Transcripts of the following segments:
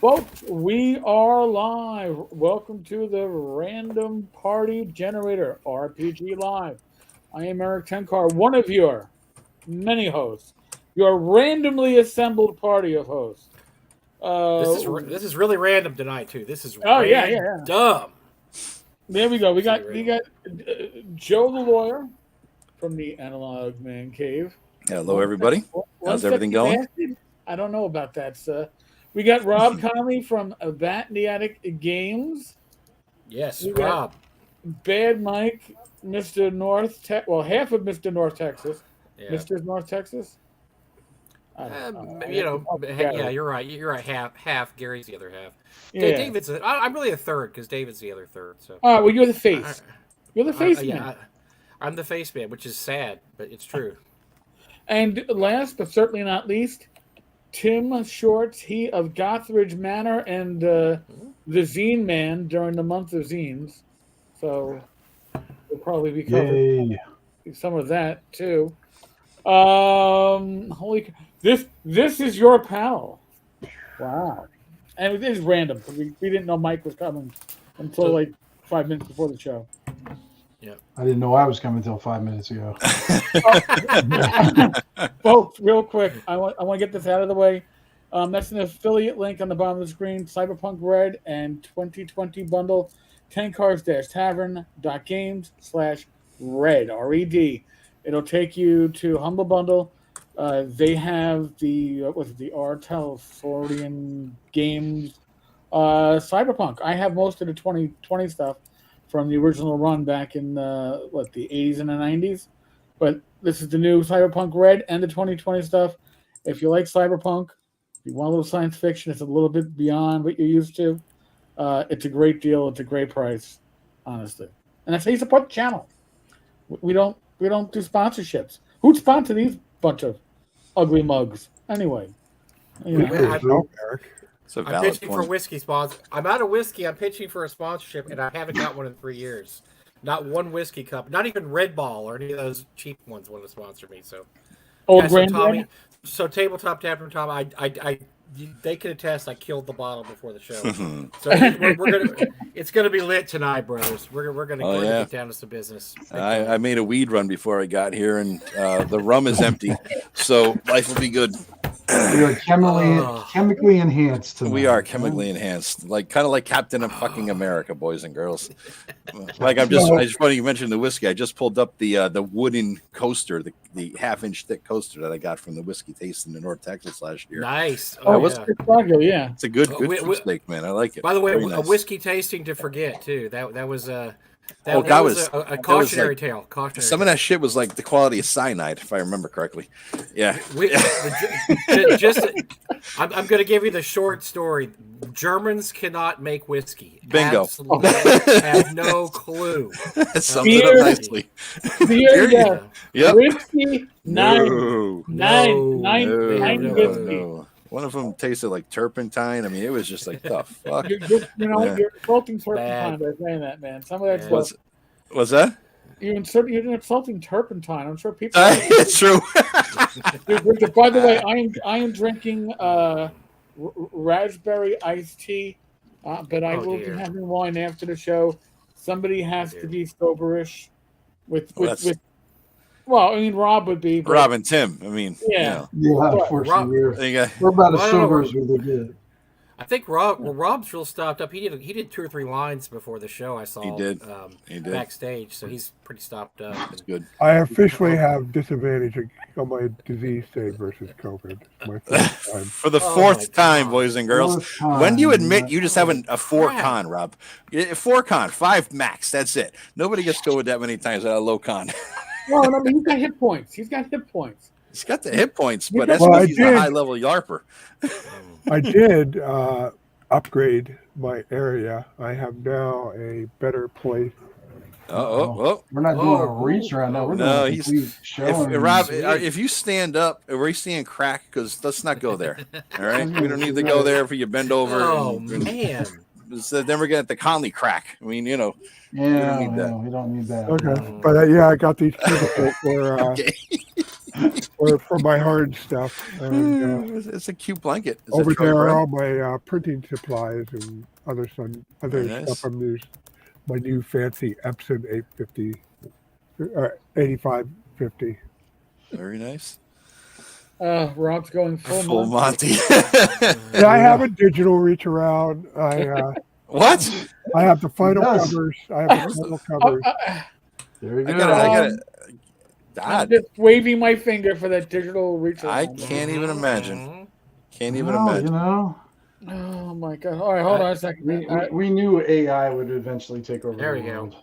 Folks, we are live. Welcome to the Random Party Generator RPG Live. I am Eric Tenkar, one of your many hosts, your randomly assembled party of hosts. This is really random tonight too. This is Oh random. There we go. We got Really Joe the lawyer from the Analog Man Cave. Hello, everybody. How's everything going? I don't know about that, sir. We got Rob Conley from Bat in the Attic Games. Yes, We Rob. Bad Mike, Mr. North, half of Mr. North Texas. Yeah. Mr. North Texas. Yeah, you're right. You're right. Half. Gary's the other half. Yeah. David's. I'm really a third because David's the other third. So. Oh, well, you're the face. You're the face man. Yeah, I'm the face man, which is sad, but it's true. And last but certainly not least, Tim Shorts, he of Gothridge Manor and the Zine Man during the month of zines. So we'll probably be covering some of that too. This is your panel. Wow. And it is random. We didn't know Mike was coming until like 5 minutes before the show. Yeah. I didn't know I was coming until 5 minutes ago. Folks, real quick, I want to get this out of the way. That's an affiliate link on the bottom of the screen. Cyberpunk Red and 2020 bundle. Tenkars-tavern.games/red, R-E-D. It'll take you to Humble Bundle. They have the Artel Floridian Games Cyberpunk. I have most of the 2020 stuff from the original run back in the 80s and the 90s. But this is the new Cyberpunk Red and the 2020 stuff. If you like Cyberpunk, if you want a little science fiction, it's a little bit beyond what you're used to. It's a great deal. It's a great price, honestly. And that's how you support the channel. We don't do sponsorships. Who'd sponsor these bunch of ugly mugs? Anyway. I'm pitching for whiskey sponsor. I'm out of whiskey. I'm pitching for a sponsorship, and I haven't got one in 3 years. Not one whiskey cup. Not even Red Ball or any of those cheap ones want to sponsor me. So, so Tabletop Tavern Tom, they can attest I killed the bottle before the show. So it's gonna be lit tonight, brothers. We're gonna get down to some business. I made a weed run before I got here, and the rum is empty, so life will be good. We are chemically enhanced tonight. We are chemically enhanced, kind of like Captain of fucking America, boys and girls. I just funny you mentioned the whiskey. I just pulled up the wooden coaster, the half-inch thick coaster that I got from the whiskey tasting in North Texas last year. Nice. It's a good steak, man. I like it. By the way, nice. A whiskey tasting to forget too. That was a cautionary tale. Some of that shit was like the quality of cyanide, if I remember correctly. Yeah. I'm going to give you the short story. Germans cannot make whiskey. Bingo. Absolutely. Have no clue. Sums it up nicely. Yep. Whiskey, nine whiskey. No. One of them tasted like turpentine. I mean, it was just like the fuck. You're insulting turpentine by saying that, man. Some of that stuff. What's that? You're insulting turpentine. I'm sure people. It's true. By the way, I am drinking raspberry iced tea, but I will be having wine after the show. Somebody has to be soberish with. Well, I mean, Rob would be. Rob and Tim. I mean, unfortunately, we're about as sober as we get. I think Rob's real stopped up. He did 2 or 3 lines before the show. I saw he did backstage, so he's pretty stopped up. That's good. I officially have disadvantage on my disease state versus COVID. My first time. For the 4th time, boys and girls. When do you admit you just have a 4 con, Rob? 4 con, 5 max. That's it. Nobody gets COVID that many times at a low con. No, he's got hit points. He's got the hit points, but that's because he's a high-level yarper. I did upgrade my area. I have now a better place. We're not doing a reach around now. We're doing a complete show. Rob, if you stand up, are we seeing crack? Because let's not go there. All right, we don't need to go there for you bend over. Oh man. So then we're gonna get the Conley crack. I mean, we don't need that. We don't need that. Okay, but I got these cubicles where for my hard stuff. And, it's a cute blanket. Is over it there are bread? all my printing supplies and other Very nice. stuff I'm using. My new fancy Epson 850, 8550. Very nice. Rob's going Full Monty. Yeah, I have a digital reach around. What? I have the final covers. I have the final covers. There you go. I got it. I'm just waving my finger for that digital reach around. I can't even imagine. Can't even Well, imagine. You know. Oh my god! All right, hold on a second. We knew AI would eventually take over. There the we world.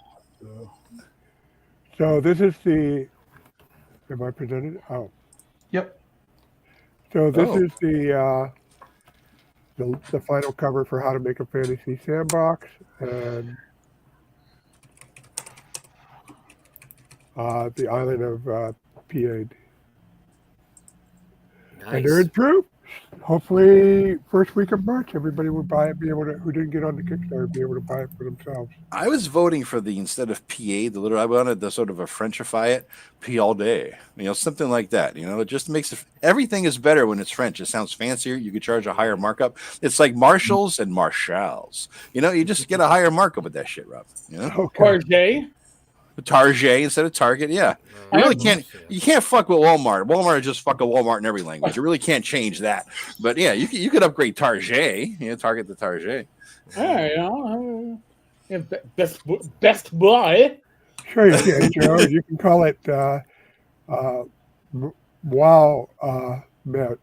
go. So this is the. Am I presented? Oh. Yep. So this is the final cover for How to Make a Fantasy Sandbox, and the island of Pied. Nice. And they're in proof. Hopefully, first week of March, everybody would buy it. Who didn't get on the Kickstarter, be able to buy it for themselves. I was voting for the instead of PA, I wanted to sort of a Frenchify it, P all day, something like that. It just makes everything is better when it's French. It sounds fancier. You could charge a higher markup. It's like Marshalls and Marshalls. You just get a higher markup with that shit, Rob. Target. Target instead of Target, yeah. You really can't. You can't fuck with Walmart. Walmart is just fuck a Walmart in every language. You really can't change that. But yeah, you could upgrade Target. Target the Target. Best Buy. Sure you can, Joe. You can call it Wow Met.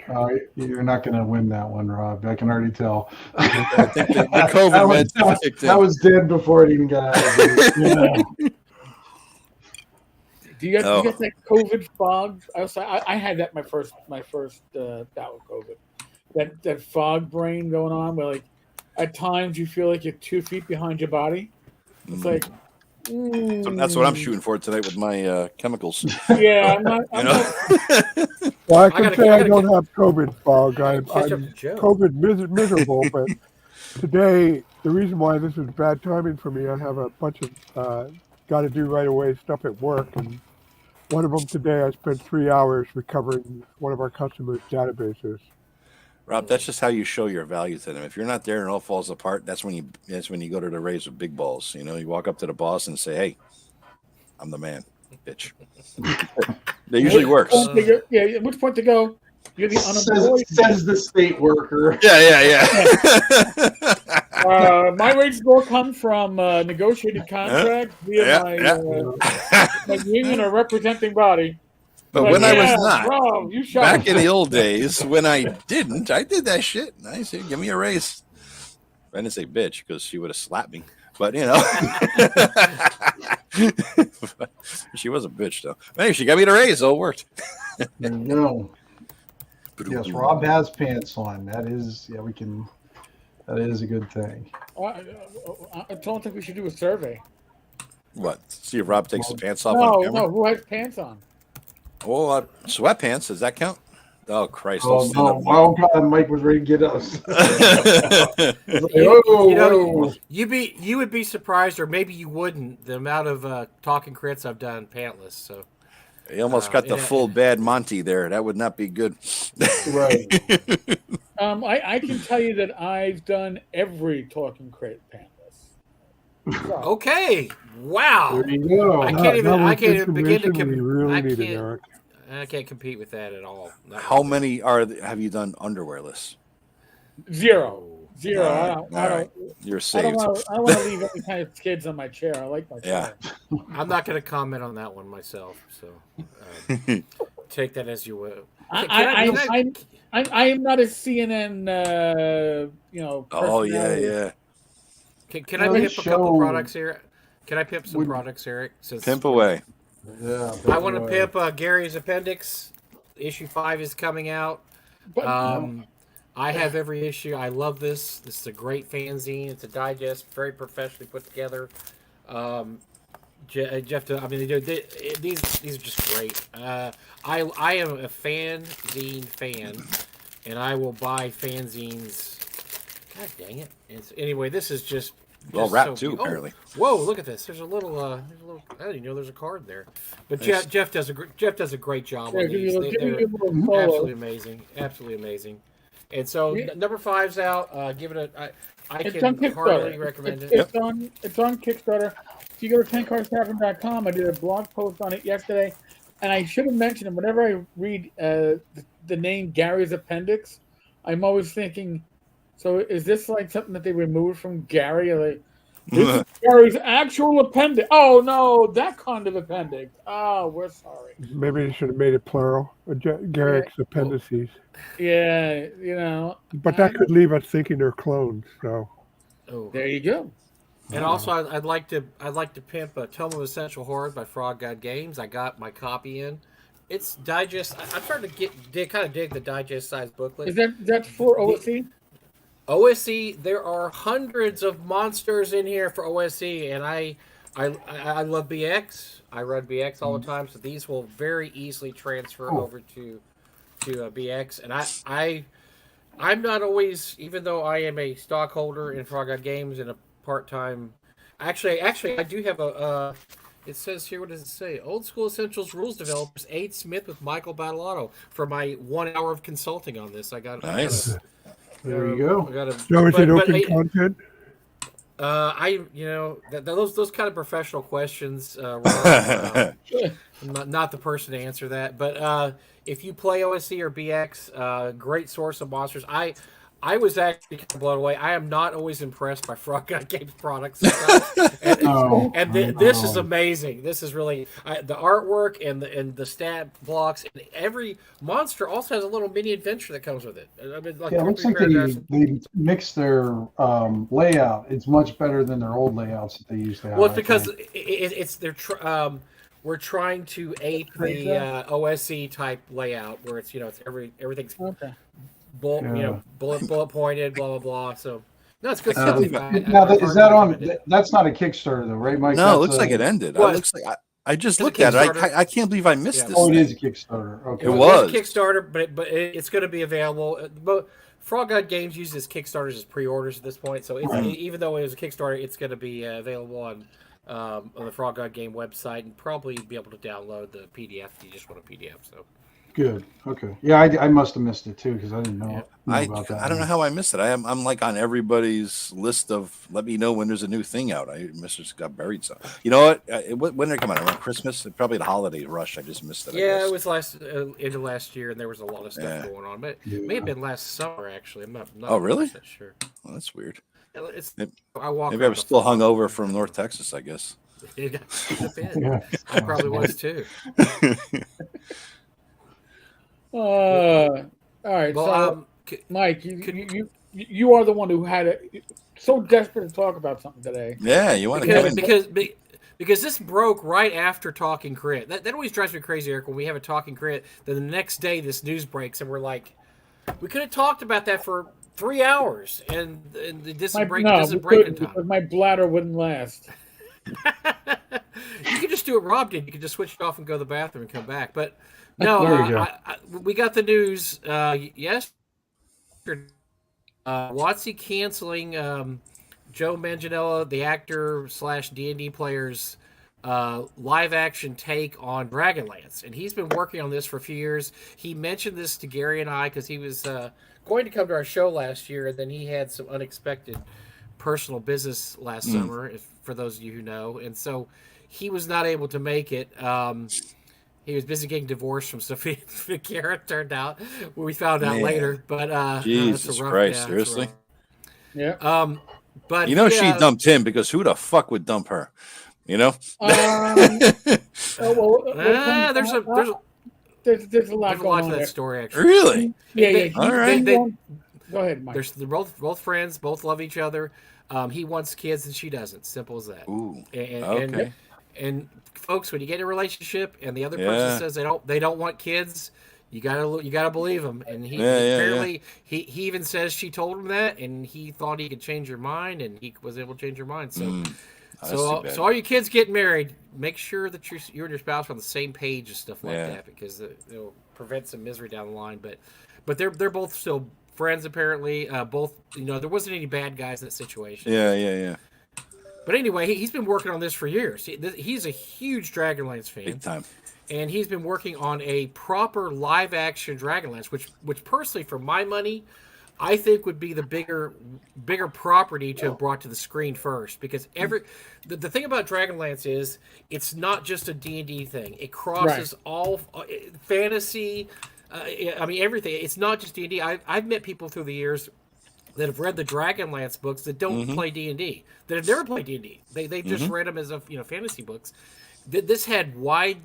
You're not going to win that one, Rob. I can already tell. I think the COVID that was dead before it even got out of the Do you get that COVID fog? I had that my first bout with COVID. That fog brain going on, where like at times you feel like you're 2 feet behind your body. It's like So that's what I'm shooting for tonight with my chemicals. Yeah, I'm not. Well, I can say I don't have COVID fog. I'm COVID miserable, but today the reason why this is bad timing for me, I have a bunch of got to do right away stuff at work, and one of them today I spent 3 hours recovering one of our customers' databases. Rob, that's just how you show your value to them. If you're not there and it all falls apart, that's when you go to the raise with big balls. You walk up to the boss and say, "Hey, I'm the man, bitch." That usually works. At which point to go? You're the unemployed. Says the state worker. Yeah. My rates will come from negotiated contracts via my union or representing body. But when I was not, Rob, back in the old days, when I didn't, I did that shit. I said, "Give me a raise." I didn't say bitch because she would have slapped me. But she was a bitch though. Hey, she got me the raise, so it worked. There you go. Yes, Rob has pants on. That is, that is a good thing. I don't think we should do a survey. What? See if Rob takes his pants off No, on camera? no, who has pants on? Well, sweatpants, does that count? Oh, Christ. Oh, no. Oh, God, Mike was ready to get us. You would be surprised, or maybe you wouldn't, the amount of talking crits I've done pantless. So you almost got the full bad Monty there. That would not be good. Right. I can tell you that I've done every talking crit pantless. So. Okay. Wow. There you go. I can't even begin to compete. I can't compete with that at all. How many have you done underwearless? Zero. All right. You're saved. I don't want to leave any kind of skids on my chair. I like my chair. I'm not going to comment on that one myself. So take that as you will. I am not a CNN. Oh yeah. Can I pimp a couple products here? Can I pimp some products, Eric? Pimp away. Yeah. I want to pimp Gary's Appendix. Issue 5 is coming out. I have every issue. I love this. This is a great fanzine. It's a digest, very professionally put together. Jeff, I mean, these are just great. I am a fanzine fan, and I will buy fanzines. God dang it! Anyway, this is just Well wrapped too, apparently. Whoa! Look at this. There's a little. I didn't even know there's a card there. But Nice. Jeff does a great job on these. They're absolutely amazing. Absolutely amazing. And so number 5's out. Give it a. I can heartily recommend it. It's on Kickstarter. If you go to tenkartavern.com, I did a blog post on it yesterday, and I should have mentioned it. Whenever I read the name Gary's Appendix, I'm always thinking, so is this like something that they removed from Gary? Like, this is Gary's actual appendix. Oh no, that kind of appendix. Oh, we're sorry. Maybe they should have made it plural. Gary's appendices. Yeah, you know. But that could leave us thinking they're clones. So there you go. And also, I'd like to pimp a Tome of Essential Horrors by Frog God Games. I got my copy in. It's digest. I'm starting to dig the digest size booklet. Is that for OSE? OSE. There are hundreds of monsters in here for OSE, and I love BX. I run BX all the time, so these will very easily transfer over to BX. And I'm not always, even though I am a stockholder in Frog God Games and a part-time. Actually, I do have a. It says here, what does it say? Old School Essentials Rules Developers, Aid Smith with Michael Battleotto for my 1 hour of consulting on this. I got nice. There you go. So is it open content? Those kind of professional questions. I'm not the person to answer that. But if you play OSE or BX, great source of monsters. I was actually kind of blown away. I am not always impressed by Frog God Games products. This is amazing. This is really the artwork and the stat blocks. And every monster also has a little mini adventure that comes with it. I mean, it looks like they mixed their layout. It's much better than their old layouts that they used to have. Well, it's because we're trying to ape the OSE type layout where it's everything's bullet pointed, blah blah blah. So no, it's good stuff. Is that on? That's not a Kickstarter though, right, Mike? No, it looks like it ended. It looks like I just looked at it. I can't believe I missed this. Oh, it is a Kickstarter. Okay, it was a Kickstarter, but it's going to be available. But Frog God Games uses Kickstarters as pre-orders at this point, so even though it was a Kickstarter, it's going to be available on the Frog God Game website and probably be able to download the PDF if you just want a PDF. So. Good. Okay. Yeah, I must have missed it too because I didn't know about that. I don't know how I missed it. I'm like on everybody's list of let me know when there's a new thing out. I just got buried. So you know what? When did it come out? Around Christmas? Probably the holiday rush. I just missed it. Yeah, it was end of last year, and there was a lot of stuff going on. But it may have been last summer actually. I'm not. Oh really? Sure. Well, that's weird. Maybe I was still hungover from North Texas. I guess. I probably was too. All right. Well, so, Mike, you are the one who had it so desperate to talk about something today. Yeah, you want to come in. Because this broke right after Talking Crit. That always drives me crazy, Eric, when we have a Talking Crit. Then the next day, this news breaks, and we're like, we could have talked about that for 3 hours, and it doesn't break in time. Because my bladder wouldn't last. You could just do what Rob did. You could just switch it off and go to the bathroom and come back. But no, we got the news yesterday. WotC canceling Joe Manganiello, the actor / D&D player's live action take on Dragonlance, and he's been working on this for a few years. He mentioned this to Gary and I because he was going to come to our show last year, and then he had some unexpected personal business last summer, for those of you who know, and so he was not able to make it. He was busy getting divorced from Sophia Vergara, turned out. We found out later, but Jesus Christ, seriously? Yeah. But she dumped him because who the fuck would dump her? You know? There's a lot going on to that there. story, actually. Really? Yeah. All right. Go ahead, Mike. They're both friends, both love each other. He wants kids and she doesn't. Simple as that. Ooh. Okay. And folks, when you get in a relationship and the other person says they don't want kids, you gotta believe him. And he he even says she told him that, and he thought he could change her mind, and he was able to change her mind. So so all you kids getting married, make sure that you and your spouse are on the same page and stuff like that, because it'll prevent some misery down the line. But they're both still friends apparently. Both there wasn't any bad guys in that situation. Yeah. But anyway, he's been working on this for years. He's a huge Dragonlance fan. Big time. And he's been working on a proper live-action Dragonlance, which personally, for my money, I think would be the bigger property to have brought to the screen first. Because the thing about Dragonlance is it's not just a D&D thing. It crosses all fantasy. I mean, everything. It's not just D&D. I've met people through the years that have read the Dragonlance books that don't play D&D, that have never played D&D. They just read them as fantasy books. This had wide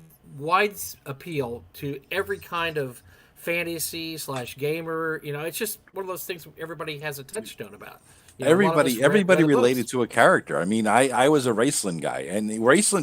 appeal to every kind of fantasy / gamer. It's just one of those things everybody has a touchstone about. Everybody related to a character. I mean, I was a Raceland guy, and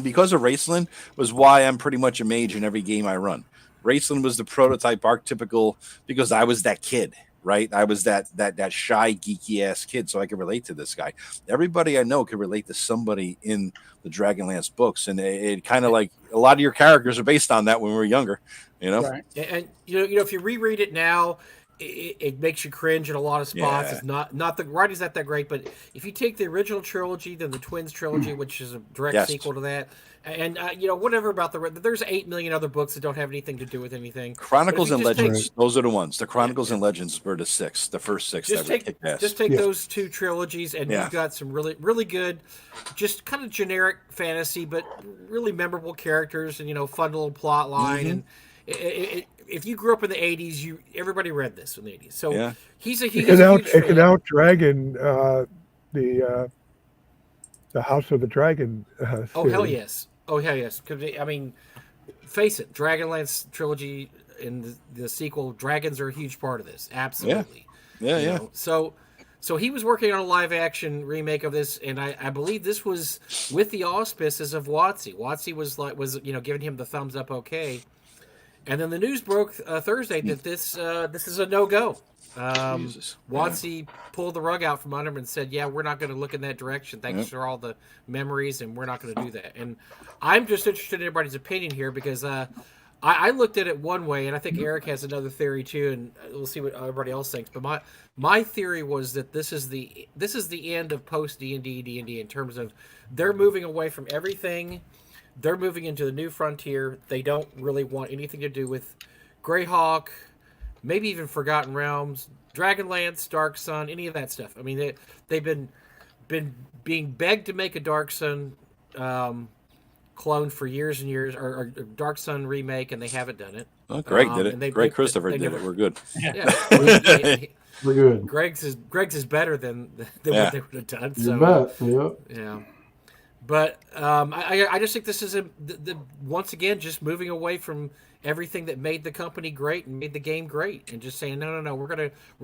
because of Raceland was why I'm pretty much a mage in every game I run. Raceland was the prototype, archetypical, because I was that kid. Right, I was that shy, geeky ass kid, so I could relate to this guy. Everybody I know could relate to somebody in the Dragonlance books, and it kind of like a lot of your characters are based on that when we were younger, Right. And if you reread it now, it makes you cringe in a lot of spots. Yeah. It's not the writing's not that great, but if you take the original trilogy, then the Twins trilogy, which is a direct sequel to that, and whatever about there's 8 million other books that don't have anything to do with anything. Chronicles and Legends, those are the ones. The Chronicles and Legends were the first six. Just take those two trilogies, and you've got some really, really good, just kind of generic fantasy, but really memorable characters, and fun little plot line. And if you grew up in the 80s, everybody read this in the 80s. So he's a huge fan. It can out-dragon the House of the Dragon. Oh hell yes! Because I mean, face it, Dragonlance trilogy and the sequel, dragons are a huge part of this. Absolutely. Yeah. So he was working on a live-action remake of this, and I believe this was with the auspices of WotC. WotC was giving him the thumbs up, okay. And then the news broke Thursday that this is a no-go. WotC pulled the rug out from under him and said, "Yeah, we're not going to look in that direction. Thanks for all the memories, and we're not going to do that." And I'm just interested in everybody's opinion here because I looked at it one way, and I think Eric has another theory too, and we'll see what everybody else thinks. But my theory was that this is the end of post D&D in terms of they're moving away from everything. They're moving into the new frontier. They don't really want anything to do with Greyhawk, maybe even Forgotten Realms, Dragonlance, Dark Sun, any of that stuff. I mean, they've been being begged to make a Dark Sun clone for years and years, or Dark Sun remake, and they haven't done it. Oh, Greg did it. Greg Christopher did it. We're good. Yeah, we're good. Greg's is better than what they would have done. You bet. Yeah. But I just think this is once again just moving away from everything that made the company great and made the game great, and just saying no, we're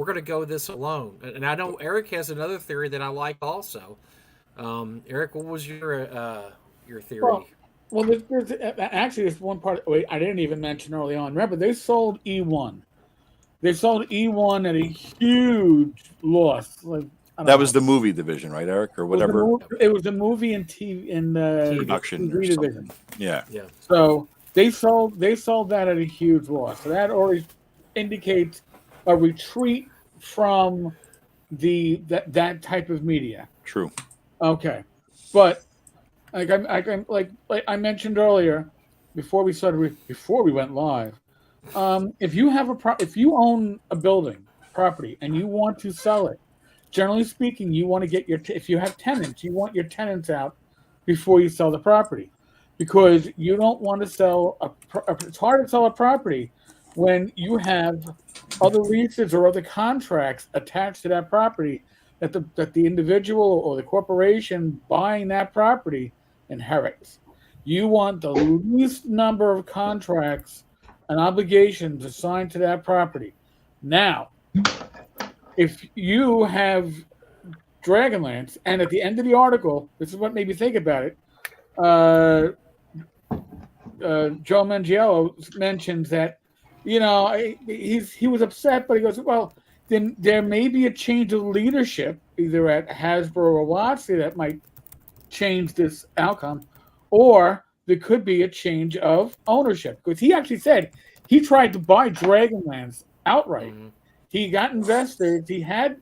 gonna go this alone. And I know Eric has another theory that I like also. Eric, what was your theory? Well, there's one part. Wait, I didn't even mention early on. Remember, they sold E1. They sold E1 at a huge loss. That was the movie division, right, Eric, or whatever? It was the movie and TV production TV division. Yeah. So they sold that at a huge loss. So that already indicates a retreat from that type of media. True. Okay, but like I mentioned earlier, before we went live, if you own a building property and you want to sell it. Generally speaking, you want to get if you have tenants, you want your tenants out before you sell the property, because you don't want to sell it's hard to sell a property when you have other leases or other contracts attached to that property that the individual or the corporation buying that property inherits. You want the least number of contracts and obligations assigned to that property. Now, if you have Dragonlance, and at the end of the article, this is what made me think about it. Joe Manganiello mentions that, he was upset, but he goes, well, then there may be a change of leadership, either at Hasbro or WotC, that might change this outcome, or there could be a change of ownership. Because he actually said he tried to buy Dragonlance outright. Mm-hmm. He got investors. I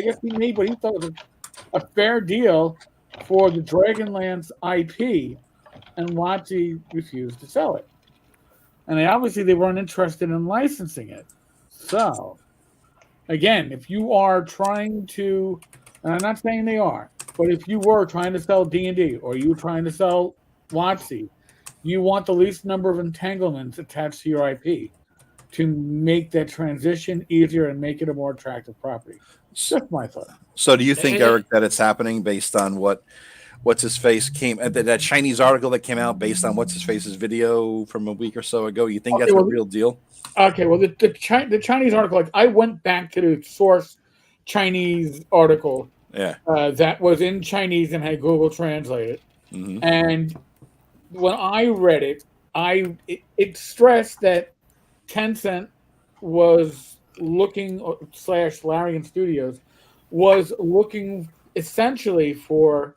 guess he made what he thought was a fair deal for the Dragonlance IP, and WotC refused to sell it. And they weren't interested in licensing it. So, again, if you are trying to, and I'm not saying they are, but if you were trying to sell D&D or you were trying to sell WotC, you want the least number of entanglements attached to your IP to make that transition easier and make it a more attractive property. Just my thought. So do you think, Eric, that it's happening based on what's his face came that Chinese article that came out based on what's his face's video from a week or so ago? You think that's a real deal? Okay, well, the Chinese article, like I went back to the source Chinese article, that was in Chinese and had Google Translate it, and when I read it, it stressed that Tencent was looking / Larian Studios was looking essentially for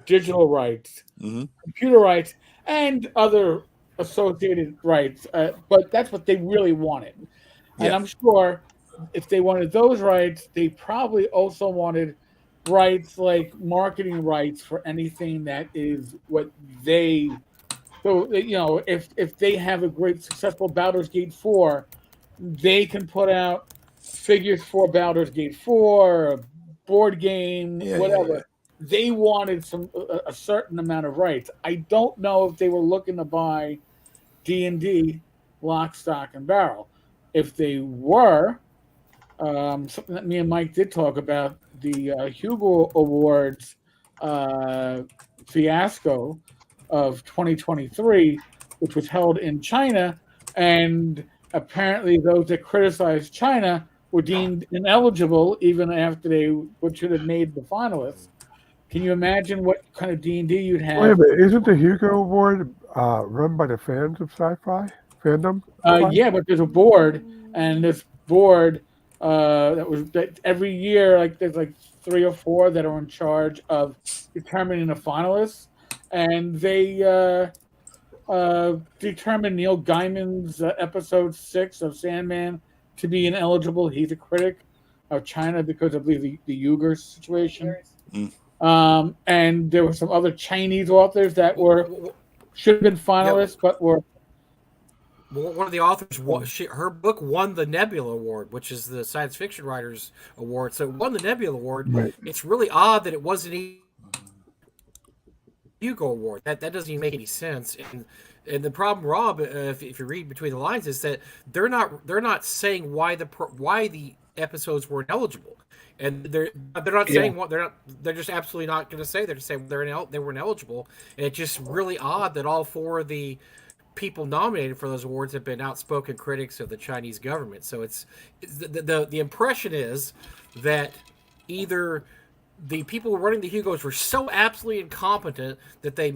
digital rights, computer rights, and other associated rights, but that's what they really wanted. And I'm sure if they wanted those rights, they probably also wanted rights like marketing rights for anything that is what they. So if they have a great successful Baldur's Gate 4, they can put out figures for Baldur's Gate 4, a board game, whatever. They wanted a certain amount of rights. I don't know if they were looking to buy D&D lock, stock, and barrel. If they were, something that me and Mike did talk about, the Hugo Awards fiasco of 2023, which was held in China, and apparently those that criticized China were deemed ineligible even after they should have made the finalists. Can you imagine what kind of D&D you'd have? Wait a minute, isn't the Hugo Award run by the fans of sci-fi fandom? Yeah, but there's a board, and this board that every year, like there's like 3 or 4 that are in charge of determining the finalists, and they determined Neil Gaiman's episode 6 of Sandman to be ineligible. He's a critic of China because I believe the Uyghur situation. And there were some other Chinese authors that should have been finalists, but were. One of the authors, her book won the Nebula Award, which is the Science Fiction Writers Award. So it won the Nebula Award. Right. It's really odd that it wasn't a Hugo Award. That doesn't even make any sense. And the problem, Rob, if you read between the lines, is that they're not saying why the episodes weren't eligible. And they're not saying what they're just absolutely not going to say. They're just saying they weren't eligible. And it's just really odd that all 4 of the people nominated for those awards have been outspoken critics of the Chinese government. So it's the impression is that either the people running the Hugos were so absolutely incompetent that they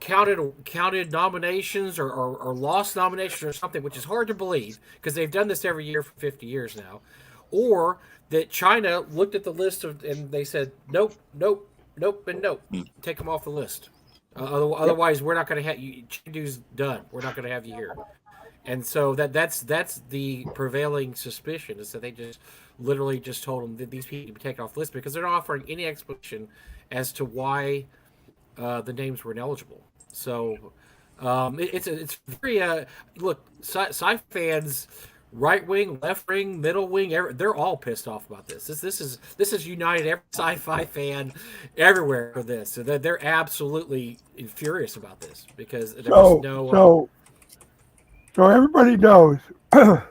counted nominations or lost nominations or something, which is hard to believe because they've done this every year for 50 years now, or that China looked at the list and they said nope, and nope, take them off the list. Otherwise, we're not going to have you. Chengdu's done. We're not going to have you here. And so that's the prevailing suspicion is that they just literally just told them that these people be taken off the list because they're not offering any explanation as to why the names were ineligible. So it's very look, sci fans. Right wing, left wing, middle wing, they're all pissed off about this. This is united every sci-fi fan everywhere for this. So they're absolutely furious about this because there's so everybody knows the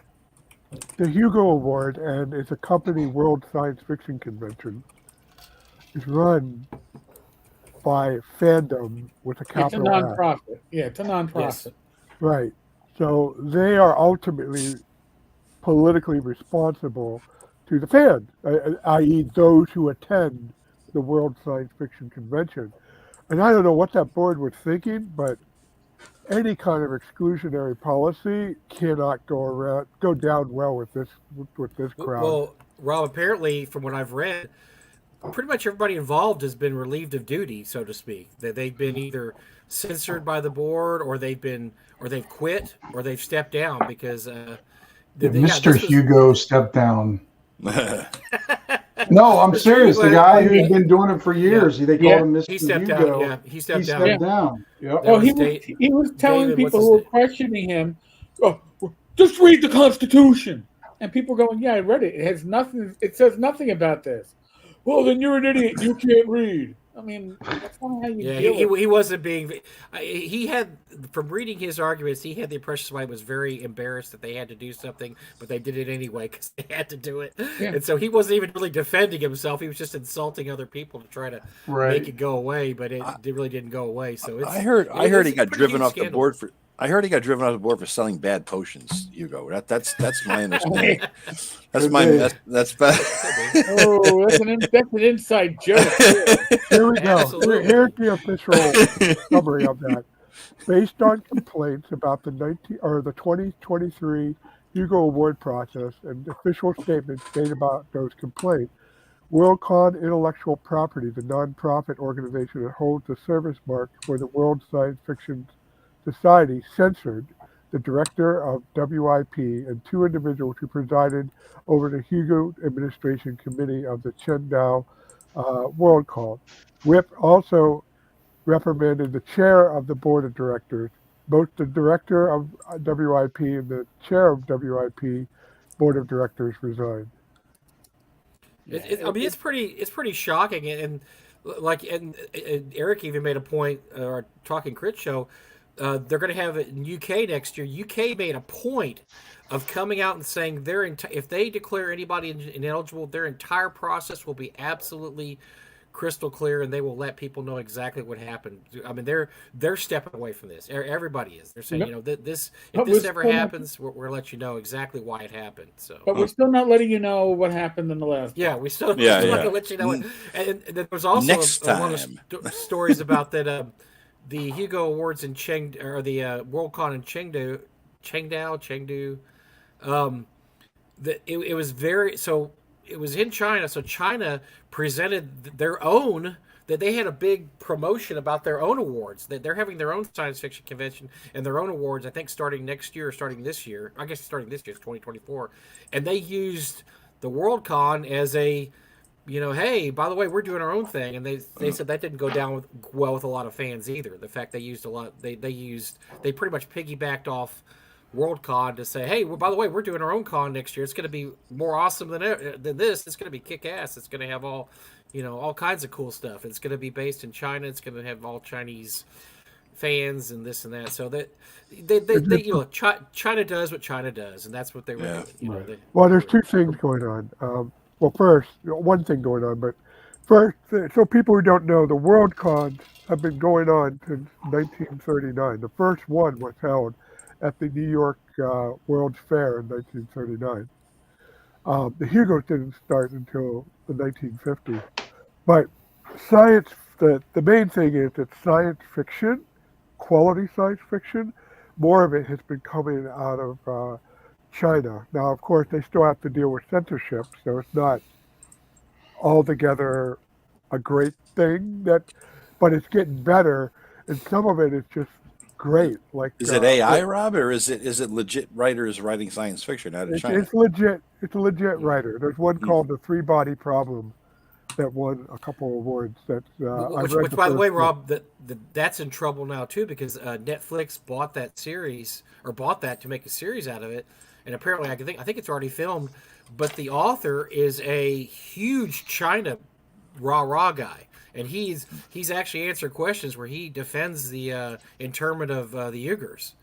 Hugo Award, and it's a company World Science Fiction Convention, is run by fandom with a capital S. It's a nonprofit. Yeah, it's a nonprofit. Yes. Right. So they are ultimately politically responsible to the fans, i.e. those who attend the World Science Fiction Convention. And I don't know what that board was thinking, but any kind of exclusionary policy cannot go down well with this crowd. Well, Rob, apparently, from what I've read, pretty much everybody involved has been relieved of duty, so to speak. That they've been either censored by the board, or they've quit, or they've stepped down because. Mr. Hugo stepped down. No, I'm serious. The guy Yeah. who'd been doing it for years, they called him Mr. He stepped Hugo. down. Yeah, he stepped down. Stepped down. Yep. Oh, he was telling David, what's people his who were name? questioning him, oh, just read the Constitution. And people going, yeah, I read it. It has nothing. It says nothing about this. Well, then you're an idiot. You can't read. I mean, that's not how you deal with it. He wasn't being. He had, from reading his arguments, he had the impression somebody was very embarrassed that they had to do something, but they did it anyway because they had to do it. Yeah. And so he wasn't even really defending himself. He was just insulting other people to try to make it go away, but it really didn't go away. So I heard he got driven off the board for. I heard he got driven off the board for selling bad potions, Hugo. That's my understanding. That's bad. Oh, that's an inside joke. Here we go. Absolutely. Here's the official summary of that. Based on complaints about the 2023 Hugo Award process and official statements made about those complaints, Worldcon Intellectual Property, the nonprofit organization that holds the service mark for the World Science Fiction Society, censored the director of WIP and two individuals who presided over the Hugo Administration Committee of the Chengdu Worldcon. WIP also reprimanded the chair of the board of directors. Both the director of WIP and the chair of WIP board of directors resigned. It's pretty shocking, and Eric even made a point. Our Talking Crit show. They're going to have it in UK next year. UK made a point of coming out and saying if they declare anybody ineligible, their entire process will be absolutely crystal clear, and they will let people know exactly what happened. I mean, they're stepping away from this. Everybody is. They're saying, if this ever happens, we're going to let you know exactly why it happened. So, but we're still not letting you know what happened in the last. Yeah, we're still not going to let you know. And there was also one of the stories about that. The Hugo Awards in Chengdu, or the Worldcon in Chengdu. It was very so. It was in China, so China presented their own. That they had a big promotion about their own awards. That they're having their own science fiction convention and their own awards. I think starting next year or starting this year. I guess starting this year, 2024, and they used the Worldcon as a. Hey, by the way, we're doing our own thing, and they said that didn't go down well with a lot of fans either. The fact they used a lot, they pretty much piggybacked off Worldcon to say, hey, well, by the way, we're doing our own con next year. It's going to be more awesome than this. It's going to be kick ass. It's going to have all kinds of cool stuff. It's going to be based in China. It's going to have all Chinese fans and this and that. So that China does what China does, and that's what they were doing. Well, there's two things going on. Well, first, one thing going on, but first, so people who don't know, the Worldcons have been going on since 1939. The first one was held at the New York World's Fair in 1939. The Hugos didn't start until the 1950s. But science, the main thing is that science fiction, quality science fiction, more of it has been coming out of China. Now, of course, they still have to deal with censorship, so it's not altogether a great thing. But it's getting better, and some of it is just great. Like, is it AI, Rob, or is it legit writers writing science fiction out of China? It's legit. It's a legit writer. There's one called The Three-Body Problem that won a couple of awards. Which by the way, Rob, that's in trouble now too, because Netflix bought that series, or bought that to make a series out of it. And apparently, I think it's already filmed, but the author is a huge China rah guy, and he's actually answered questions where he defends the internment of the Uyghurs.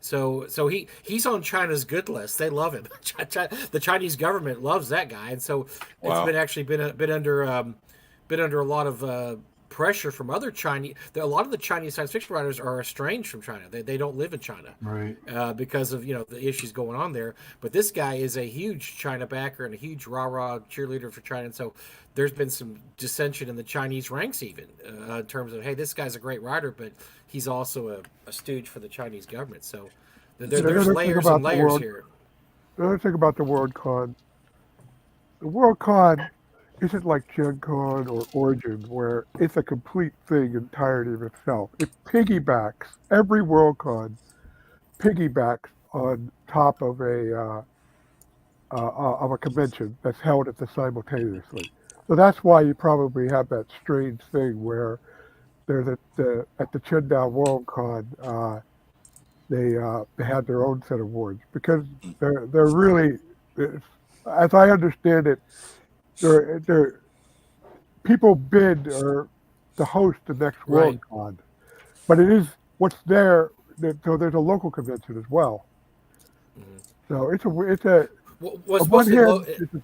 So he's on China's good list. They love him. The Chinese government loves that guy, and so it's been under a lot of pressure from other Chinese. A lot of the Chinese science fiction writers are estranged from China. They don't live in China, right? Because of the issues going on there. But this guy is a huge China backer and a huge rah cheerleader for China. And so there's been some dissension in the Chinese ranks, even in terms of, hey, this guy's a great writer, but he's also a stooge for the Chinese government. So there's layers and layers here. The other thing about the Worldcon isn't like Gen Con or Origin, where it's a complete thing entirety of itself. It piggybacks, every Worldcon piggybacks on top of a convention that's held at the simultaneously. So that's why you probably have that strange thing where there's at the Qingdao Worldcon, they had their own set of awards because they're really, as I understand it, they're people bid or to host the next Right. Worldcon, but it is what's there. So there's a local convention as well. So it's a What's on one supposed to hand, be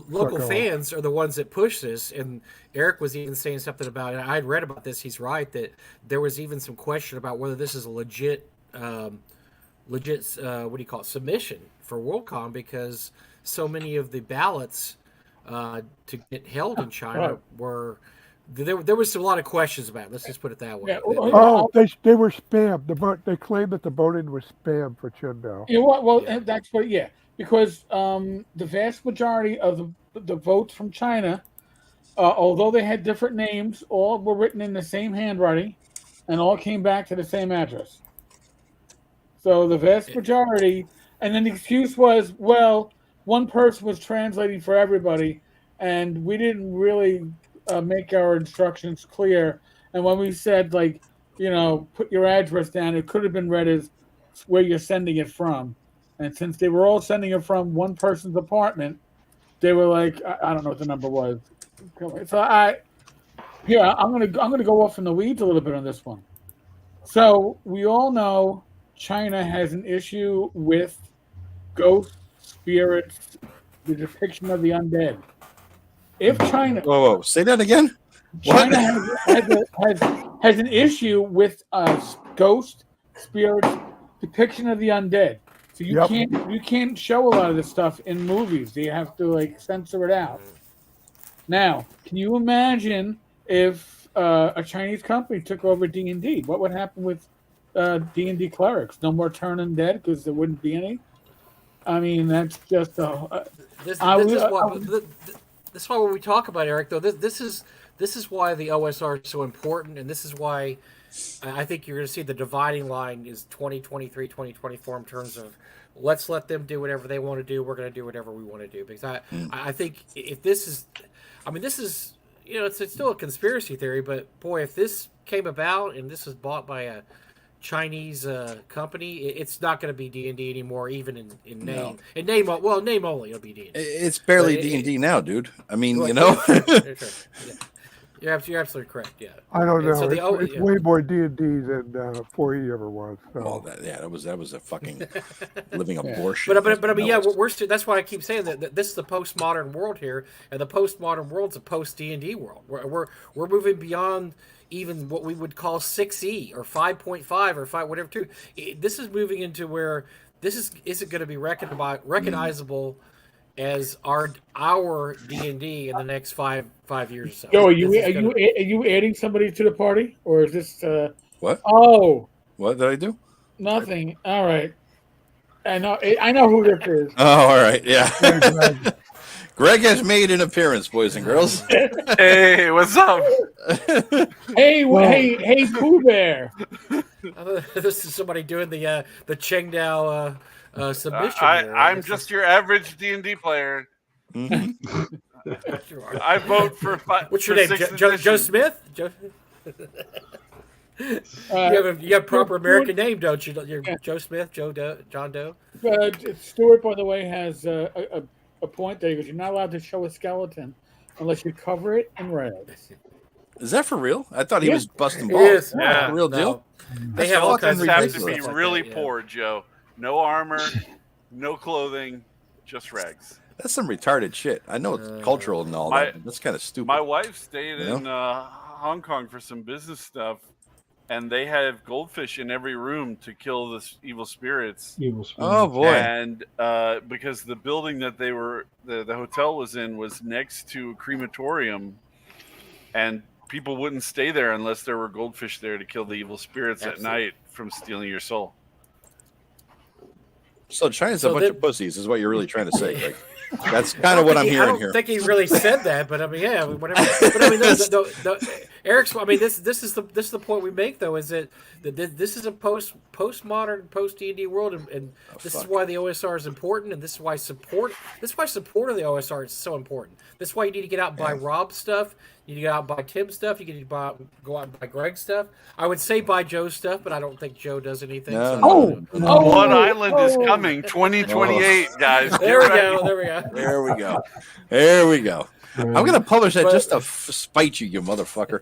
local fans are the ones that push this, and Eric was even saying something about it. I'd read about this. He's right that there was even some question about whether this is a legit what do you call it, submission for Worldcon, because so many of the ballots to get held in China were there was a lot of questions about it. Let's just put it that way. Yeah. They were spammed. They claimed that the voting was spam for Qingdao. You know what? Well, that's what. Yeah, because the vast majority of the votes from China, although they had different names, all were written in the same handwriting, and all came back to the same address. So the vast majority, and then the excuse was, well, one person was translating for everybody, and we didn't really make our instructions clear. And when we said, like, put your address down, it could have been read as where you're sending it from. And since they were all sending it from one person's apartment, they were like, I don't know what the number was. So I'm gonna go off in the weeds a little bit on this one. So we all know China has an issue with ghosts, spirits, the depiction of the undead. If China, whoa, say that again. China has an issue with ghost, spirits, depiction of the undead. So you can't show a lot of this stuff in movies. You have to censor it out. Now, can you imagine if a Chinese company took over D&D? What would happen with D&D clerics? No more turning dead because there wouldn't be any. I mean, that's just This is why when we talk about Eric, though, this is why the OSR is so important, and this is why I think you're going to see the dividing line is 2023, 2024 in terms of let's let them do whatever they want to do. We're going to do whatever we want to do, because I think if this is, this is it's still a conspiracy theory, but boy, if this came about and this was bought by a Chinese company, it's not going to be D&D anymore, even in name. No. In name, name only, it'll be D&D. It's barely D&D now, dude. I mean, You're absolutely correct. Yeah, I don't know. So it's way more D&D than 4E ever was. So. Oh, that was a fucking living abortion. But I mean, that's why I keep saying that this is the postmodern world here, and the postmodern world's a post D&D world. We're moving beyond even what we would call 6E or 5.5 or 5 whatever. This is moving into where isn't going to be recognizable as our D&D in the next five years or so. Yo, are you adding somebody to the party, or is this what? Oh, what did I do? Nothing. All right. I know who this is. Oh, all right. Yeah. Greg has made an appearance, boys and girls. Hey, what's up? Hey, Pooh Bear. This is somebody doing the Qingdao submission. I'm just your average D&D player. Mm-hmm. I vote for What's your name? Joe Smith? Joe. You have proper American name, don't you? You're Joe Smith, John Doe. Stuart, by the way, has a point there because you're not allowed to show a skeleton unless you cover it in rags. Is that for real? I thought he was busting balls. Yeah, real deal. They have all kinds of have to be really poor, Joe. No armor, no clothing, just rags. That's some retarded shit. I know it's cultural and all that. That's kind of stupid. My wife stayed in Hong Kong for some business stuff, and they have goldfish in every room to kill the evil spirits. Oh boy! And because the building that the hotel was in was next to a crematorium, and people wouldn't stay there unless there were goldfish there to kill the evil spirits at night from stealing your soul. So China's a bunch of pussies, is what you're really trying to say, right? That's kind of what I'm hearing I don't here. think he really said that, but I mean, yeah, whatever. But I mean, Eric's. I mean, this is the point we make though, is that this is a postmodern, post D&D world, and this is why the OSR is important, and this is why support of the OSR is so important. This is why you need to get out and buy Rob's stuff. You need to get out and buy Tim's stuff. You need to go out and buy Greg's stuff. I would say buy Joe's stuff, but I don't think Joe does anything. No. One Island is coming 2028, guys. There we go. There we go. I'm going to publish that just to spite you, you motherfucker.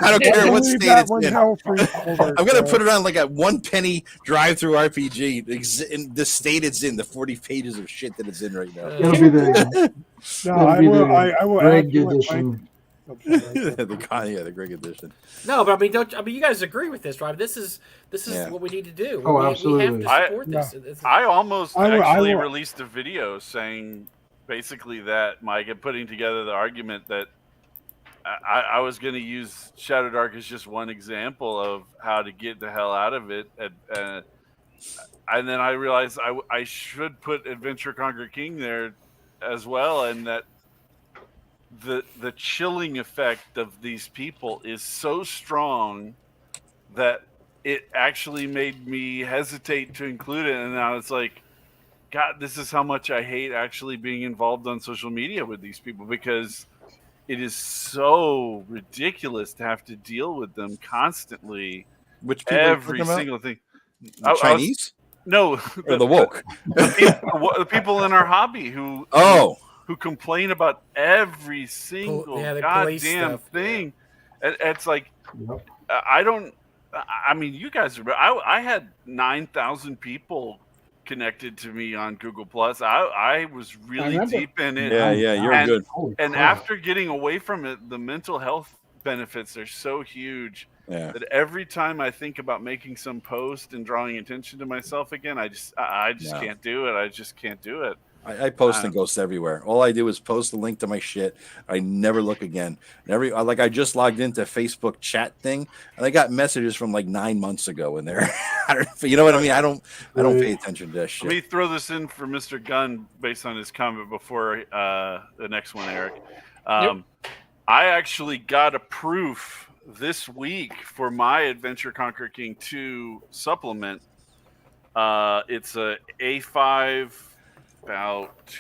I don't care what state it's in. I'm going to put it on like a 1 penny drive-through RPG in the state it's in, the 40 pages of shit that it's in right now. It'll be the I will Greg add to it, edition. The Greg edition. No, but I mean, you guys agree with this, right? This is what we need to do. Oh, absolutely. We have to support this. I almost actually released a video saying basically that Mike and putting together the argument that I was going to use Shadow Dark as just one example of how to get the hell out of it, and then I realized I should put Adventure Conquer King there as well, and that the chilling effect of these people is so strong that it actually made me hesitate to include it. And now it's like, God, this is how much I hate actually being involved on social media with these people, because it is so ridiculous to have to deal with them constantly. Which people every single thing. The Chinese? No, the woke. The people in our hobby who complain about every single goddamn thing. It's like, I mean, you guys I had 9,000 people connected to me on Google Plus. I was really deep in it. Yeah, you're good. And after getting away from it, the mental health benefits are so huge that every time I think about making some post and drawing attention to myself again, I just can't do it. I just can't do it. I post and ghost everywhere. All I do is post a link to my shit. I never look again. I just logged into Facebook chat thing, and I got messages from like 9 months ago in there. You know what I mean? I don't pay attention to that shit. Let me throw this in for Mr. Gunn based on his comment before the next one, Eric. I actually got a proof this week for my Adventure Conquer King 2 supplement. It's a A5. About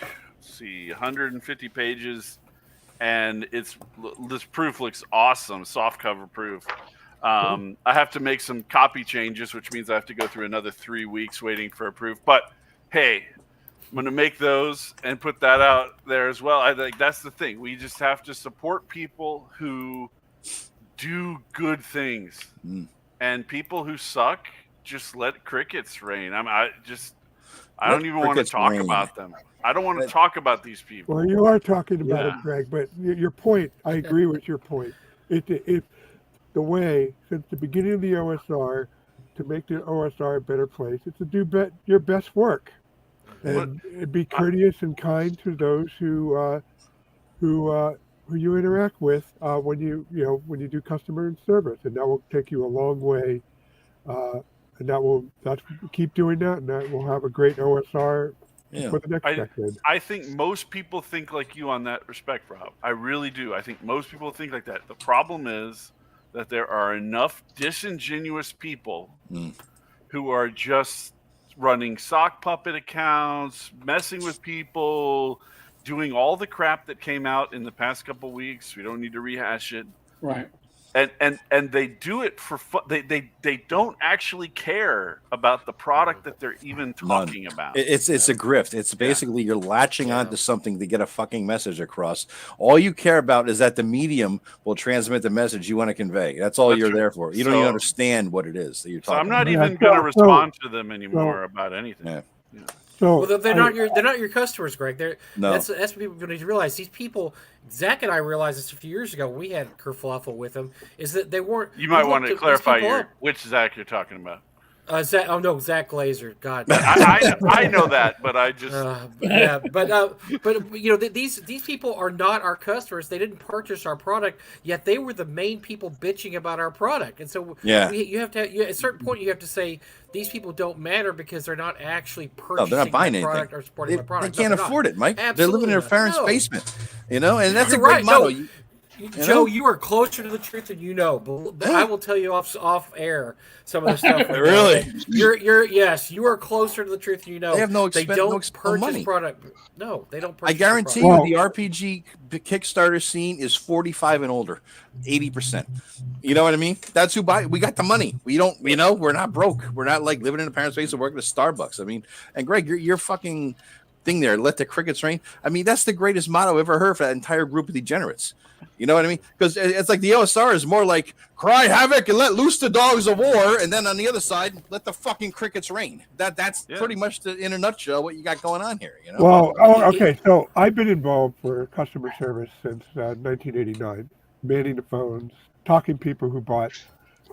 150 pages, and this proof looks awesome, soft cover proof. I have to make some copy changes, which means I have to go through another 3 weeks waiting for a proof. But hey, I'm going to make those and put that out there as well. I think that's the thing. We just have to support people who do good things, and people who suck, just let crickets reign. I don't even want to talk about them. I don't want to talk about these people. Well, you are talking about it, Greg, but your point, I agree with your point. The way, since the beginning of the OSR, to make the OSR a better place, it's to do your best work. And be courteous and kind to those who you interact with when you do customer service, and that will take you a long way. And keep doing that, and that will have a great OSR for the next decade. I think most people think like you on that respect, Rob. I really do. I think most people think like that. The problem is that there are enough disingenuous people who are just running sock puppet accounts, messing with people, doing all the crap that came out in the past couple weeks. We don't need to rehash it. Right. And they do it for fun. They don't actually care about the product that they're even talking about. It's a grift. It's basically you're latching onto something to get a fucking message across. All you care about is that the medium will transmit the message you want to convey. That's all you're there for. You don't even understand what it is that you're talking about. So I'm not even going to respond to them anymore about anything. Yeah. So they're not your customers, Greg. That's what people need to realize. These people, Zach and I realized this a few years ago. We had kerfuffle with them. Is that they weren't? You might want to clarify which Zach you're talking about. Zach, oh no, Zach Glazer. God, I know that, but I just but these people are not our customers. They didn't purchase our product, yet they were the main people bitching about our product. And so you have to at a certain point you have to say these people don't matter because they're not actually purchasing they're not buying my anything. product or supporting my product. They can't afford it, Mike. Absolutely they're living in their parents' basement, and that's a great motto. Joe, you are closer to the truth than you know. But I will tell you off air some of the stuff. Really? You are closer to the truth than you know. They have no They don't purchase product. No, they don't purchase. I guarantee you, the RPG Kickstarter scene is 45 and older, 80%. You know what I mean? That's who buy. We got the money. We don't. We're not broke. We're not like living in a parents' basement working at Starbucks. I mean, and Greg, you're fucking thing there. Let the crickets rain. I mean, that's the greatest motto I've ever heard for that entire group of degenerates. You know what I mean? Because it's like the OSR is more like cry havoc and let loose the dogs of war, and then on the other side, let the fucking crickets rain. That's pretty much in a nutshell what you got going on here. Well, okay. So I've been involved for customer service since 1989, manning the phones, talking to people who bought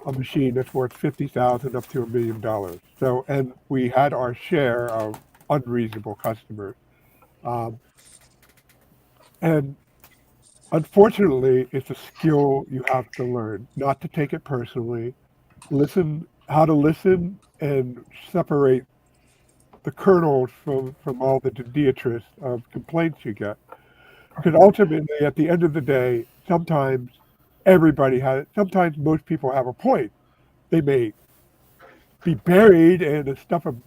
a machine that's worth $50,000 up to $1 million. So, and we had our share of unreasonable customers, and unfortunately, it's a skill you have to learn, not to take it personally, how to listen and separate the kernels from all the detritus of complaints you get. Because ultimately, at the end of the day, sometimes most people have a point. They may be buried in some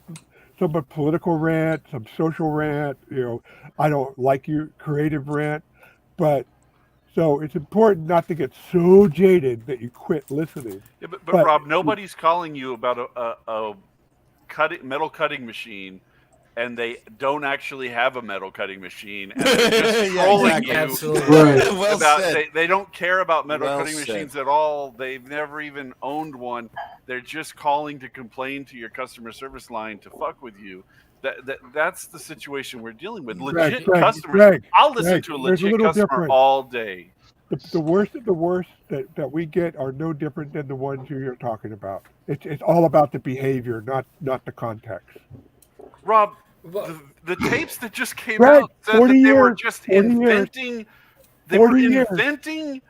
political rant, some social rant, I don't like you, creative rant, but so it's important not to get so jaded that you quit listening. Yeah, but Rob, nobody's calling you about a metal cutting machine, and they don't actually have a metal cutting machine, and they're just trolling you. Absolutely. Right. They don't care about metal cutting machines at all. They've never even owned one. They're just calling to complain to your customer service line to fuck with you. That's the situation we're dealing with. Legit customers. I'll listen to a legit customer all day. The worst of the worst that we get are no different than the ones you're talking about. It's all about the behavior, not the context. Rob, the tapes that just came out said that they were just inventing. They were inventing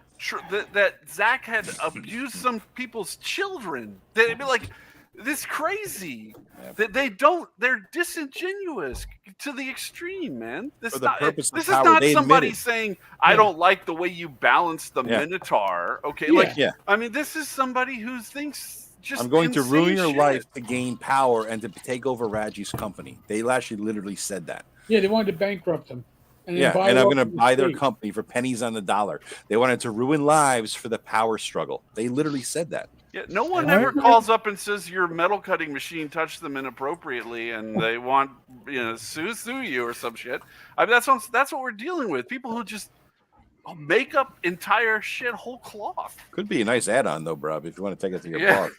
that Zach had abused some people's children. They'd be like, this is crazy. They're disingenuous to the extreme, man. This is not somebody saying, I don't like the way you balance the Minotaur. Okay, I mean, this is somebody who thinks I'm going to ruin your life to gain power and to take over Raji's company. They actually literally said that. Yeah, they wanted to bankrupt them. And I'm going to buy their company for pennies on the dollar. They wanted to ruin lives for the power struggle. They literally said that. Yeah, no one ever calls up and says your metal cutting machine touched them inappropriately and they want sue you or some shit. I mean, that's what we're dealing with. People who just make up entire shit whole cloth. Could be a nice add-on though, Rob, if you want to take it to your blog.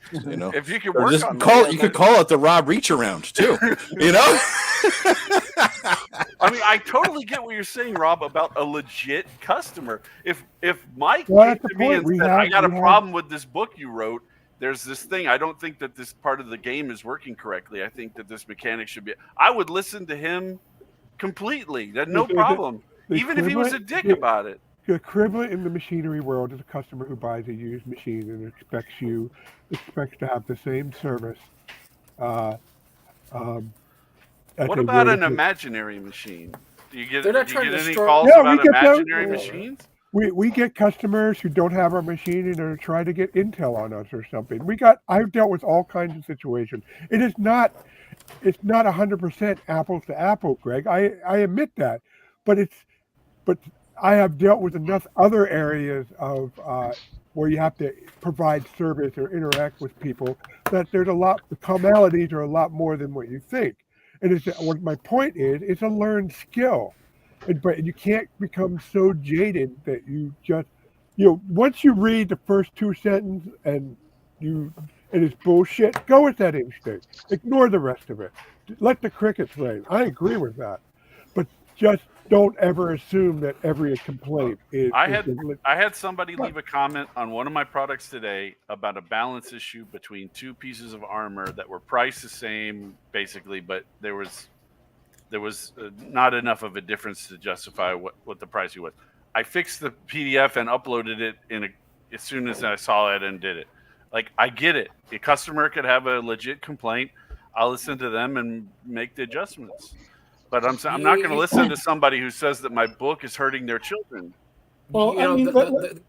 If you could work just on call it, you could call it the Rob Reach Around too. I mean, I totally get what you're saying, Rob, about a legit customer. If Mike came to me and said, I got a problem with this book you wrote, there's this thing, I don't think that this part of the game is working correctly. I think that this mechanic should be, I would listen to him completely. That's no problem. Even if he was a dick about it. The equivalent in the machinery world is a customer who buys a used machine and expects to have the same service. What about an imaginary machine? Do you get any calls about imaginary machines? We get customers who don't have our machine and are trying to get intel on us or something. I've dealt with all kinds of situations. It's not 100% apples to apple, Greg. I admit that, but I have dealt with enough other areas of where you have to provide service or interact with people that the commonalities are a lot more than what you think. And what my point is, it's a learned skill. But you can't become so jaded that you just, once you read the first two sentences and it's bullshit, go with that instinct. Ignore the rest of it. Let the crickets rain. I agree with that. But just don't ever assume that every complaint is. I had somebody leave a comment on one of my products today about a balance issue between two pieces of armor that were priced the same, basically, but there was not enough of a difference to justify what the pricing was. I fixed the PDF and uploaded it as soon as I saw it and did it. Like, I get it. A customer could have a legit complaint. I'll listen to them and make the adjustments. But I'm not going to listen to somebody who says that my book is hurting their children. Well, I was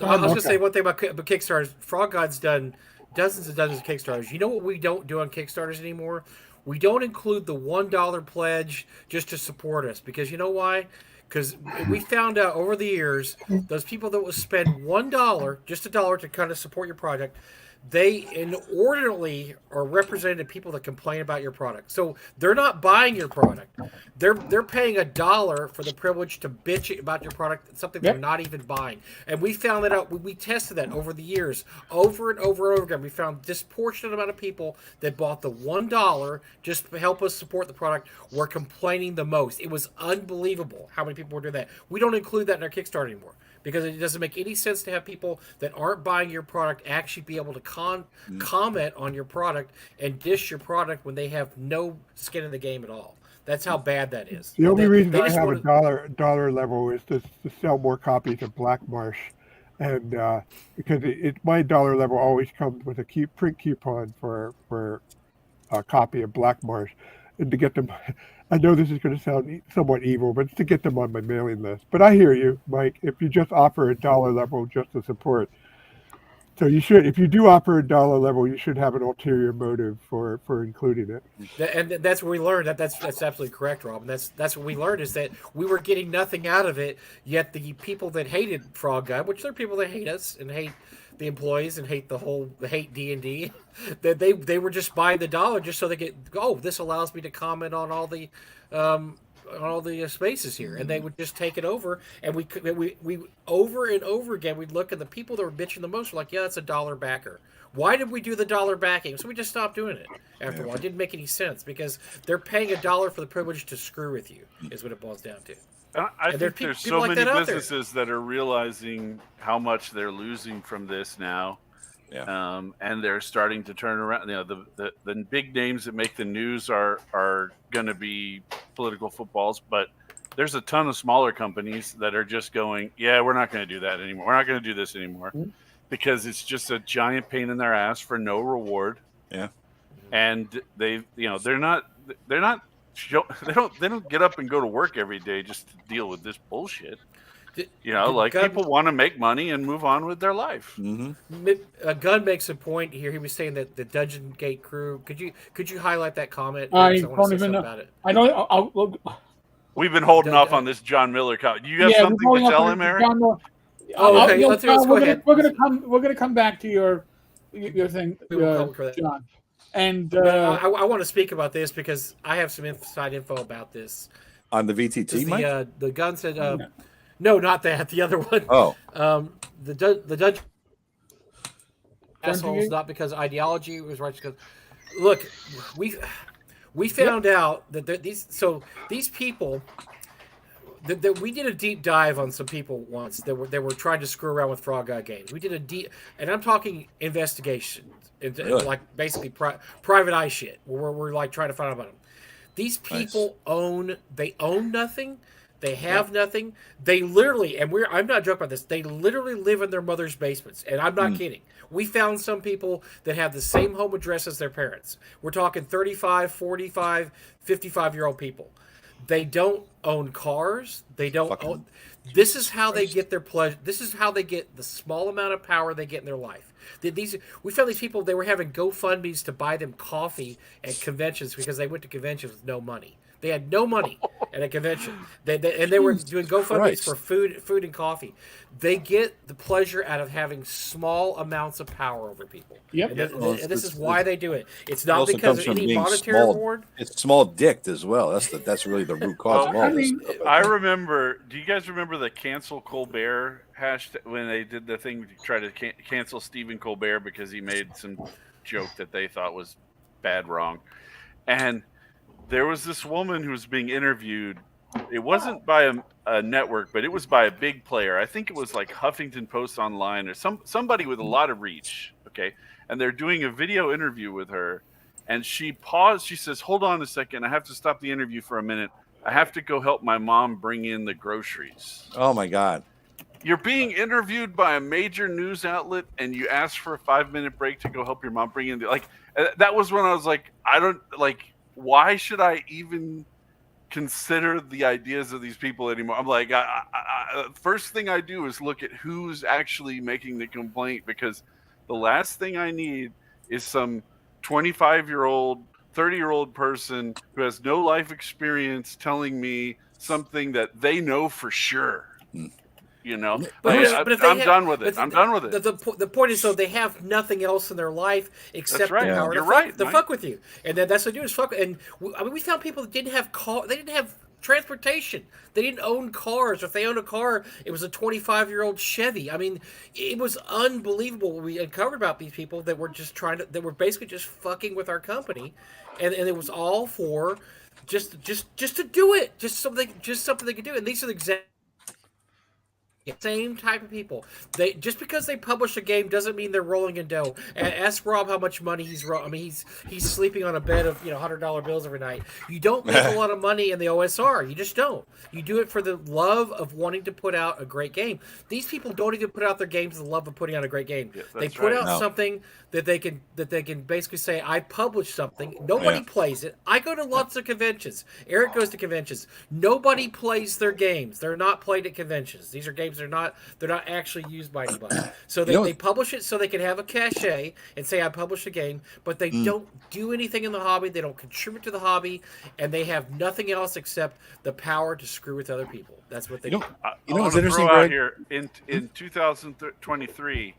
going to say one thing about Kickstarters. Frog God's done dozens and dozens of Kickstarters. You know what we don't do on Kickstarters anymore? We don't include the $1 pledge just to support us, because you know why? Because we found out over the years, those people that will spend $1, just $1, to kind of support your project, they inordinately are represented people that complain about your product. So they're not buying your product. They're paying $1 for the privilege to bitch about your product, something they're not even buying. And we found that out. We tested that over the years, over and over and over again. We found disproportionate amount of people that bought the $1 just to help us support the product were complaining the most. It was unbelievable how many people were doing that. We don't include that in our Kickstarter anymore, because it doesn't make any sense to have people that aren't buying your product actually be able to comment on your product and dish your product when they have no skin in the game at all. That's how bad that is. The only reason I have a dollar level is to sell more copies of Black Marsh, and because my dollar level always comes with a print coupon for a copy of Black Marsh, and to get them. I know this is going to sound somewhat evil, but it's to get them on my mailing list. But I hear you, Mike. If you just offer a dollar level just to support, so you should. If you do offer a dollar level, you should have an ulterior motive for including it. And that's what we learned. That's absolutely correct, Rob. And that's what we learned, is that we were getting nothing out of it. Yet the people that hated Frog God, which are people that hate us and hate the employees and hate hate D&D, that they were just buying the $1 just so they get, this allows me to comment on all the spaces here, and they would just take it over, and we over and over again we'd look, and the people that were bitching the most were like, yeah, that's a $1 backer. Why did we do the $1 backing? So we just stopped doing it after a while. It didn't make any sense, because they're paying $1 for the privilege to screw with you, is what it boils down to. I think there's so many businesses that are realizing how much they're losing from this now. Yeah. And they're starting to turn around. You know, the big names that make the news are going to be political footballs, but there's a ton of smaller companies that are just going, yeah, we're not going to do that anymore. We're not going to do this anymore, because it's just a giant pain in their ass for no reward. Yeah. And they don't get up and go to work every day just to deal with this bullshit. People want to make money and move on with their life. Mm-hmm. Gunn makes a point here. He was saying that the Dungeon Gate crew. Could you highlight that comment? I don't even know about it. I don't. We've been holding off on this John Miller comment. You have something to tell him, Eric? Okay. Let's go ahead. We're gonna come back to your thing, John. And I want to speak about this because I have some inside info about this. On the VTT, Mike? The Gun said, no, not that. The other one. Oh. The Dungeon assholes, not because ideology was right. Because, look, we found out that these people. That we did a deep dive on some people once that were trying to screw around with Frog God games. We did a deep, and I'm talking investigation, like basically private eye shit, where we're like trying to find out about them. These people own nothing. They have nothing. They literally, I'm not joking about this, they literally live in their mother's basements. And I'm not kidding. We found some people that have the same home address as their parents. We're talking 35, 45, 55-year-old people. They don't own cars. They don't own. This is how they get their pleasure. This is how they get the small amount of power they get in their life. We found these people, they were having GoFundMes to buy them coffee at conventions because they went to conventions with no money. They had no money at a convention. They were doing GoFundMes for food and coffee. They get the pleasure out of having small amounts of power over people. Yep. And this is why they do it. It's not because of any monetary reward. It's small-dicked as well. That's really the root cause of all this. I remember. Do you guys remember the cancel Colbert hashtag when they did the thing to try to cancel Stephen Colbert because he made some joke that they thought was bad wrong, and there was this woman who was being interviewed It wasn't by a network, but it was by a big player. I think it was like Huffington Post Online or somebody with a lot of reach. Okay, and they're doing a video interview with her, and she paused. She says, "Hold on a second. I have to stop the interview for a minute. I have to go help my mom bring in the groceries." Oh my God. You're being interviewed by a major news outlet, and you ask for a 5-minute break to go help your mom bring in that was when I was like, why should I even consider the ideas of these people anymore? I'm like, first thing I do is look at who's actually making the complaint, because the last thing I need is some 25-year-old, 30-year-old person who has no life experience telling me something that they know for sure. You know, I'm done with it. I'm done with it. The point is, though, they have nothing else in their life except right. the power to fuck with you, and then that's what they do is fuck. And we found people that didn't have they didn't have transportation. They didn't own cars. If they owned a car, it was a 25-year-old Chevy. I mean, it was unbelievable what we uncovered about these people that were just that were basically just fucking with our company, and it was all for just to do it, just something they could do. And these are the exact same type of people. They just because they publish a game doesn't mean they're rolling in dough. Ask Rob how much money he's. I mean, he's sleeping on a bed of $100 bills every night. You don't make a lot of money in the OSR. You just don't. You do it for the love of wanting to put out a great game. These people don't even put out their games for the love of putting out a great game. Yeah, they put out something that they can basically say, I published something. Nobody plays it. I go to lots of conventions. Eric goes to conventions. Nobody plays their games. They're not played at conventions. These are games they're not actually used by anybody. So they publish it so they can have a cachet and say, I published a game, but they don't do anything in the hobby. They don't contribute to the hobby, and they have nothing else except the power to screw with other people. That's what they do. What's interesting, out here in 2023,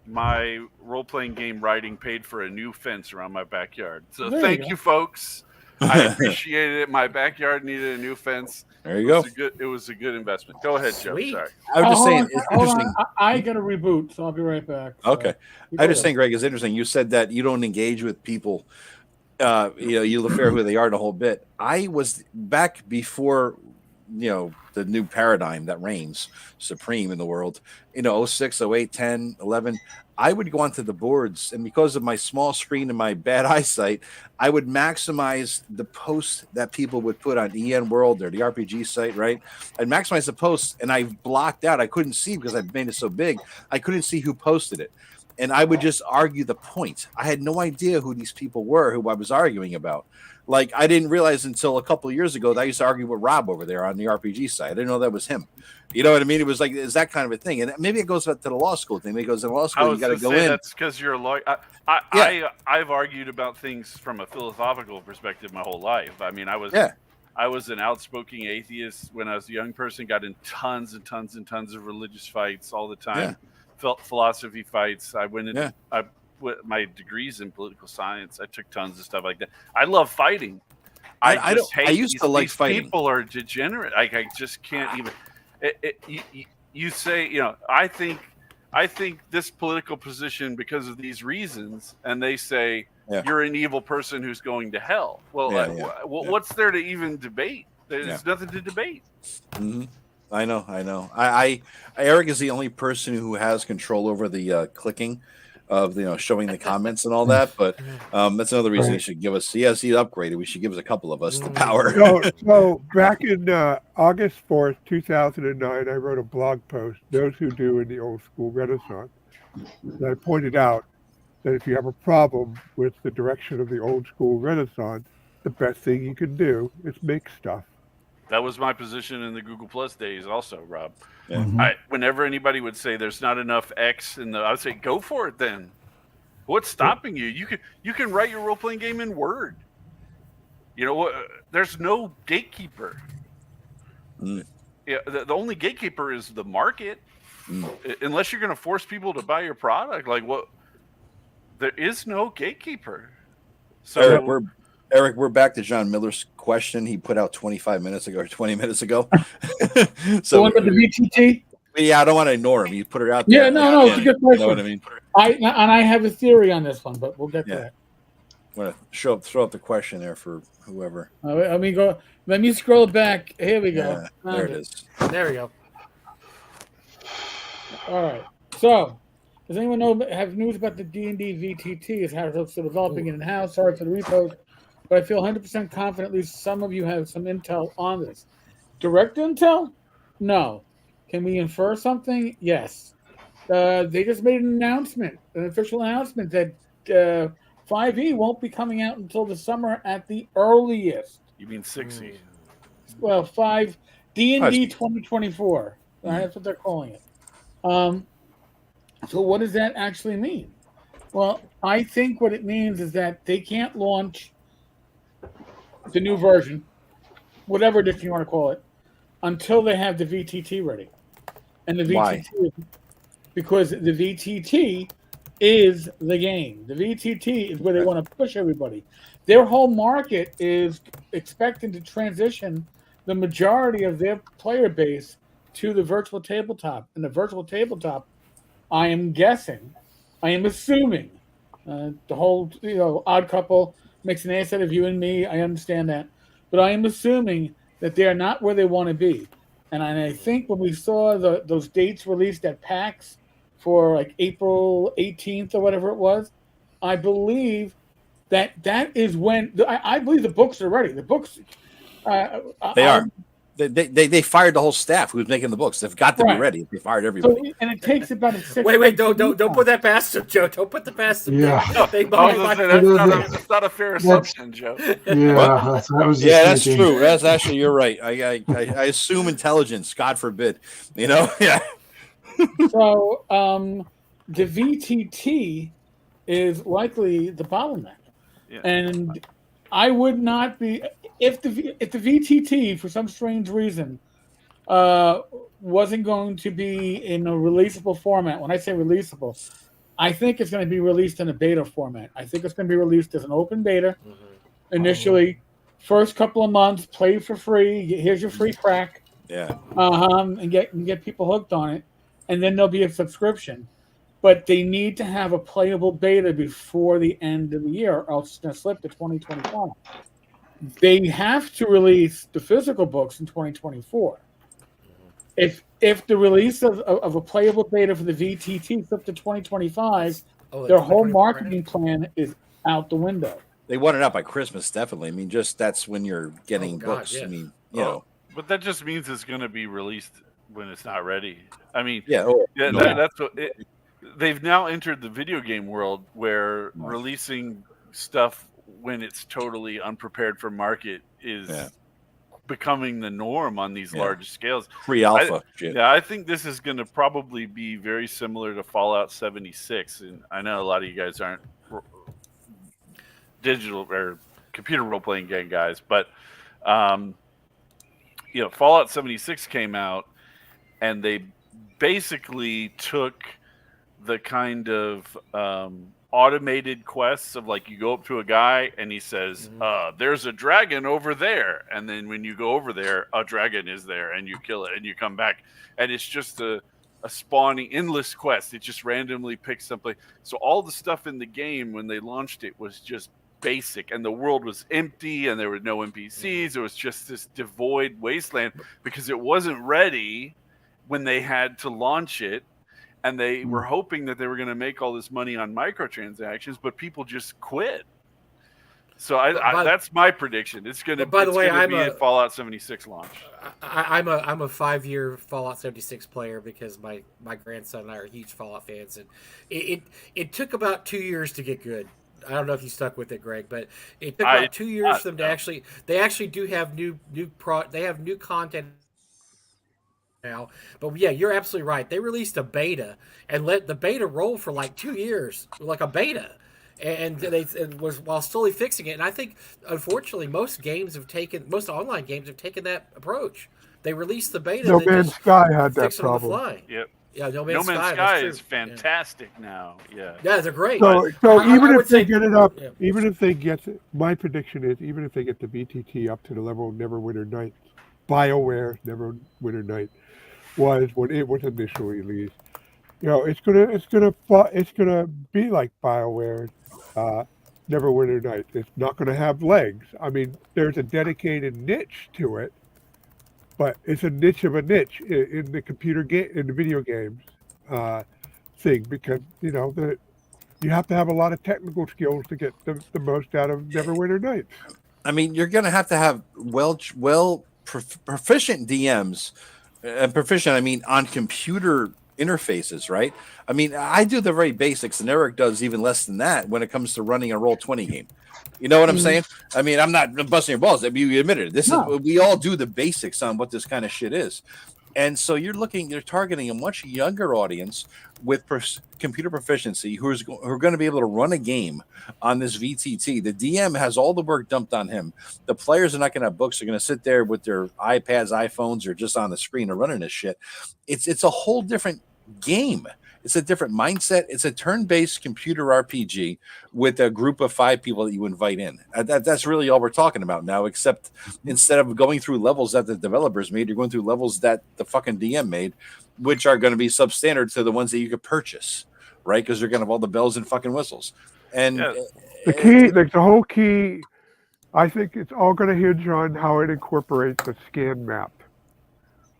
my role-playing game writing paid for a new fence around my backyard. So thank you, folks. I appreciated it. My backyard needed a new fence. There you go. It was a good investment. Go ahead, Joe. Sorry. I was just saying, it's interesting. I got to reboot, so I'll be right back. So. Okay. I just saying, Greg, it's interesting. You said that you don't engage with people. You look fair who they are the whole bit. I was back before, the new paradigm that reigns supreme in the world. 06, 08, 10, 11. I would go onto the boards, and because of my small screen and my bad eyesight, I would maximize the posts that people would put on EN World or the RPG site, right? I'd maximize the posts, and I blocked out. I couldn't see because I'd made it so big. I couldn't see who posted it. And I would just argue the point. I had no idea who these people were, who I was arguing about. Like, I didn't realize until a couple of years ago that I used to argue with Rob over there on the RPG side. I didn't know that was him. You know what I mean? It was like, it's that kind of a thing. And maybe it goes to the law school thing. Maybe it goes to law school, you got to go in. That's because you're a lawyer. I've argued about things from a philosophical perspective my whole life. I mean, I was an outspoken atheist when I was a young person, got in tons and tons and tons of religious fights all the time. Philosophy fights. I went in. My degrees in political science. I took tons of stuff like that. I love fighting. I used to like fighting. People are degenerate. I just can't even. You say, I think this political position because of these reasons, and they say you're an evil person who's going to hell. Well, what's there to even debate? There's nothing to debate. Mm-hmm. I know. Eric is the only person who has control over the clicking of showing the comments and all that, but that's another reason he should give us. He upgraded. We should give us a couple of us the power. So back in August 4th, 2009, I wrote a blog post, Those Who Do in the Old School Renaissance. And I pointed out that if you have a problem with the direction of the old school Renaissance, the best thing you can do is make stuff. That was my position in the Google Plus days also, Rob. Yeah. Whenever anybody would say there's not enough X I would say, go for it then. What's stopping you? You can write your role-playing game in Word. There's no gatekeeper. Yeah, the only gatekeeper is the market. Unless you're going to force people to buy your product, there is no gatekeeper. So Eric, we're back to John Miller's question he put out 25 minutes ago or 20 minutes ago. So the one with the VTT? Yeah, I don't want to ignore him. You put it out there. Yeah, no, it's a good question. You know what I mean? I have a theory on this one, but we'll get to that. I'm going to throw up the question there for whoever. I mean, Let me scroll back. Here we go. Yeah, there it is. There we go. All right. So, does anyone have news about the D&D VTT? Is how it's developing it in-house. Sorry for the repost, but I feel 100% confident at least some of you have some intel on this. Direct intel? No. Can we infer something? Yes. They just made an announcement, an official announcement that 5e won't be coming out until the summer at the earliest. You mean 6e? Well, 5 D&D 2024. That's what they're calling it. So what does that actually mean? Well, I think what it means is that they can't launch the new version, whatever edition you want to call it, until they have the VTT ready. And the VTT, because the VTT is the game. The VTT is where they want to push everybody. Their whole market is expecting to transition the majority of their player base to the virtual tabletop. And the virtual tabletop, I am assuming, the whole odd couple makes an ass out of you and me. I understand that, but I am assuming that they are not where they want to be. And I think when we saw those dates released at PAX for like April 18th or whatever it was, I believe that is when I believe the books are ready. The books, they are. They fired the whole staff who was making the books. They've got to be ready. They fired everybody. So, and it takes about a 6. Wait! Don't put that past them, Joe. Don't put the past them. Yeah. That's not a fair assumption, Joe. Yeah, that's true. That's actually, you're right. I assume intelligence. God forbid. Yeah. So the VTT is likely the bottleneck, and I would not be if the VTT for some strange reason wasn't going to be in a releasable format. When I say releasable, I think it's going to be released in a beta format. I think it's going to be released as an open beta initially. First couple of months, play for free. Here's your free crack. Yeah. And get people hooked on it, and then there'll be a subscription. But they need to have a playable beta before the end of the year, or else it's going to slip to 2025. They have to release the physical books in 2024. If the release of a playable beta for the VTT slipped to 2025, their whole marketing plan is out the window. They want it out by Christmas, definitely. I mean, just that's when you're getting books. Yeah. I mean, but that just means it's going to be released when it's not ready. I mean, that's what they've now entered the video game world where releasing stuff when it's totally unprepared for market is becoming the norm on these large scales. Pre-alpha. I think this is going to probably be very similar to Fallout 76. And I know a lot of you guys aren't digital or computer role-playing game guys, but Fallout 76 came out and they basically took the kind of automated quests of like you go up to a guy and he says, there's a dragon over there. And then when you go over there, a dragon is there and you kill it and you come back. And it's just a spawning endless quest. It just randomly picks something. So all the stuff in the game when they launched it was just basic and the world was empty and there were no NPCs. It was just this devoid wasteland because it wasn't ready when they had to launch it. And they were hoping that they were going to make all this money on microtransactions, but people just quit. So that's my prediction. It's going to be a Fallout 76 launch. I'm a 5-year Fallout 76 player because my grandson and I are huge Fallout fans, and it took about 2 years to get good. I don't know if you stuck with it, Greg, but it took about 2 years for them to they actually do have new content now. But yeah, you're absolutely right. They released a beta and let the beta roll for like 2 years, like a beta. And it was while slowly fixing it. And I think, unfortunately, most online games have taken that approach. They released the beta. No Man's Sky had that problem. On the fly. Yep. Yeah, No Man's Sky is fantastic now. Yeah, they're great. So even if they get it up, even if they get it, my prediction is even if they get the VTT up to the level of Neverwinter Nights, BioWare Neverwinter Night was when it was initially released. It's gonna be like BioWare, Neverwinter Nights. It's not going to have legs. I mean, there's a dedicated niche to it, but it's a niche of a niche in the computer game, in the video games thing, because you have to have a lot of technical skills to get the most out of Neverwinter Nights. I mean, you're going to have proficient DMs, and proficient, I mean, on computer interfaces, right? I mean, I do the very basics, and Eric does even less than that when it comes to running a Roll20 game. You know what I'm saying? I mean, I'm not busting your balls. You admitted it. We all do the basics on what this kind of shit is. And so you're targeting a much younger audience with computer proficiency who are going to be able to run a game on this VTT. The DM has all the work dumped on him. The players are not going to have books. They're going to sit there with their iPads, iPhones, or just on the screen or running this shit. It's a whole different game. It's a different mindset. It's a turn-based computer RPG with a group of 5 people that you invite in. That's really all we're talking about now, except instead of going through levels that the developers made, you're going through levels that the fucking DM made, which are going to be substandard to the ones that you could purchase, right? Because they're going to have all the bells and fucking whistles. And the whole key, I think it's all going to hinge on how it incorporates the scan map.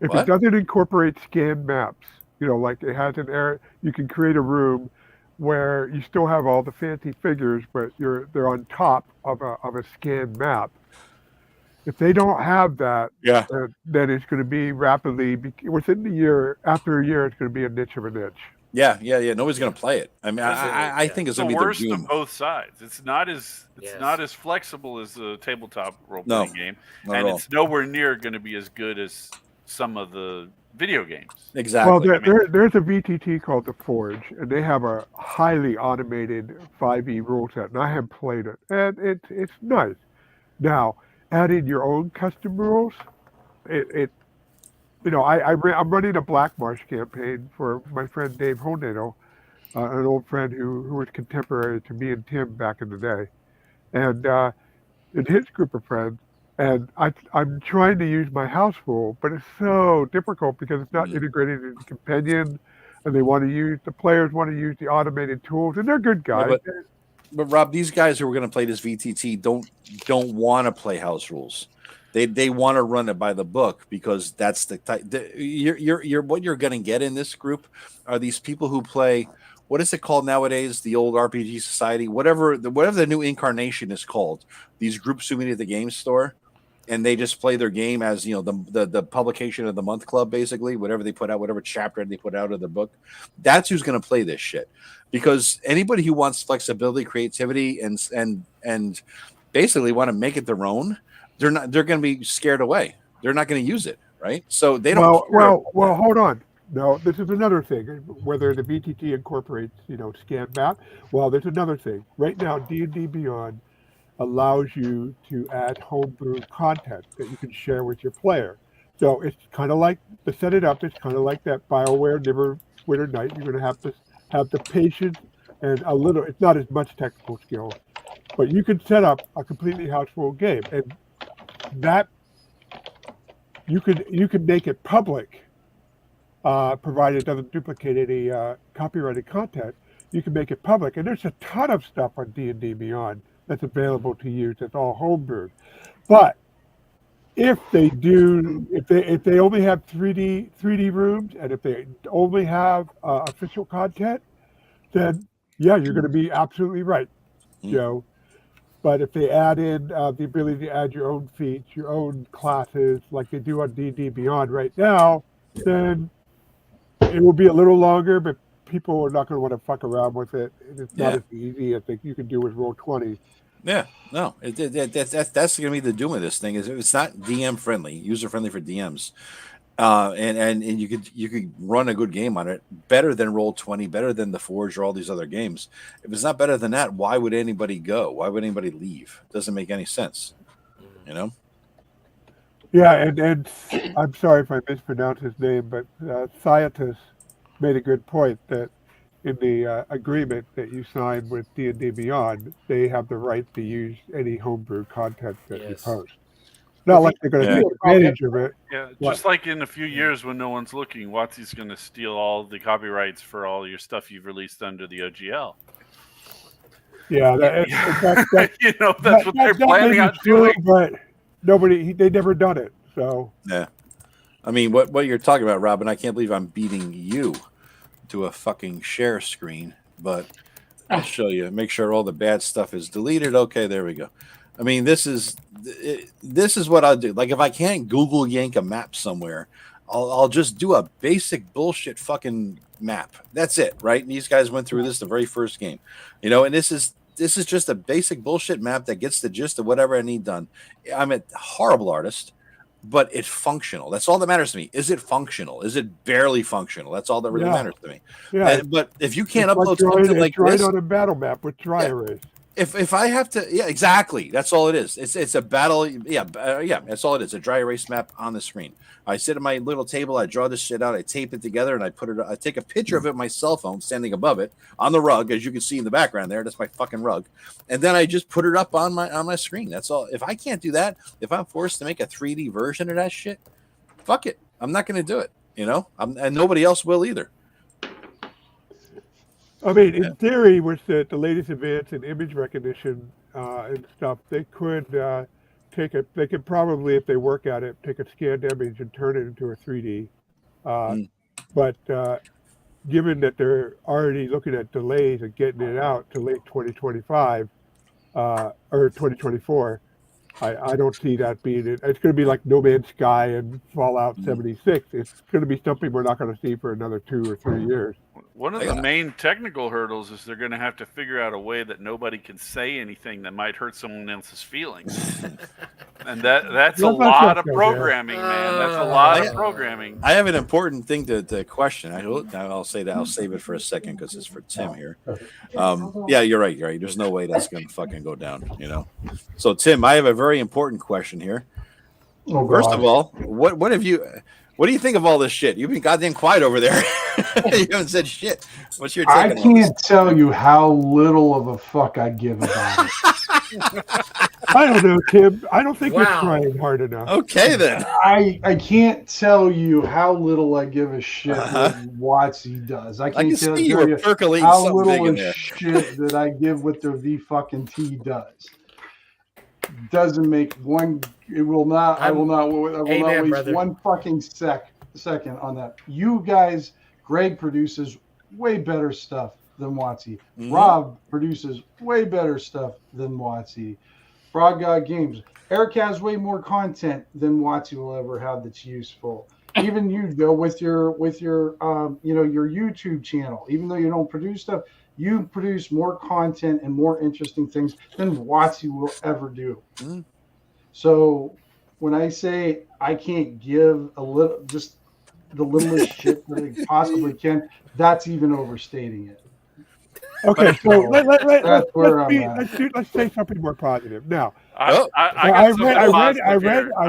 If it doesn't incorporate scan maps, like it has an area, you can create a room where you still have all the fancy figures, but they're on top of a scan map. If they don't have that, then it's going to be rapidly within the year. After a year, it's going to be a niche of a niche. Yeah. Nobody's going to play it. I mean, I think it's going to be the worst of both sides. It's not as flexible as a tabletop role-playing game, and it's nowhere near going to be as good as some of the video games. Exactly. Well, there's a VTT called The Forge, and they have a highly automated 5e rule set, and I have played it, and it's nice. Now, adding your own custom rules, I'm running a Black Marsh campaign for my friend Dave Honado, an old friend who was contemporary to me and Tim back in the day, and in his group of friends. And I'm trying to use my house rule, but it's so difficult because it's not integrated into Companion, and the players want to use the automated tools, and they're good guys. But Rob, these guys who are going to play this VTT don't want to play house rules. They want to run it by the book, because that's the type. What you're going to get in this group are these people who play. What is it called nowadays? The old RPG Society, whatever the new incarnation is called. These groups who meet at the game store, and they just play their game as the publication of the month club, basically, whatever they put out, whatever chapter they put out of the book. That's who's going to play this shit, because anybody who wants flexibility, creativity, and basically want to make it their own, they're going to be scared away. They're not going to use it, right? So they don't. Well, hold on. No, this is another thing. Whether the VTT incorporates, scan map. Well, there's another thing. Right now, D&D Beyond allows you to add homebrew content that you can share with your player. So it's kind of like, to set it up, it's kind of like that BioWare Neverwinter Night. You're going to have the patience and it's not as much technical skill, but you can set up a completely house rule game, and that you could make it public. Provided it doesn't duplicate any copyrighted content, you can make it public. And there's a ton of stuff on D&D Beyond that's available to use. That's all homebrewed. But if they only have 3D rooms, and if they only have official content, then you're going to be absolutely right, Joe. But if they add in the ability to add your own feats, your own classes, like they do on D&D Beyond right now, then it will be a little longer, but people are not going to want to fuck around with it. It's not as easy as you can do with Roll20. Yeah, no, that's going to be the doom of this thing. Is it's not DM friendly, user friendly for DMs, and you could run a good game on it, better than Roll20, better than the Forge or all these other games. If it's not better than that, why would anybody go? Why would anybody leave? It doesn't make any sense, Yeah, and I'm sorry if I mispronounce his name, but Thyatus made a good point that in the agreement that you signed with D&D Beyond, they have the right to use any homebrew content that you post. Not like they're going to take advantage of it. Yeah, just like in a few years when no one's looking, WotC's going to steal all the copyrights for all your stuff you've released under the OGL. Yeah, that's what they're planning on doing. But they never done it. So yeah, I mean, what you're talking about, Robin? I can't believe I'm beating you to a fucking share screen, but I'll show you. Make sure all the bad stuff is deleted. Okay, there we go. I mean, this is what I'll do. Like, if I can't Google yank a map somewhere, I'll just do a basic bullshit fucking map. That's it, right? And these guys went through this the very first game, and this is just a basic bullshit map that gets the gist of whatever I need done. I'm a horrible artist, but it's functional. That's all that matters to me. Is it functional? Is it barely functional? That's all that really matters to me. Yeah. But if you can't upload something like this, right on a battle map with dry erase. If I have to, yeah, exactly. That's all it is. It's a battle. Yeah. That's all it is. A dry erase map on the screen. I sit at my little table. I draw this shit out. I tape it together, and I take a picture of it with my cell phone, standing above it on the rug, as you can see in the background there. That's my fucking rug, and then I just put it up on my screen. That's all. If I can't do that, if I'm forced to make a 3D version of that shit, fuck it. I'm not going to do it. And nobody else will either. I mean, in theory, with the latest advance in image recognition and stuff, they could they could probably, if they work at it, take a scanned image and turn it into a 3D. But given that they're already looking at delays and getting it out to late 2025 or 2024, I don't see that being it. It's going to be like No Man's Sky and Fallout 76. It's going to be something we're not going to see for another 2 or 3 years. One of the main technical hurdles is they're going to have to figure out a way that nobody can say anything that might hurt someone else's feelings. And that's a lot of programming, man. That's a lot of programming. I have an important thing to question. I'll say that. I'll save it for a second because it's for Tim here. Yeah, you're right. There's no way that's going to fucking go down, So, Tim, I have a very important question here. Oh, First of all, what do you think of all this shit? You've been goddamn quiet over there. You haven't said shit. What's your take on this? I can't tell you how little of a fuck I give about it. I don't know, Tim. I don't think you're trying hard enough. Okay, then. I can't tell you how little I give a shit what WotC does. I can't tell you how little of shit that I give what their V-fucking-T does. Doesn't make one. It will not. I will not waste brother. One fucking second on that. You guys, Greg produces way better stuff than WotC. Rob produces way better stuff than WotC. Frog God Games. Eric has way more content than WotC will ever have that's useful. Even you, Joe, with your your YouTube channel. Even though you don't produce stuff, you produce more content and more interesting things than WotC will ever do. So when I say I can't give just the littlest shit that I possibly can, that's even overstating it. Okay, so let's say something more positive. Now, I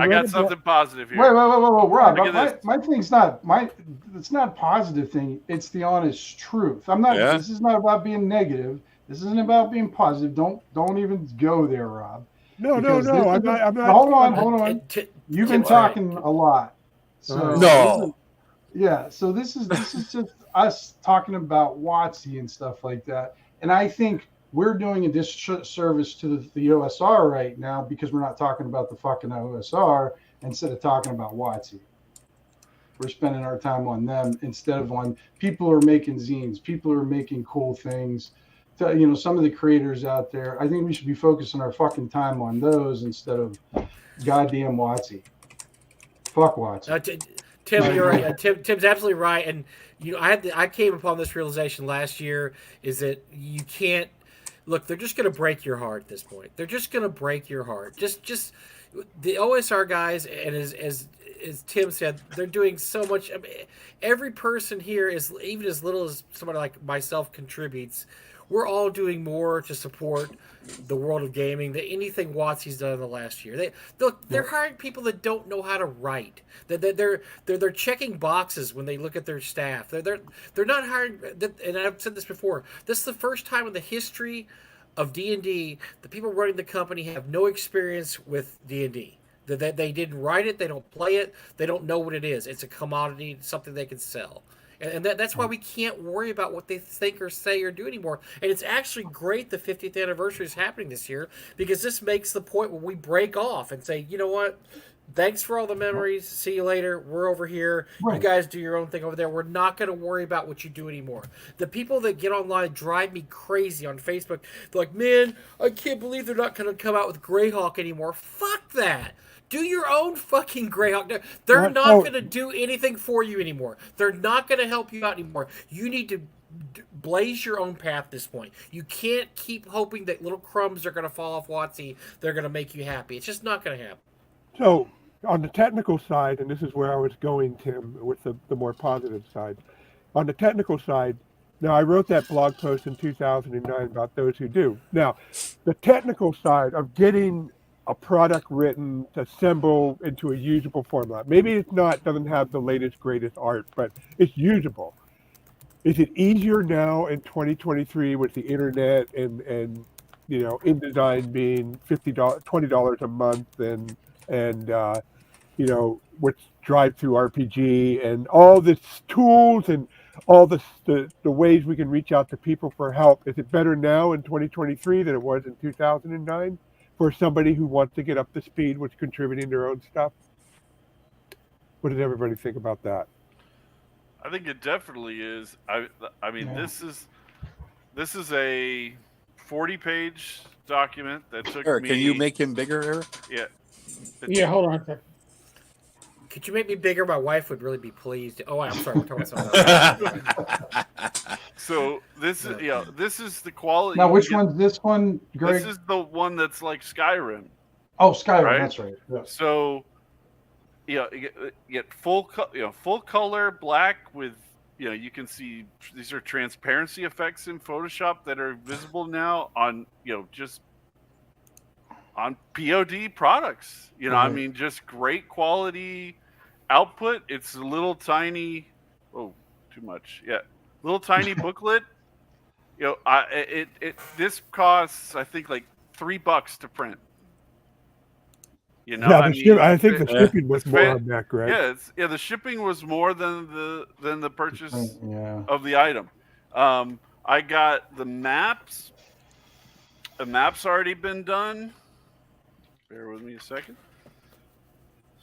got something positive here. Wait, Rob. My thing's it's not a positive thing. It's the honest truth. I'm not. Yeah. This is not about being negative. This isn't about being positive. Don't even go there, Rob. No. I'm not. Hold on. You've been talking a lot. So no. So this is just us talking about WotC and stuff like that. And I think we're doing a disservice to the OSR right now because we're not talking about the fucking OSR instead of talking about WotC. We're spending our time on them instead of on people who are making zines, people who are making cool things. Some of the creators out there. I think we should be focusing our fucking time on those instead of goddamn WotC. Fuck WotC. Tim, you're right. Tim's absolutely right. And I came upon this realization last year is that you can't look. They're just going to break your heart at this point. They're just going to break your heart. Just the OSR guys, and as Tim said, they're doing so much. I mean, every person here is even as little as somebody like myself contributes. We're all doing more to support the world of gaming than anything WotC's done in the last year. They're hiring people that don't know how to write. They're checking boxes when they look at their staff. They're not hiring. And I've said this before. This is the first time in the history of D&D the people running the company have no experience with D&D. That they didn't write it. They don't play it. They don't know what it is. It's a commodity. It's something they can sell. And that's why we can't worry about what they think or say or do anymore. And it's actually great the 50th anniversary is happening this year, because this makes the point where we break off and say, you know what? Thanks for all the memories. See you later. We're over here. Right. You guys do your own thing over there. We're not going to worry about what you do anymore. The people that get online drive me crazy on Facebook. They're like, man, I can't believe they're not going to come out with Greyhawk anymore. Fuck that. Do your own fucking Greyhawk. They're not going to do anything for you anymore. They're not going to help you out anymore. You need to blaze your own path at this point. You can't keep hoping that little crumbs are going to fall off WotC. They're going to make you happy. It's just not going to happen. So, on the technical side, and this is where I was going, Tim, with the more positive side. On the technical side, now I wrote that blog post in 2009 about those who do. Now, the technical side of getting a product written to assemble into a usable format. Maybe it's doesn't have the latest, greatest art, but it's usable. Is it easier now in 2023 with the internet and InDesign being $20 a month and with drive-through RPG and all the tools and all the ways we can reach out to people for help? Is it better now in 2023 than it was in 2009 for somebody who wants to get up to speed with contributing their own stuff? What does everybody think about that? I think it definitely is. I mean, this is a 40-page document that took Eric, me... can you make him bigger, Eric? Yeah. Hold on a second. Could you make me bigger? My wife would really be pleased. Oh, I'm sorry. We're talking about something else. So this is the quality. Now, which one's this one, Greg? This is the one that's like Skyrim. Oh, Skyrim. Right? That's right. Yeah. So, you get full color black with, you can see these are transparency effects in Photoshop that are visible now on, just on POD products. I mean, just great quality output. It's a little tiny. Oh, too much. Yeah, little tiny booklet. This costs, I think, like $3 to print. I think the shipping was more on that, Greg. Yeah, the shipping was more than the purchase of the item. I got the maps. The map's already been done. Bear with me a second.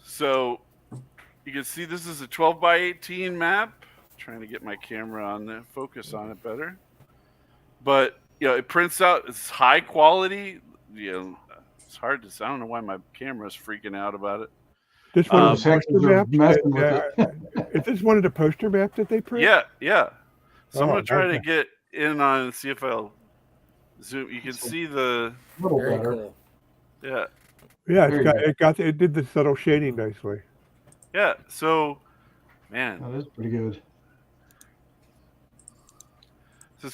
So you can see this is a 12 by 18 map. I'm trying to get my camera on there, focus on it better. But it prints out. It's high quality. It's hard to. I don't know why my camera's freaking out about it. This one of the poster maps. Is this one of the poster maps that they print? Yeah. So I'm gonna try to get in on and see if I'll zoom. You can see the. Very cool. Yeah. Yeah, it did the subtle shading nicely. Yeah. So, man, that is pretty good. So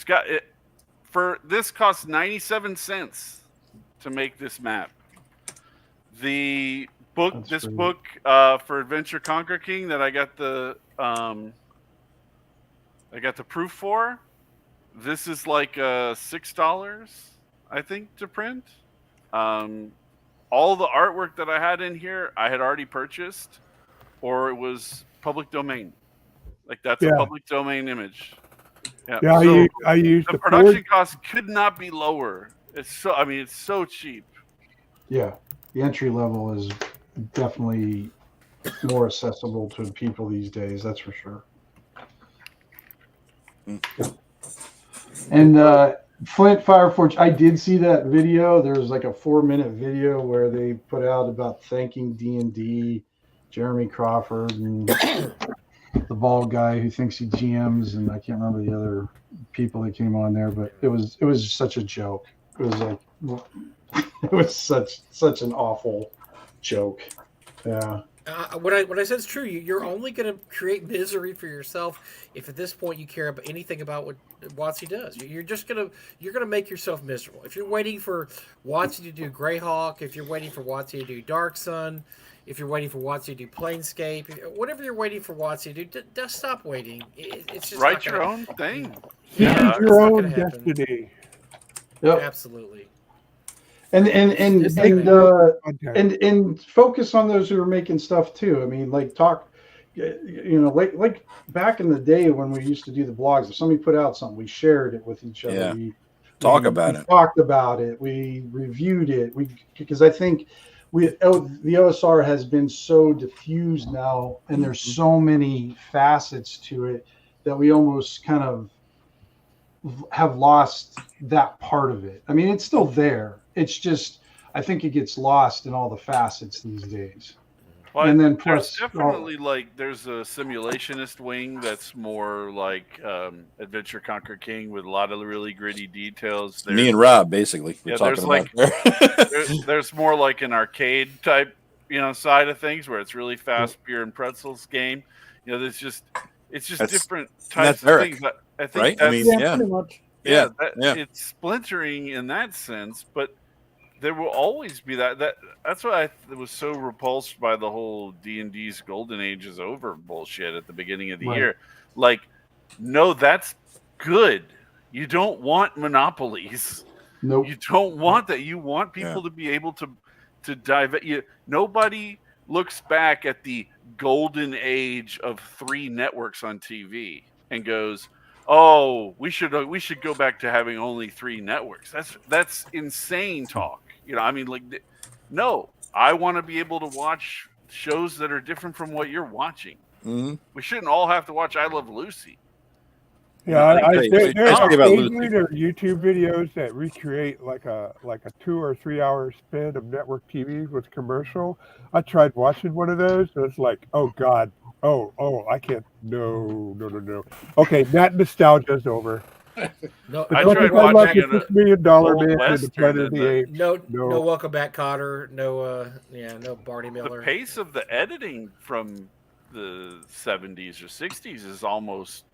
this costs 97 cents to make this map. The book, book for Adventure Conquer King that I got the proof for. This is like $6, I think, to print. All the artwork that I had in here, I had already purchased, or it was public domain. Like that's a public domain image. Yeah, so I used the production cost could not be lower. It's so cheap. Yeah, the entry level is definitely more accessible to people these days. That's for sure. And Flint Fireforge, I did see that video. There was like a 4-minute video where they put out about thanking D&D, Jeremy Crawford, and the bald guy who thinks he GMs, and I can't remember the other people that came on there, but it was such a joke. It was like it was such an awful joke. Yeah. What I said is true. You're only going to create misery for yourself if at this point you care about anything about what WotC does. You're gonna make yourself miserable. If you're waiting for WotC to do Greyhawk, if you're waiting for WotC to do Dark Sun, if you're waiting for WotC to do Planescape, whatever you're waiting for WotC to do, just stop waiting. It's just write your own thing. Yeah, your own destiny. Yep. Absolutely. And focus on those who are making stuff too. I mean, like like back in the day when we used to do the blogs, if somebody put out something, we shared it with each other. Yeah. We talked about it. We reviewed it. Because I think the OSR has been so diffused now, and there's so many facets to it that we almost kind of have lost that part of it. I mean, it's still there. It's just, I think it gets lost in all the facets these days. Well, and then there's plus, definitely there's a simulationist wing that's more like Adventure Conquer King with a lot of really gritty details. Me and Rob, basically. There's more like an arcade type, side of things where it's really fast beer and pretzels game. It's just different types of things. I think right? pretty much. Yeah, it's splintering in that sense, but there will always be that's why I was so repulsed by the whole D&D's Golden Age is over bullshit at the beginning of the year. Like, no, that's good. You don't want monopolies. Nope. You don't want that. You want people to be able to dive. Nobody looks back at the golden age of 3 networks on TV and goes, "Oh, we should go back to having only 3 networks." That's insane talk. No, I want to be able to watch shows that are different from what you're watching. Mm-hmm. We shouldn't all have to watch I Love Lucy. Yeah, there's occasionally there are YouTube videos that recreate like a 2 or 3 hour span of network TV with commercial. I tried watching one of those, and it's like, oh God, oh, I can't. No. Okay, that nostalgia's over. No, I tried watching $6 million man and the Planet of the Apes. No, Welcome Back, Kotter. No, no Barney Miller. The pace of the editing from the 70s or 60s is almost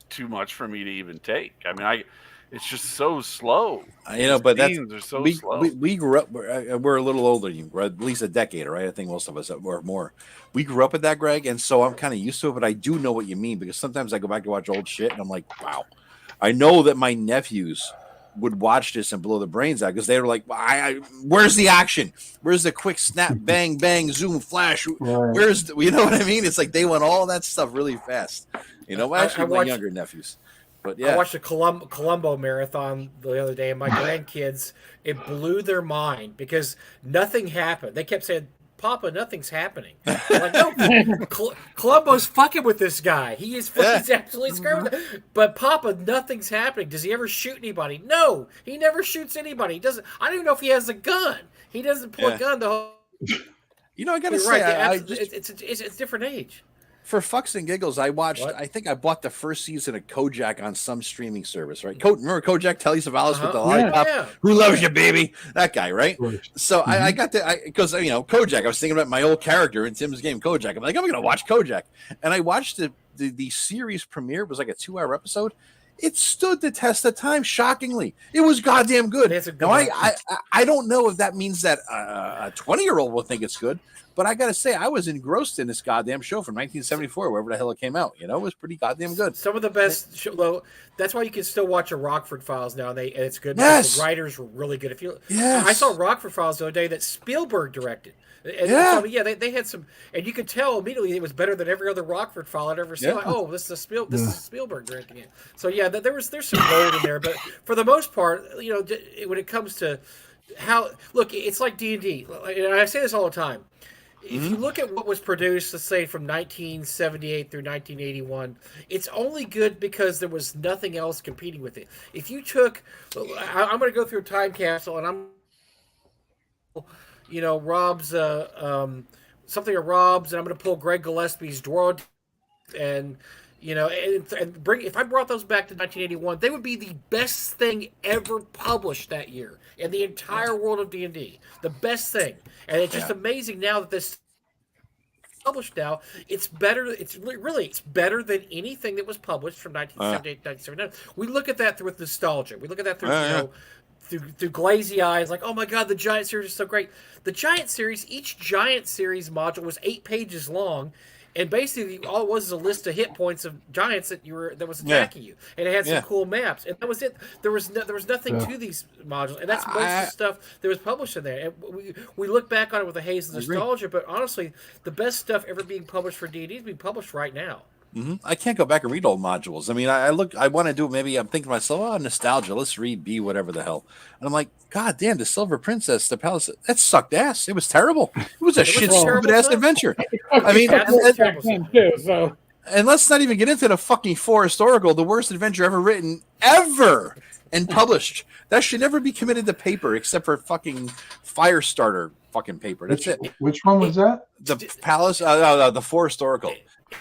too much for me to even take. I mean, it's just so slow. But that's so slow. We grew up. We're a little older than you, at least a decade, right? I think most of us or more. We grew up with that, Greg, and so I'm kind of used to it. But I do know what you mean, because sometimes I go back to watch old shit, and I'm like, wow. I know that my nephews would watch this and blow their brains out, because they were like, where's the action? Where's the quick snap, bang, bang, zoom, flash? Where's you know what I mean? It's like they want all that stuff really fast. Actually, my younger nephews. But yeah, I watched the Columbo marathon the other day, and my grandkids, it blew their mind because nothing happened. They kept saying, "Papa, nothing's happening." I'm like, no, Columbo's fucking with this guy. He's absolutely scared with it. But Papa, nothing's happening. Does he ever shoot anybody? No, he never shoots anybody. He doesn't. I don't even know if he has a gun. He doesn't pull a gun the whole. I gotta say, right. It's a different age. For fucks and giggles, I watched. I think I bought the first season of Kojak on some streaming service. Right? Remember Kojak, Telly Savalas with the lollipop? Yeah. Who loves you, baby? That guy, right? So I got because Kojak. I was thinking about my old character in Tim's game, Kojak. I'm like, I'm gonna watch Kojak, and I watched the series premiere. It was like a 2-hour episode. It stood the test of time. Shockingly, it was goddamn good. Now I don't know if that means that a 20-year-old will think it's good. But I got to say, I was engrossed in this goddamn show from 1974, wherever the hell it came out. It was pretty goddamn good. Some of the best that's why you can still watch a Rockford Files now, and it's good because the writers were really good. I saw Rockford Files the other day that Spielberg directed. And they had some, and you could tell immediately it was better than every other Rockford File I'd ever seen. Like, oh, this is Spielberg directing it. So there's some gold in there, but for the most part, when it comes to it's like D&D, and I say this all the time. If you look at what was produced, let's say from 1978 through 1981, it's only good because there was nothing else competing with it. If you took, I'm going to go through a time capsule, and Rob's something of Rob's, and I'm going to pull Greg Gillespie's Dwarf, and and bring. If I brought those back to 1981, they would be the best thing ever published that year in the entire world of D&D. The best thing, and it's just amazing now that this published now. It's better. It's better than anything that was published from 1978 to 1979. We look at that with nostalgia. We look at that through through glazy eyes, like, oh my god, the Giant series is so great. The Giant series, each Giant series module was 8 pages long. And basically, all it was is a list of hit points of giants that was attacking you, and it had some cool maps, and that was it. There was nothing to these modules, and that's most of the stuff that was published in there. And we look back on it with a haze of nostalgia, but honestly, the best stuff ever being published for D&D is being published right now. Mm-hmm. I can't go back and read old modules. I mean, I want to do it. Maybe I'm thinking to myself, oh, nostalgia. Let's read B, whatever the hell. And I'm like, God damn, the Silver Princess, the Palace. That sucked ass. It was terrible. It was a shit, stupid ass adventure. I mean, and let's not even get into the fucking Forest Oracle, the worst adventure ever written, ever, and published. That should never be committed to paper except for fucking Firestarter fucking paper. That's it. Which one was that? The Palace, the Forest Oracle.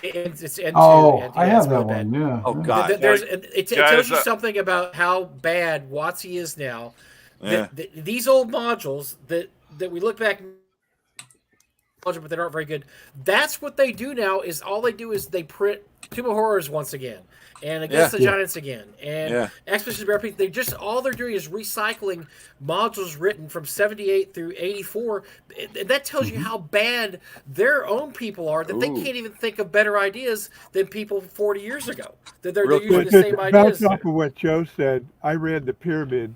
It's N2, I have that really one. Yeah. Oh God! It tells you something about how bad WotC is now. Yeah. These old modules that we look back, but they aren't very good. That's what they do now. Is all they do is they print Tomb of Horrors once again, and Against the Giants again, and Expedition Bear Peak. All they're doing is recycling modules written from 78 through 84, and that tells you how bad their own people are. That they can't even think of better ideas than people 40 years ago. That they're using the same ideas. Bounce off of what Joe said, I ran the Pyramid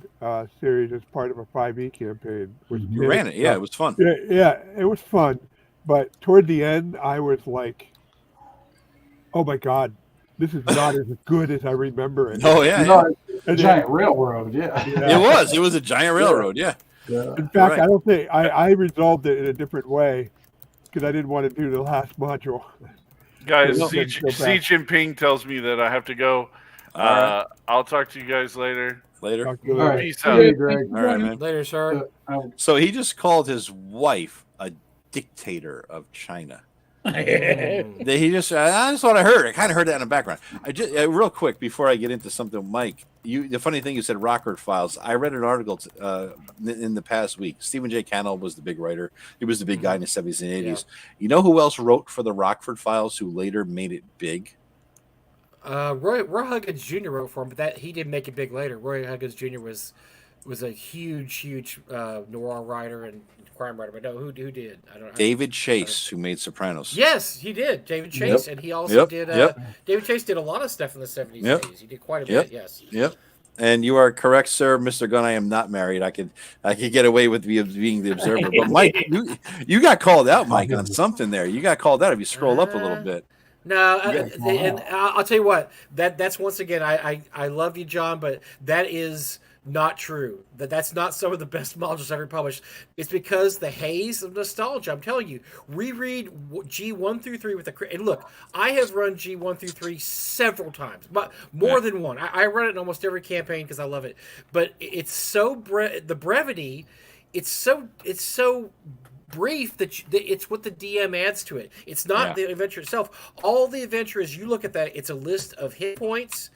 series as part of a 5e campaign. You ran it, yeah. It was fun. Yeah, it was fun, but toward the end, I was like, "Oh my God, this is not as good as I remember it." Oh yeah, giant railroad. Yeah. It was a giant railroad. Yeah. In fact, I don't think I resolved it in a different way because I didn't want to do the last module. Guys, Xi Jinping tells me that I have to go. I'll talk to you guys later. Later. Peace out. Greg. All right, man. Later, sir. So he just called his wife a dictator of China. That's what I heard. I kind of heard that in the background. I just real quick before I get into something, Mike. The funny thing you said, Rockford Files. I read an article in the past week. Stephen J. Cannell was the big writer. He was the big guy in the 70s and 80s. Yeah. You know who else wrote for the Rockford Files? Who later made it big? Roy Huggins Jr. wrote for him, but he didn't make it big later. Roy Huggins Jr. was a huge noir writer and crime writer, but no, who did? I don't know. David Chase, who made Sopranos. Yes, he did. David Chase, and he also did. David Chase did a lot of stuff in the 70s and 80s. He did quite a bit. Yes. Yep. And you are correct, sir, Mr. Gunn. I am not married. I could get away with being the observer, but Mike, you got called out, Mike, on something there. You got called out if you scroll up a little bit. No, and I'll tell you what. That's once again. I love you, John, but that is not true. That's not some of the best modules ever published. It's because the haze of nostalgia. I'm telling you, reread G1 through 3 with and look, I have run G1 through 3 several times, but more than one. I run it in almost every campaign because I love it. But it's so the brevity. It's so brief that it's what the DM adds to it. It's not the adventure itself. All the adventure is, you look at that, it's a list of hit points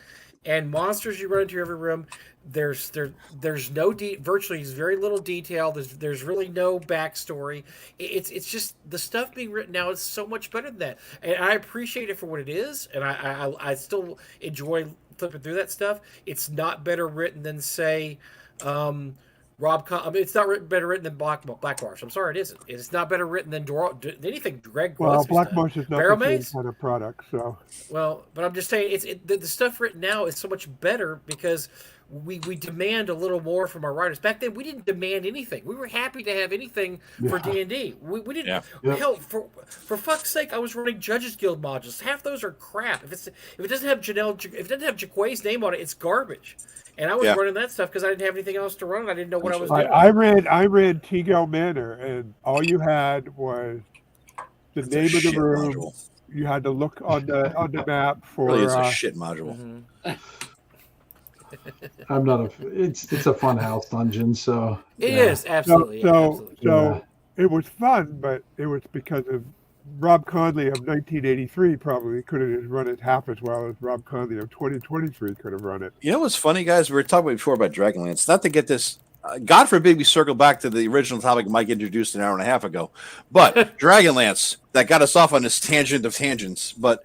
and monsters you run into every room. There's no virtually very little detail. There's really no backstory. It's just the stuff being written now is so much better than that, and I appreciate it for what it is, and I still enjoy flipping through that stuff. It's not better written than say. It's not better written than Black Marsh. I'm sorry, it isn't. It's not better written than anything Greg. Well, Black Marsh is not the same kind of product, so. Well, but I'm just saying, the stuff written now is so much better because we demand a little more from our writers. Back then, we didn't demand anything. We were happy to have anything for D&D. We didn't. Yeah. Hell, for fuck's sake, I was running Judges Guild modules. Half those are crap. If it doesn't have Jaquay's name on it, it's garbage. And I was running that stuff because I didn't have anything else to run. I didn't know what I was doing. I ran Tegel Manor, and all you had was the name of the room. Module. You had to look on the map for. Really, it's a shit module. Mm-hmm. I'm not it's a fun house dungeon, so it is absolutely. So it was fun, but it was because of Rob Conley of 1983 probably could have run it half as well as Rob Conley of 2023 could have run it. You know what's funny, guys? We were talking before about Dragonlance. Not to get this, God forbid we circle back to the original topic Mike introduced an hour and a half ago, but Dragonlance, that got us off on this tangent of tangents. But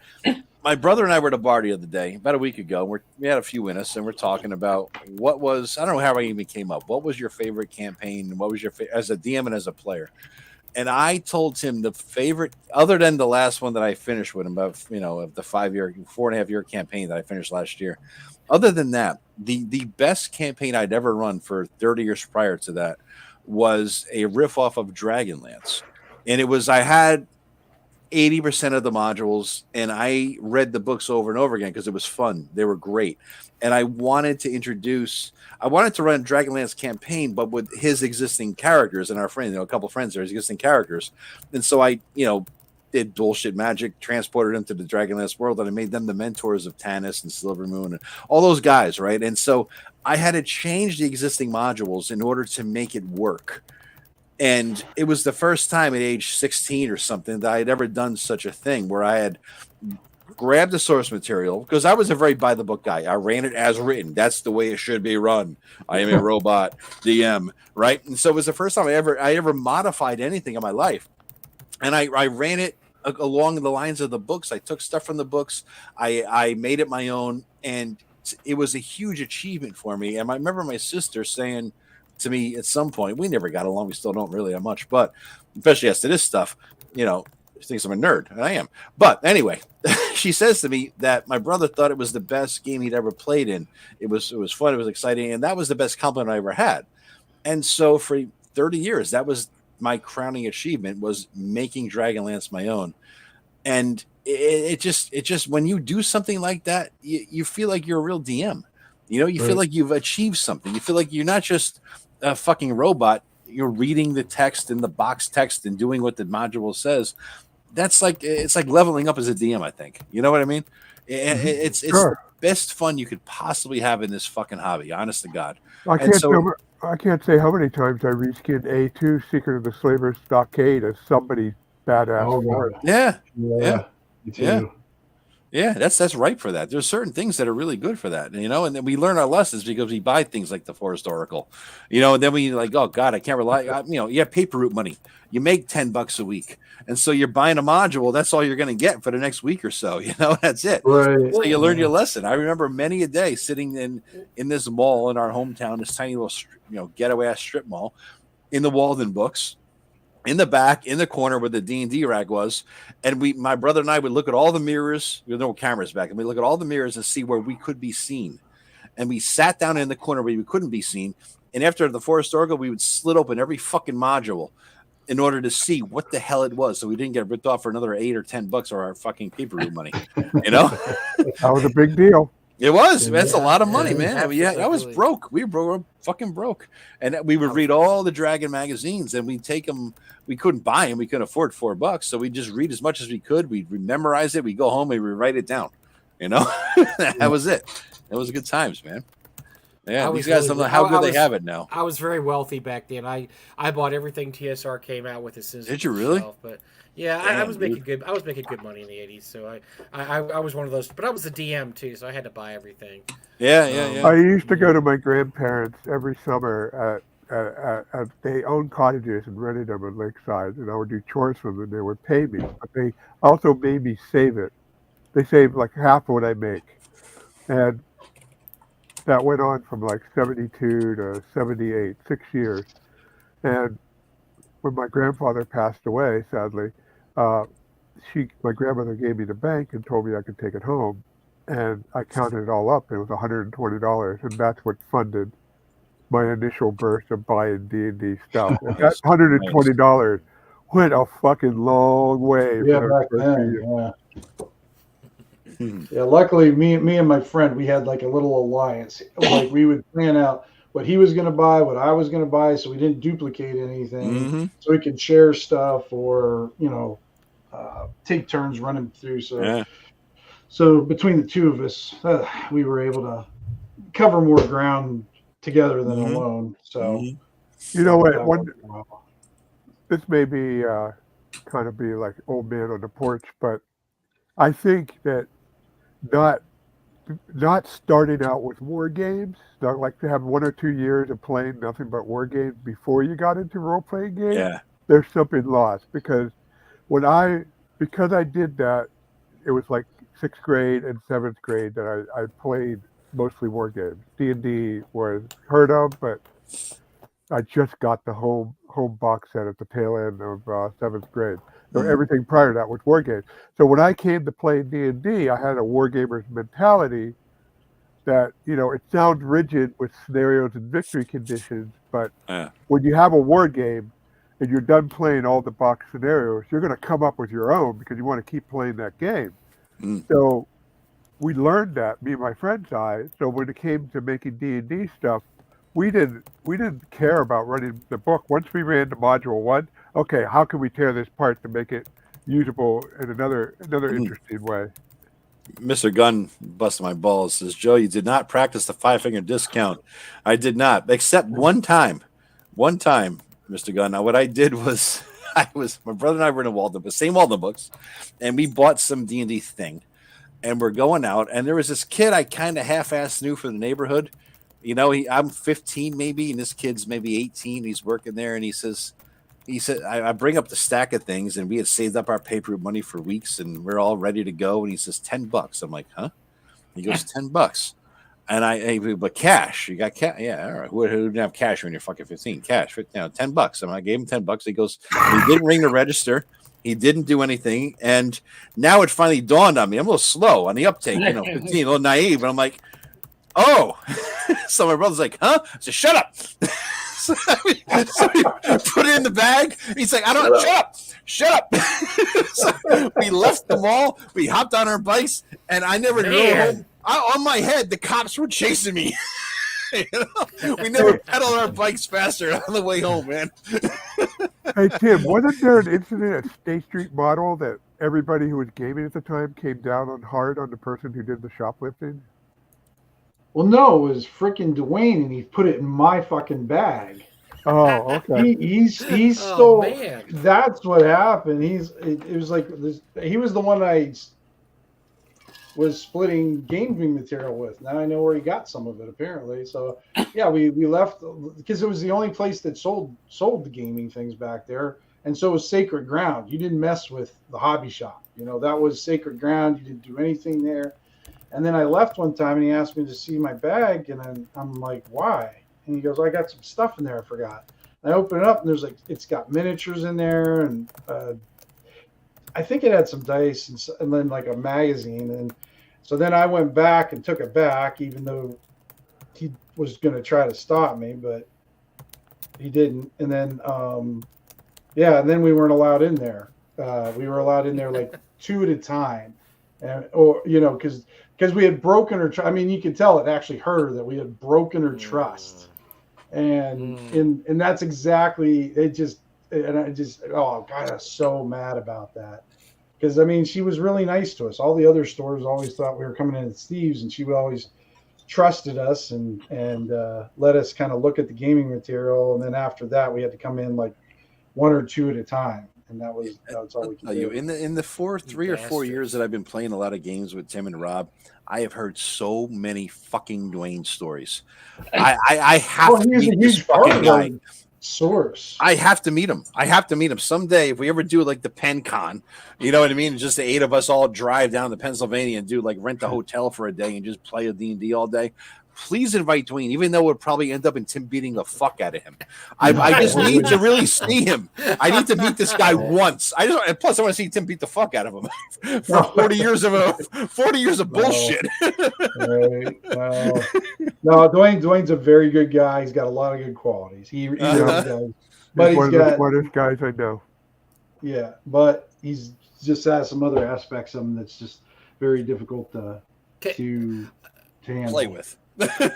my brother and I were at a bar the other day, about a week ago. We had a few in us, and we're talking about what was, I don't know how I even came up. What was your favorite campaign? What was your as a DM and as a player? And I told him the favorite, other than the last one that I finished with him, of the 4.5 year campaign that I finished last year. Other than that, the best campaign I'd ever run for 30 years prior to that was a riff off of Dragonlance. And it was, I had 80% of the modules, and I read the books over and over again because it was fun. They were great. And I wanted to run Dragonlance campaign, but with his existing characters and our friend, a couple of friends, there's existing characters. And so I, did bullshit magic, transported them to the Dragonlance world, and I made them the mentors of Tanis and Silvermoon and all those guys, right? And so I had to change the existing modules in order to make it work. And it was the first time at age 16 or something that I had ever done such a thing where I had grabbed the source material, because I was a very by the book guy. I ran it as written. That's the way it should be run. I am a robot DM, right? And so it was the first time I ever modified anything in my life. And I ran it along the lines of the books. I took stuff from the books. I made it my own, and it was a huge achievement for me. And I remember my sister saying to me at some point, we never got along. We still don't really have much, but especially as to this stuff, she thinks I'm a nerd, and I am. But anyway, she says to me that my brother thought it was the best game he'd ever played in. It was fun. It was exciting. And that was the best compliment I ever had. And so for 30 years, that was my crowning achievement, was making Dragonlance my own. And it just when you do something like that, you feel like you're a real DM. You feel like you've achieved something. You feel like you're not just a fucking robot. You're reading the text in the box text and doing what the module says. It's like leveling up as a DM, I think. You know what I mean? It's the best fun you could possibly have in this fucking hobby, honest to God. I can't say how many times I reskinned A2 Secret of the Slaver's Stockade as somebody badass for it. Yeah, that's right for that. There's certain things that are really good for that, and then we learn our lessons because we buy things like the Forest Oracle, and then we like, oh God, I can't rely. You have paper route money. You make $10 a week, and so you're buying a module. That's all you're going to get for the next week or so. That's it. Right. So you learn your lesson. I remember many a day sitting in this mall in our hometown, this tiny little ghetto ass strip mall, in the Walden books. In the back, in the corner where the D&D rack was, and my brother and I would look at all the mirrors. There were no cameras back, and we look at all the mirrors and see where we could be seen. And we sat down in the corner where we couldn't be seen. And after the Forest Oracle, we would slit open every fucking module in order to see what the hell it was, so we didn't get ripped off for another $8 or $10 or our fucking paper route money. That was a big deal. It was. That's a lot of money, man. I was broke. We were fucking broke. And we would read all the Dragon magazines, and we'd take them. We couldn't buy them. We couldn't afford $4. So we'd just read as much as we could. We'd memorize it. We'd go home and we'd write it down. That was it. It was good times, man. Yeah, these guys don't know how good they have it now. I was very wealthy back then. I bought everything TSR came out with. Did you really? But yeah, I was making good. I was making good money in the '80s, so I was one of those. But I was a DM too, so I had to buy everything. Yeah. I used to go to my grandparents every summer they owned cottages and rented them at Lakeside, and I would do chores for them, and they would pay me. But they also made me save it. They saved like half of what I make, and that went on from like 72 to 78, 6 years. And when my grandfather passed away, sadly, my grandmother gave me the bank and told me I could take it home. And I counted it all up. It was $120, and that's what funded my initial burst of buying D&D stuff. And that $120 went a fucking long way. Back then, yeah. Luckily, me and my friend, we had like a little alliance. Like we would plan out what he was going to buy, what I was going to buy, so we didn't duplicate anything. So we could share stuff or take turns running through. So between the two of us, we were able to cover more ground together than alone. So you know what? This may be kind of be like old man on the porch, but I think that not starting out with war games, not like to have 1 or 2 years of playing nothing but war games before you got into role-playing games. Yeah. There's something lost, because because I did that, it was like 6th grade and 7th grade that I played mostly war games. D&D was heard of, but I just got the home box set at the tail end of 7th grade. So Mm. everything prior to that was war games. So when I came to play D&D, I had a wargamer's mentality that, it sounds rigid with scenarios and victory conditions, but when you have a war game and you're done playing all the box scenarios, you're going to come up with your own because you want to keep playing that game. Mm. So we learned that, me and my friends I. So when it came to making D&D stuff, we didn't care about running the book. Once we ran to module 1, okay, how can we tear this apart to make it usable in another interesting way? Mr. Gunn busted my balls. Says, Joe, you did not practice the 5-finger discount. I did not, except one time. One time, Mr. Gunn. Now, what I did was, my brother and I were in a Walden, the same Walden books, and we bought some D&D thing, and we're going out, and there was this kid I kind of half-assed knew from the neighborhood. I'm 15 maybe, and this kid's maybe 18. He's working there, and he said, I bring up the stack of things, and we had saved up our paper money for weeks, and we're all ready to go. And he says, $10. I'm like, huh? He goes, $10. And but cash, you got cash? Yeah, all right. Who didn't have cash when you're fucking 15? Cash, $10. And I gave him $10. He goes, he didn't ring the register. He didn't do anything. And now it finally dawned on me. I'm a little slow on the uptake, 15, a little naive. And I'm like, oh. So my brother's like, huh? I said, shut up. So he put it in the bag. He's like, I don't shut up. So we left the mall. We hopped on our bikes, and I never drove home. On my head, the cops were chasing me. We never pedaled our bikes faster on the way home, man. Hey, Tim, wasn't there an incident at State Street Model that everybody who was gaming at the time came down on hard on the person who did the shoplifting? Well, no, it was freaking Dwayne, and he put it in my fucking bag. Oh, okay. He stole. Man. That's what happened. It was like this. He was the one I was splitting gaming material with. Now I know where he got some of it, apparently. So yeah, we left because it was the only place that sold the gaming things back there, and so it was sacred ground. You didn't mess with the hobby shop. That was sacred ground. You didn't do anything there. And then I left one time, and he asked me to see my bag, and I'm like, why? And he goes, I got some stuff in there I forgot. And I open it up, and it's got miniatures in there, and I think it had some dice and then like a magazine. And so then I went back and took it back, even though he was going to try to stop me, but he didn't. And then, and then we weren't allowed in there. We were allowed in there like 2 at a time, because we had broken her. You could tell it actually hurt her that we had broken her trust, and that's exactly it. Oh God, I was so mad about that because she was really nice to us. All the other stores always thought we were coming in as thieves, and she would always trusted us and let us kind of look at the gaming material, and then after that we had to come in like 1 or 2 at a time. And that's all we can do. In the 3 or 4 years that I've been playing a lot of games with Tim and Rob, I have heard so many fucking Dwayne stories. I have to meet this fucking guy. Source. I have to meet him. Someday. If we ever do like the Pen Con, you know what I mean? Just the 8 of us all drive down to Pennsylvania and do like rent a hotel for a day and just play a D&D all day. Please invite Dwayne, even though it would probably end up in Tim beating the fuck out of him. I just need to really see him. I need to meet this guy once. Plus, I want to see Tim beat the fuck out of him for 40 years of bullshit. Right. No, Dwayne's a very good guy. He's got a lot of good qualities. He really does. But he's one of the smartest guys I know. Yeah, but he's just has some other aspects of him that's just very difficult to handle. Play with.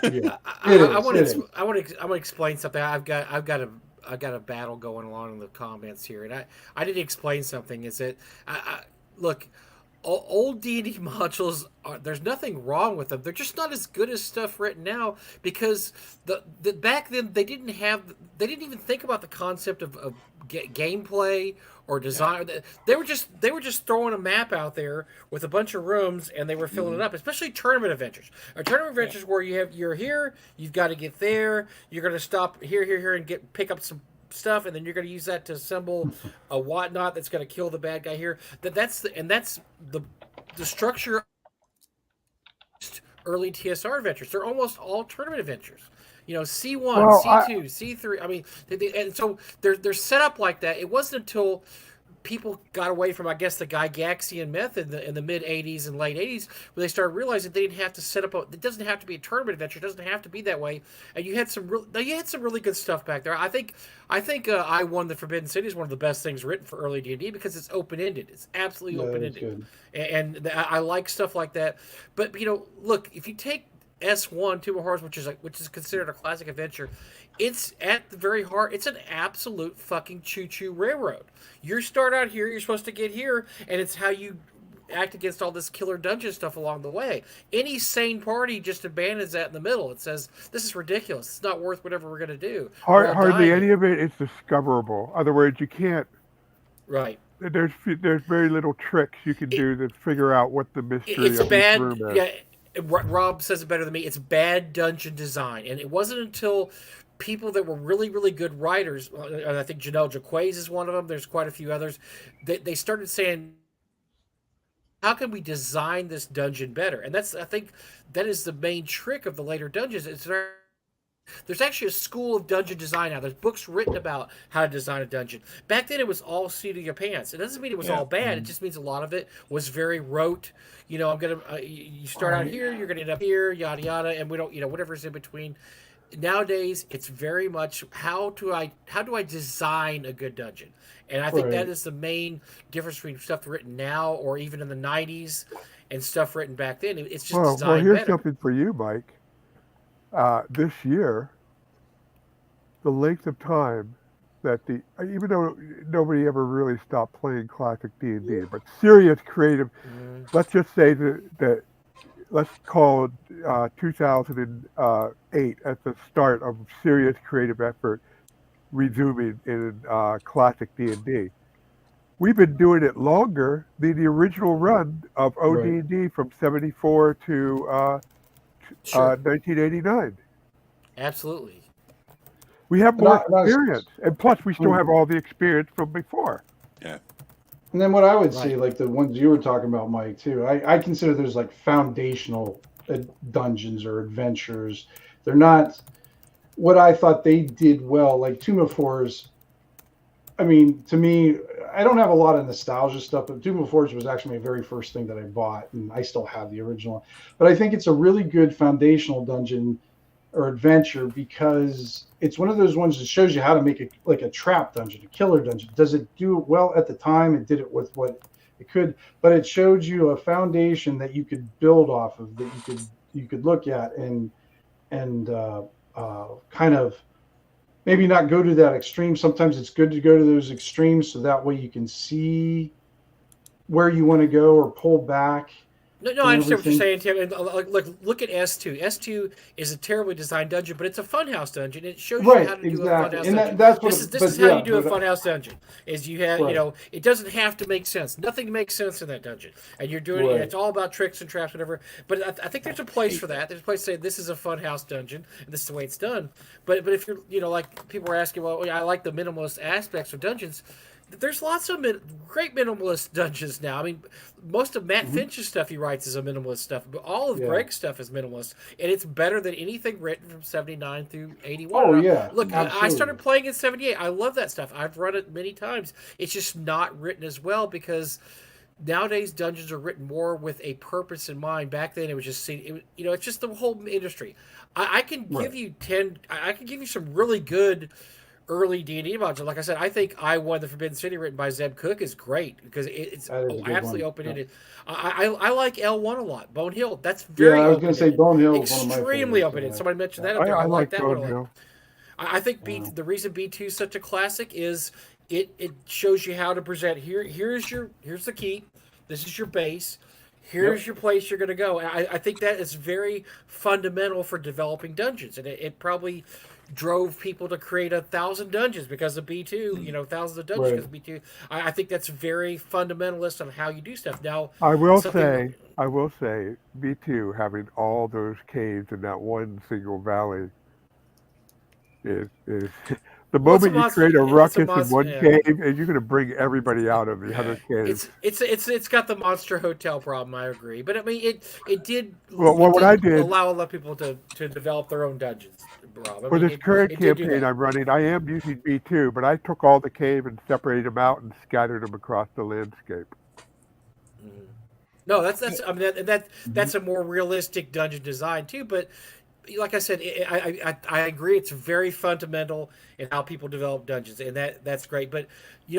Yeah, I want to explain something. I've got a battle going along in the comments here, and I need to explain something. Is that look, old D&D modules there's nothing wrong with them. They're just not as good as stuff written now because the back then they didn't even think about the concept of gameplay or design. Yeah. They were just throwing a map out there with a bunch of rooms and they were filling it up. Especially tournament adventures. Tournament adventures where you're here, you've got to get there, you're going to stop here and pick up some stuff, and then you're going to use that to assemble a whatnot that's going to kill the bad guy here. That's the structure early TSR adventures. They're almost all tournament adventures. C1, C2, C3. I mean, and so they're set up like that. It wasn't until people got away from, I guess, the Gygaxian method in the mid '80s and late '80s, where they started realizing they didn't have to set up it doesn't have to be a tournament adventure. It doesn't have to be that way. And you had some really good stuff back there. I think I Won the Forbidden City is one of the best things written for early D&D because it's open ended. It's absolutely open ended, and I like stuff like that. But look, if you take S1 Tomb of Horrors, which is considered a classic adventure, it's at the very heart. It's an absolute fucking choo-choo railroad. You start out here, you're supposed to get here, and it's how you act against all this killer dungeon stuff along the way. Any sane party just abandons that in the middle. It says, this is ridiculous. It's not worth whatever we're going to do. Hardly any of it is discoverable. In other words, you can't. Right. There's very little tricks you can do to figure out what the mystery it's of bad, each room is. Yeah, Rob says it better than me. It's bad dungeon design. And it wasn't until people that were really, really good writers, and I think Janelle Jaquays is one of them, there's quite a few others, they started saying, how can we design this dungeon better? And I think that is the main trick of the later dungeons. There's actually a school of dungeon design now. There's books written about how to design a dungeon. Back then, it was all seat of your pants. It doesn't mean it was all bad. It just means a lot of it was very rote. I'm gonna you start out here, you're gonna end up here, yada yada, and we don't, whatever's in between. Nowadays, it's very much how do I design a good dungeon, and I think that is the main difference between stuff written now or even in the '90s and stuff written back then. It's just designed well, here's better. something for you, Mike. This year, the length of time that even though nobody ever really stopped playing classic D&D, but serious creative, let's just say that let's call 2008 at the start of serious creative effort resuming in classic D&D. We've been doing it longer than the original run of OD&D from 74 to 1989. Absolutely. We have more experience, and plus we still have all the experience from before. Yeah. And then what I would say, like the ones you were talking about, Mike, too, I consider those like foundational dungeons or adventures. They're not what I thought they did well, like Tomb of Horrors. I mean, to me, I don't have a lot of nostalgia stuff, but Tomb of Horrors was actually my very first thing that I bought, and I still have the original. But I think it's a really good foundational dungeon or adventure because it's one of those ones that shows you how to make a trap dungeon, a killer dungeon. Does it do it well at the time? It did it with what it could, but it showed you a foundation that you could build off of, that you could look at and kind of maybe not go to that extreme. Sometimes it's good to go to those extremes so that way you can see where you want to go or pull back. No, I understand what you're saying, Tim. Look at S2. S2 is a terribly designed dungeon, but it's a funhouse dungeon. It shows you how to do a funhouse dungeon. This is how you do a funhouse dungeon. Is you have it doesn't have to make sense. Nothing makes sense in that dungeon, and you're doing it. It's all about tricks and traps, whatever. But I think there's a place for that. There's a place to say this is a funhouse dungeon, and this is the way it's done. But if you're like people were asking, well, I like the minimalist aspects of dungeons. There's lots of great minimalist dungeons now. I mean, most of Matt Finch's stuff he writes is a minimalist stuff, but all of Greg's stuff is minimalist, and it's better than anything written from 79 through 81. Oh, yeah. Look, I started playing in 78. I love that stuff. I've run it many times. It's just not written as well because nowadays dungeons are written more with a purpose in mind. Back then, it was just it's just the whole industry. I can give you I can give you some really good early D&D modules. Like I said, I think I Won the Forbidden City written by Zeb Cook is great because it's absolutely open-ended. I like L1 a lot. Bone Hill, that's very I was going to say Bone Hill is extremely open-ended. Somebody mentioned that up there. I like that one. I think the reason B2 is such a classic is it shows you how to present. Here's the key. This is your base. Here's your place you're going to go. And I think that is very fundamental for developing dungeons, and it probably drove people to create 1,000 dungeons because of B2, thousands of dungeons because of B2. I think that's very fundamentalist on how you do stuff. Now, I will say, B2 having all those caves in that one single valley is the moment you create a ruckus in one cave, and you're going to bring everybody out of the other cave. It's got the monster hotel problem. I agree, but I mean it did. What I did allow a lot of people to develop their own dungeons. Rob. For this current campaign I'm running, I am using B2, but I took all the cave and separated them out and scattered them across the landscape. Mm-hmm. No, that's a more realistic dungeon design too. But like I said, I agree. It's very fundamental in how people develop dungeons, and that's great. But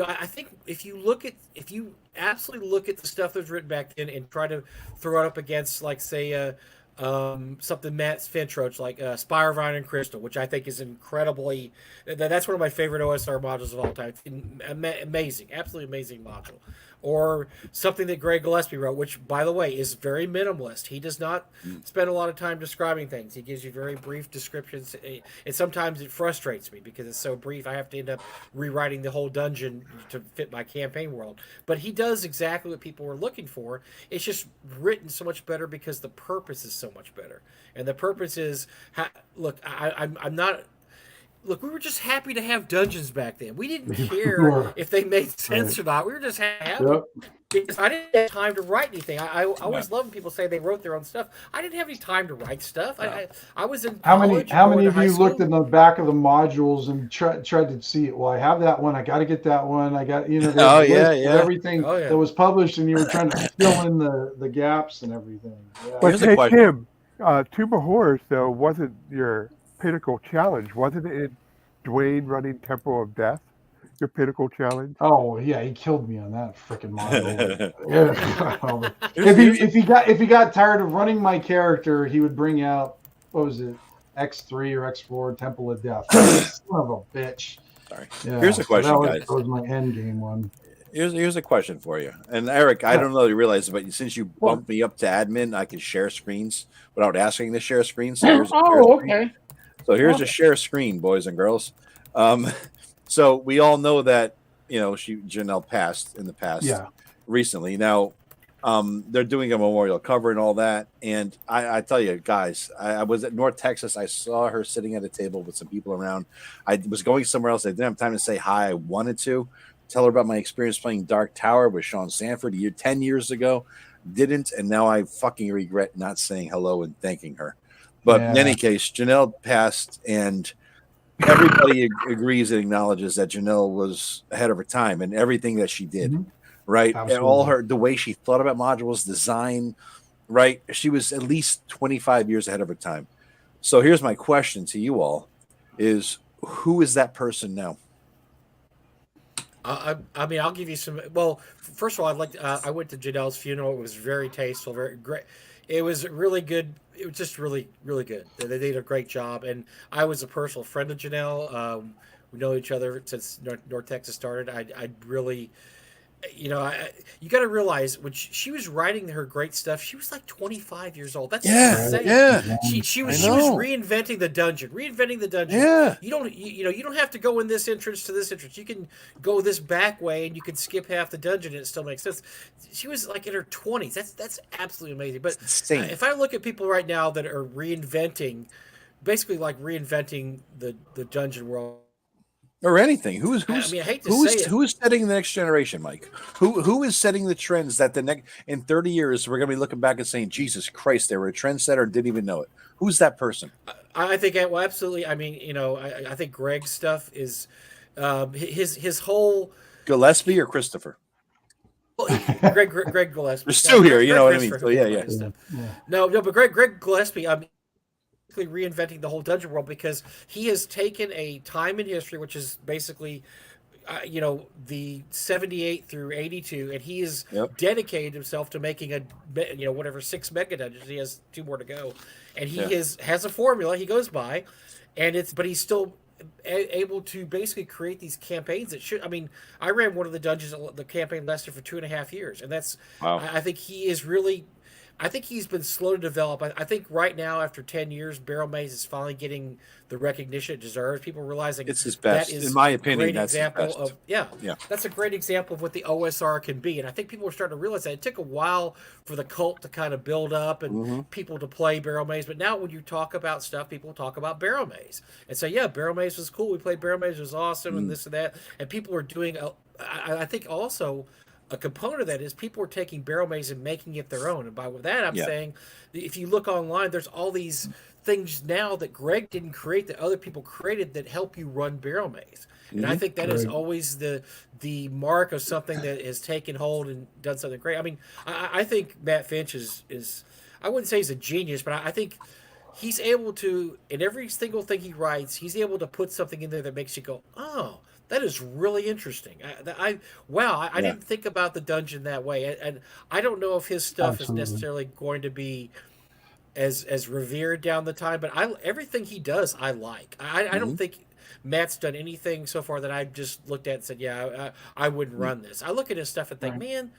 I think if you absolutely look at the stuff that was written back then and try to throw it up against, like, say, something Matt Finch wrote, like Spire, Vine, and Crystal, which I think is incredibly. That's one of my favorite OSR modules of all time. Amazing, absolutely amazing module. Or something that Greg Gillespie wrote, which, by the way, is very minimalist. He does not spend a lot of time describing things. He gives you very brief descriptions, and sometimes it frustrates me because it's so brief. I have to end up rewriting the whole dungeon to fit my campaign world. But he does exactly what people were looking for. It's just written so much better because the purpose is so much better. And the purpose is, look, I'm not... Look, we were just happy to have dungeons back then. We didn't care if they made sense or not. We were just happy. Because I didn't have time to write anything. I always love when people say they wrote their own stuff. I didn't have any time to write stuff. I was in college. How many of you looked in the back of the modules and tried to see it? Well, I have that one. I got to get that one. I got everything that was published, and you were trying to fill in the gaps and everything. Yeah. But hey, Tim, Tomb of Horrors though wasn't your pinnacle challenge, wasn't it? Dwayne running Temple of Death, your pinnacle challenge. Oh yeah, he killed me on that freaking model. if he got tired of running my character, he would bring out, what was it, X3 or X4 Temple of Death. Son of a bitch. Sorry. Yeah, here's a question, guys. That was my end game one. Here's a question for you. And Eric, I don't know if you realize it, but since you bumped me up to admin, I can share screens without asking to share screens. So okay. So here's a share screen, boys and girls. So we all know that Janelle passed in the past recently. Now they're doing a memorial cover and all that. And I tell you, guys, I was at North Texas. I saw her sitting at a table with some people around. I was going somewhere else. I didn't have time to say hi. I wanted to tell her about my experience playing Dark Tower with Sean Sanford 10 years ago. Didn't, and now I fucking regret not saying hello and thanking her. But in any case, Janelle passed, and everybody agrees and acknowledges that Janelle was ahead of her time and everything that she did, right? Absolutely. And the way she thought about modules, design, right? She was at least 25 years ahead of her time. So here's my question to you all: is who is that person now? I mean, I'll give you some. Well, first of all, I went to Janelle's funeral. It was very tasteful, very great. It was really good. It was just really, really good. They did a great job. And I was a personal friend of Janelle. We know each other since North Texas started. I really, you got to realize when she was writing her great stuff, she was like 25 years old. That's insane. Yeah. She was reinventing the dungeon. Yeah. You don't have to go in this entrance to this entrance. You can go this back way and you can skip half the dungeon and it still makes sense. She was like in her 20s. That's absolutely amazing. But if I look at people right now that are reinventing, basically like reinventing the dungeon world. Or anything. Who is setting the next generation, Mike? Who is setting the trends that in 30 years we're going to be looking back and saying, Jesus Christ, they were a trendsetter and didn't even know it. Who's that person? I think, well, absolutely. I mean, I think Greg's stuff is his whole Gillespie or Christopher. Well, Greg Gillespie. We're still here, you know what I mean? So yeah. No, but Greg Gillespie. Reinventing the whole dungeon world because he has taken a time in history, which is basically, the 78 through 82, and he has dedicated himself to making 6 mega dungeons. He has 2 more to go, and he has a formula he goes by, but he's still able to basically create these campaigns that should. I mean, I ran one of the dungeons. The campaign lasted for 2.5 years, and that's. Wow. I think he is really. I think he's been slow to develop. I think right now, after 10 years, Barrel Maze is finally getting the recognition it deserves. People realizing it's his best. That is in my opinion, great that's example his best. of that's a great example of what the OSR can be. And I think people are starting to realize that it took a while for the cult to kind of build up and people to play Barrel Maze. But now when you talk about stuff, people talk about Barrel Maze and say, yeah, Barrel Maze was cool. We played Barrel Maze, it was awesome, and this and that. And people are doing. I think also a component of that is people are taking Barrel Maze and making it their own. And by that, I'm saying, if you look online, there's all these things now that Greg didn't create that other people created that help you run Barrel Maze. And I think that is always the mark of something that has taken hold and done something great. I mean, I think Matt Finch is I wouldn't say he's a genius, but I think he's able to, in every single thing he writes, he's able to put something in there that makes you go, oh, that is really interesting. I didn't think about the dungeon that way, and I don't know if his stuff is necessarily going to be as revered down the time. But everything he does, I like. I don't think Matt's done anything so far that I've just looked at and said, yeah, I wouldn't run this. I look at his stuff and think, man,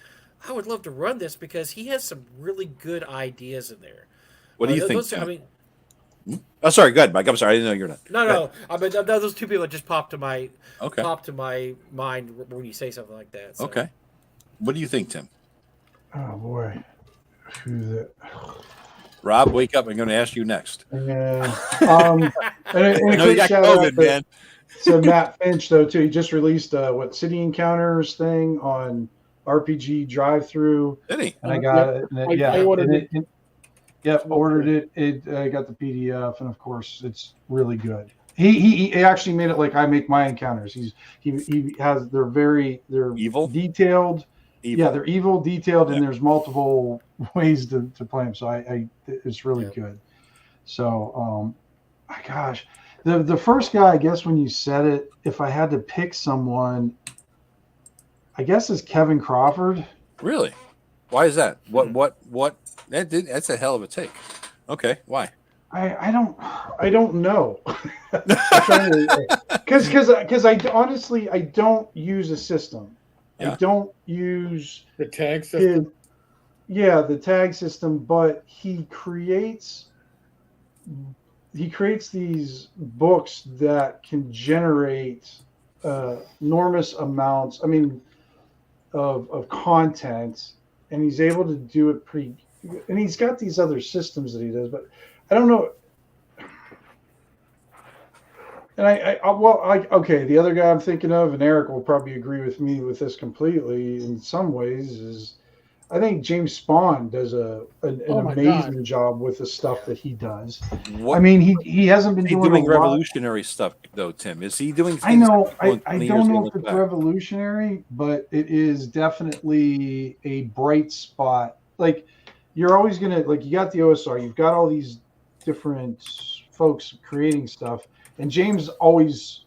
I would love to run this because he has some really good ideas in there. What do you think? I mean. Oh, sorry. Go ahead, Mike. I'm sorry. I didn't know you were not. No. I mean, those two people that just popped to my mind when you say something like that. So. Okay. What do you think, Tim? Oh boy, who's it? Rob, wake up! I'm going to ask you next. Yeah. And a quick you got shout COVID, out man. So Matt Finch, though, too. He just released City Encounters thing on RPG Drive-Through. Did he? And I got it. I ordered it. Ordered it. I got the PDF, and of course, it's really good. He actually made it like I make my encounters. He has they're evil, detailed. Yeah, they're evil, detailed, and there's multiple ways to play them. So it's really good. So my gosh, the first guy, I guess when you said it, if I had to pick someone, I guess is Kevin Crawford. Really? Why is that? What? That's a hell of a take. Okay, why? I don't know. Because I honestly I don't use a system. I don't use the tag system. The tag system, but he creates these books that can generate enormous amounts. I mean, of content, and he's able to do it pretty. And he's got these other systems that he does, but I don't know. And okay, the other guy I'm thinking of, and Eric will probably agree with me with this completely in some ways, is I think James Spahn does an amazing job with the stuff that he does. I mean, he hasn't been doing revolutionary stuff though, Tim. Is he doing things? I know. I don't know if it's revolutionary, but it is definitely a bright spot. Like, you're always gonna you got the OSR, you've got all these different folks creating stuff, and James always,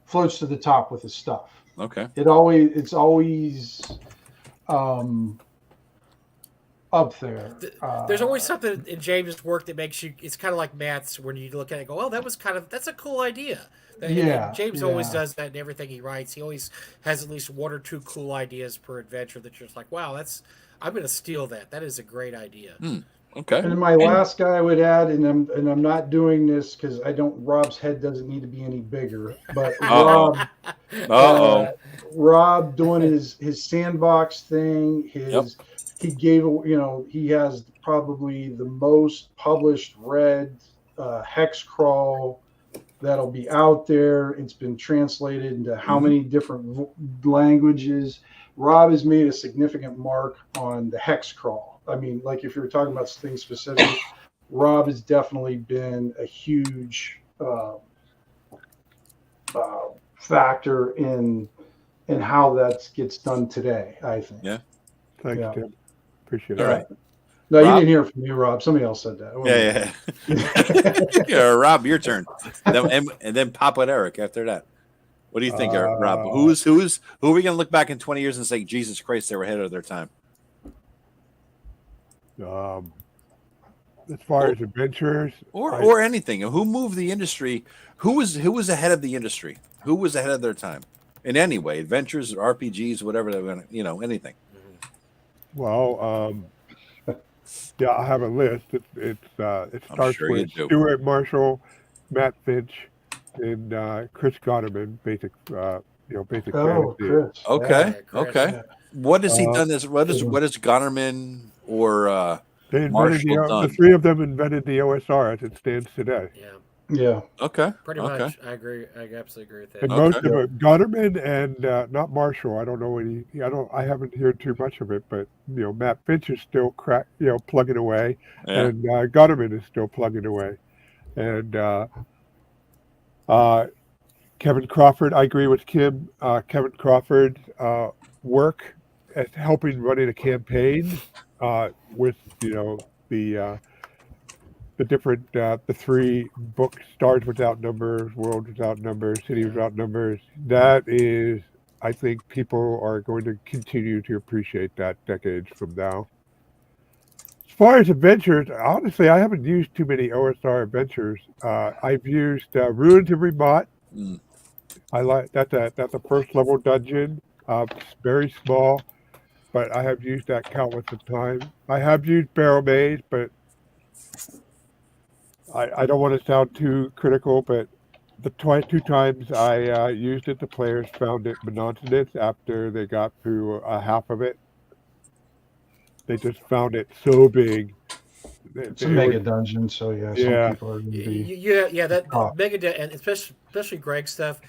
floats to the top with his stuff. Okay. It's always up there. There's always something in James' work that makes you. It's kind of like Matt's when you look at it and go, "Oh, that's a cool idea." And James always does that in everything he writes. He always has at least one or two cool ideas per adventure that you're just like, "Wow, I'm going to steal that. That is a great idea." Okay. And my last guy I would add, and I'm not doing this because Rob's head doesn't need to be any bigger, but Rob doing his sandbox thing, he gave, he has probably the most published read hex crawl that'll be out there. It's been translated into how many different languages. Rob has made a significant mark on the hex crawl. I mean, like if you're talking about things specific, Rob has definitely been a huge factor in how that gets done today, I think. Yeah. Thanks, Tim. Appreciate it. All right. No, Rob? You didn't hear from me, Rob. Somebody else said that. Yeah. Rob, your turn. And then Papa Eric after that. What do you think, Rob? Who are we going to look back in 20 years and say, Jesus Christ, they were ahead of their time? As far as adventurers, or anything, who moved the industry? Who was ahead of the industry? Who was ahead of their time in any way? Adventures, RPGs, whatever they're going to, anything. Well, Yeah, I have a list. It starts sure with you do. Stuart Marshall, Matt Finch, and Chris Goderman. Basic basic Oh, fantasy. Chris. Okay. Yeah, Chris. Okay. What has he Uh, done? What has Gonerman or They invented Marshall the done? three of them invented the OSR as it stands today. Yeah. Yeah. Okay. Pretty okay. much. I agree. I absolutely agree with that. And Okay. most of it, Goderman and not Marshall. I don't know what I haven't heard too much of it, but Matt Finch is still plugging away, Yeah. and Goderman is still plugging away, and Kevin Crawford. I agree with Kim. Kevin Crawford's work at helping running a campaign with the different the three books, Stars Without Numbers, World Without Numbers, City Without Numbers. That is, I think people are going to continue to appreciate that decades from now. As far as adventures, honestly, I haven't used too many OSR adventures. I've used Ruins of Remont. Mm. I like that's a first level dungeon. It's very small, but I have used that countless of times. I have used Barrel Maze, but I don't want to sound too critical, but the two times I used it, the players found it monotonous after they got through half of it. They just found it so big. It's a mega dungeon, so some people are going to be. That mega and especially Greg stuff.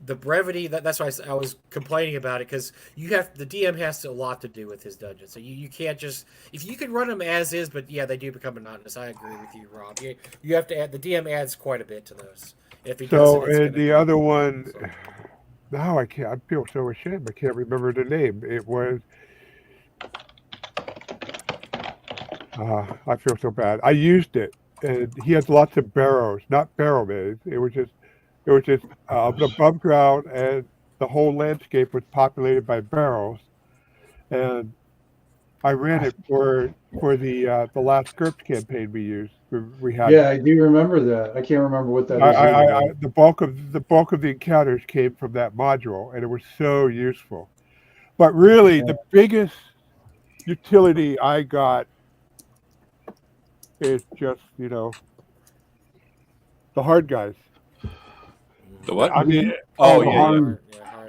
The brevity that's why I was complaining about it, because the DM has a lot to do with his dungeon, so you can't just, if you can run them as is, but they do become monotonous. I agree with you, Rob. You have to add, the DM adds quite a bit to those. If he so doesn't, and the other one, now I can't. I feel so ashamed. I can't remember the name. It was. I feel so bad. I used it, and he has lots of barrows, not barrel maze. It was just above ground, and the whole landscape was populated by barrels. And I ran it for the last GURPS campaign we used. We had. Yeah, I do remember that. I can't remember what that is. The bulk of the encounters came from that module, and it was so useful. But really, the biggest utility I got is just the hard guys. The what? I mean,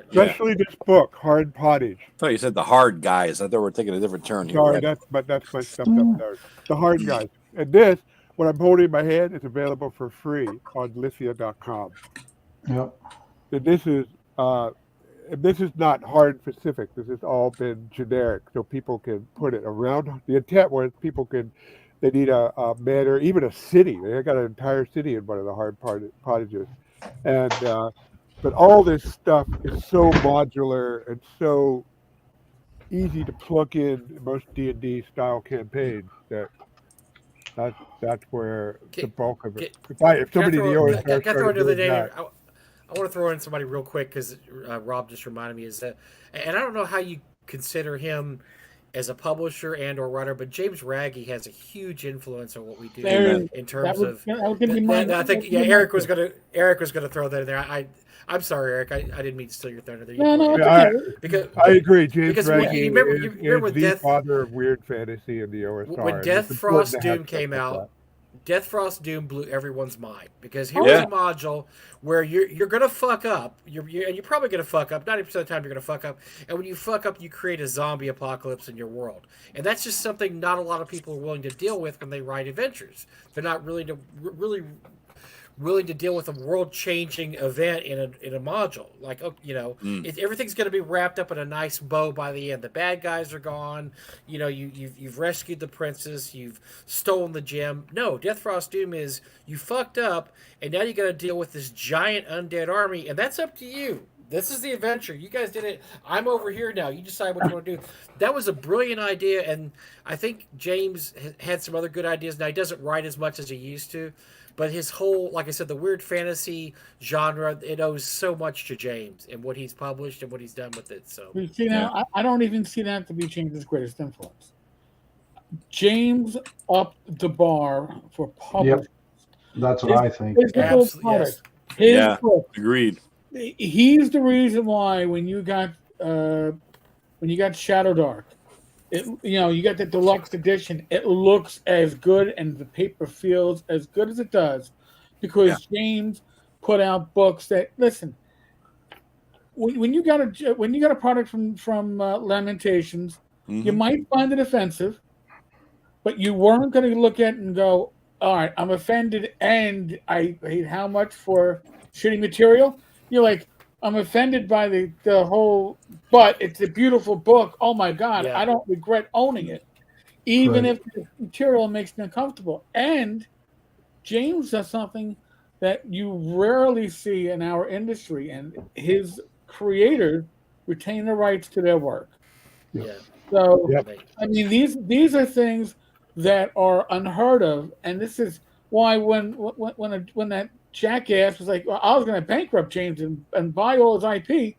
especially this book, Hard Pottage. I thought you said the hard guys. I thought we were taking a different turn here. Sorry, that's my stuff up there. The hard guys. And this, what I'm holding in my hand, is available for free on Lithia.com. Yep. And this is not hard specific. This has all been generic, so people can put it around. The intent was they need a manor, even a city. They got an entire city in one of the hard pottages. And but all this stuff is so modular and so easy to plug in most D&D style campaigns that's where the bulk of it. If somebody in the OSR started doing that. I want to throw in somebody real quick, because Rob just reminded me, is that, and I don't know how you consider him as a publisher and or writer, but James Raggi has a huge influence on what we do in terms of. I think Eric was gonna throw that in there. I'm sorry, Eric. I didn't mean to steal your thunder there. Because I agree. James Raggi remember is the father of weird fantasy in the OSR. When Death Frost Doom came out. Death Frost Doom blew everyone's mind, because here's a module where you're gonna fuck up. You're probably gonna fuck up. 90% of the time you're gonna fuck up, and when you fuck up, you create a zombie apocalypse in your world, and that's just something not a lot of people are willing to deal with when they write adventures. They're not really willing to deal with a world-changing event in a module. Like, everything's going to be wrapped up in a nice bow by the end. The bad guys are gone. You've rescued the princess. You've stolen the gem. No, Death Frost Doom is you fucked up, and now you got to deal with this giant undead army, and that's up to you. This is the adventure. You guys did it. I'm over here now. You decide what you want to do. That was a brilliant idea, and I think James had some other good ideas. Now, he doesn't write as much as he used to, but his whole, like I said, the weird fantasy genre, it owes so much to James and what he's published and what he's done with it. So, now, I don't even see that to be James's greatest influence. James upped the bar for publishing. Yep. That's what I think. His book. Agreed. He's the reason why when you got Shadow Dark, You got the deluxe edition. It looks as good and the paper feels as good as it does because James put out books that listen. When you got a product from Lamentations, you might find it offensive, but you weren't going to look at it and go, "All right, I'm offended, and I paid how much for shitty material." You're like, "I'm offended by the whole, but it's a beautiful book. Oh my god, I don't regret owning it, even if the material makes me uncomfortable." And James does something that you rarely see in our industry, and his creators retain the rights to their work. Yeah. So, I mean, these are things that are unheard of, and this is why when that jackass was like, well, I was going to bankrupt James and buy all his IP.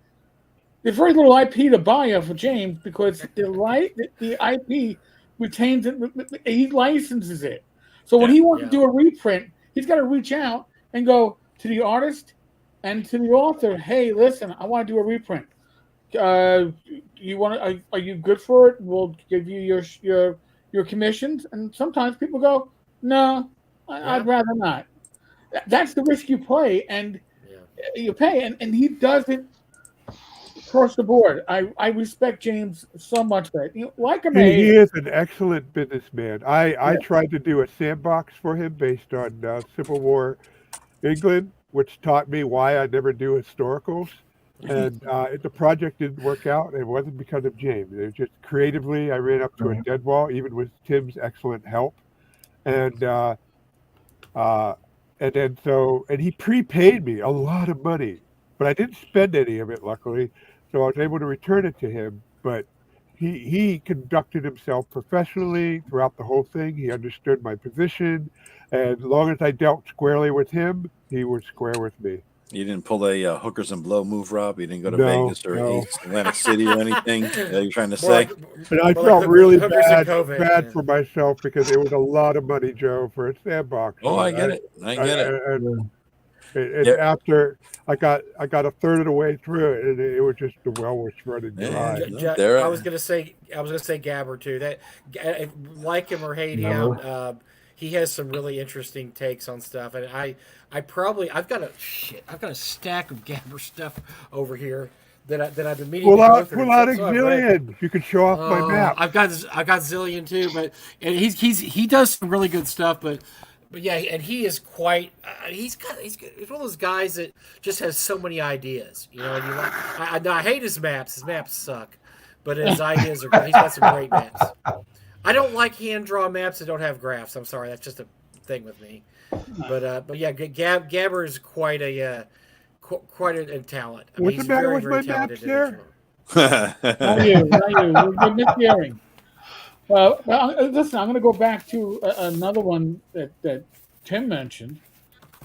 There's very little IP to buy for James because the IP retains it. He licenses it. So when he wants to do a reprint, he's got to reach out and go to the artist and to the author. Hey, listen, I want to do a reprint. You want? Are you good for it? We'll give you your commissions. And sometimes people go, no, I'd rather not. That's the risk you play, and you pay. And he does it across the board. I respect James so much for it. Like him, he is an excellent businessman. I tried to do a sandbox for him based on Civil War England, which taught me why I never do historicals. And the project didn't work out. It wasn't because of James. It was just creatively, I ran up to a dead wall, even with Tim's excellent help. And then he prepaid me a lot of money, but I didn't spend any of it, luckily. So I was able to return it to him. But he conducted himself professionally throughout the whole thing. He understood my position. And as long as I dealt squarely with him, he was square with me. You didn't pull a hookers and blow move, Rob? You didn't go to Vegas or Atlantic City or anything? You're trying to say? And I felt really bad for myself because it was a lot of money, Joe, for a sandbox. Oh, I get it. And after I got a third of the way through it, and it was just the well was running dry. I was gonna say Gabber too. That like him or hate him, he has some really interesting takes on stuff, and I've got a stack of Gabber stuff over here that I've been meaning to go through. Pull out a Zillion. You can show off my map. I've got Zillion too, and he does some really good stuff, but yeah, and he is quite. He's one of those guys that just has so many ideas, And I hate his maps. His maps suck, but his ideas are good. He's got some great maps. I don't like hand drawn maps that don't have graphs. I'm sorry, that's just a thing with me. But yeah, Gabber is quite a talent. What's the matter with my maps there? Not you. We're mishearing. Well, listen, I'm going to go back to another one that Tim mentioned,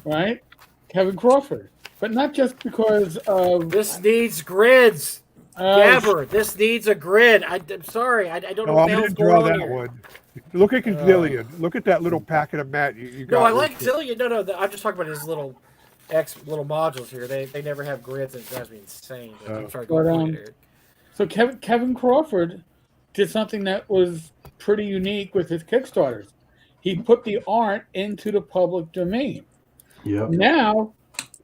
right? Kevin Crawford. But not just because of... This needs grids. Gabber, this needs a grid. I'm sorry. I don't know what the hell's going on here. One. Look at Zillion. Look at that little packet of mat you got. No, I like Zillion. No, I'm just talking about his little modules here. They never have grids, and it drives me insane. I'm sorry. So Kevin Crawford did something that was pretty unique with his Kickstarters. He put the art into the public domain. Yep. Now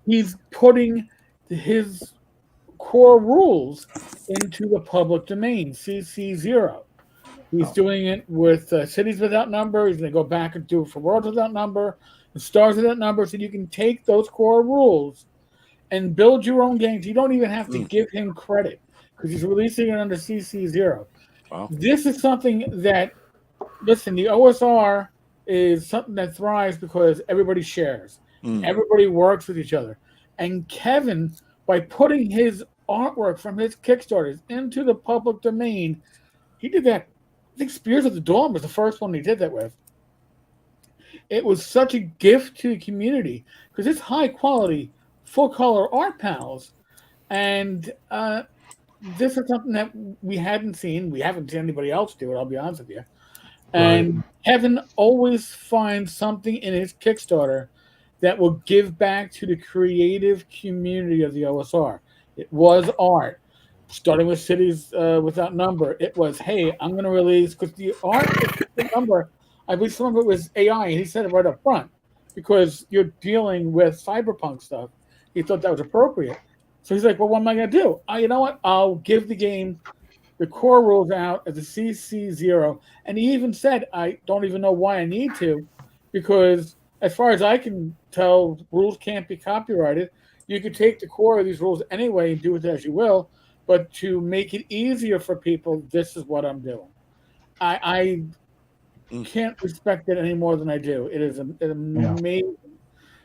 he's putting his core rules into the public domain, CC0. He's doing it with Cities Without Number. He's going to go back and do it for Worlds Without Number and Stars Without Number, so you can take those core rules and build your own games. You don't even have to give him credit because he's releasing it under CC0. Wow. This is something that, listen, the OSR is something that thrives because everybody shares. Everybody works with each other. And Kevin, by putting his artwork from his Kickstarters into the public domain, he did that. I think Spears of the Dawn was the first one he did that with. It was such a gift to the community because it's high quality, full color art panels. And this is something that we hadn't seen. We haven't seen anybody else do it, I'll be honest with you. And Kevin always finds something in his Kickstarter that will give back to the creative community of the OSR. It was art. starting with cities without number. It was, hey, I'm going to release, because the art the number, I believe some of it was AI, and he said it right up front, because you're dealing with cyberpunk stuff. He thought that was appropriate. So he's like, well, what am I going to do? You know what? I'll give the game the core rules out as a CC0. And he even said, I don't even know why I need to, because as far as I can tell, rules can't be copyrighted. You could take the core of these rules anyway and do with it as you will. But to make it easier for people, this is what I'm doing. I can't respect it any more than I do. It is amazing.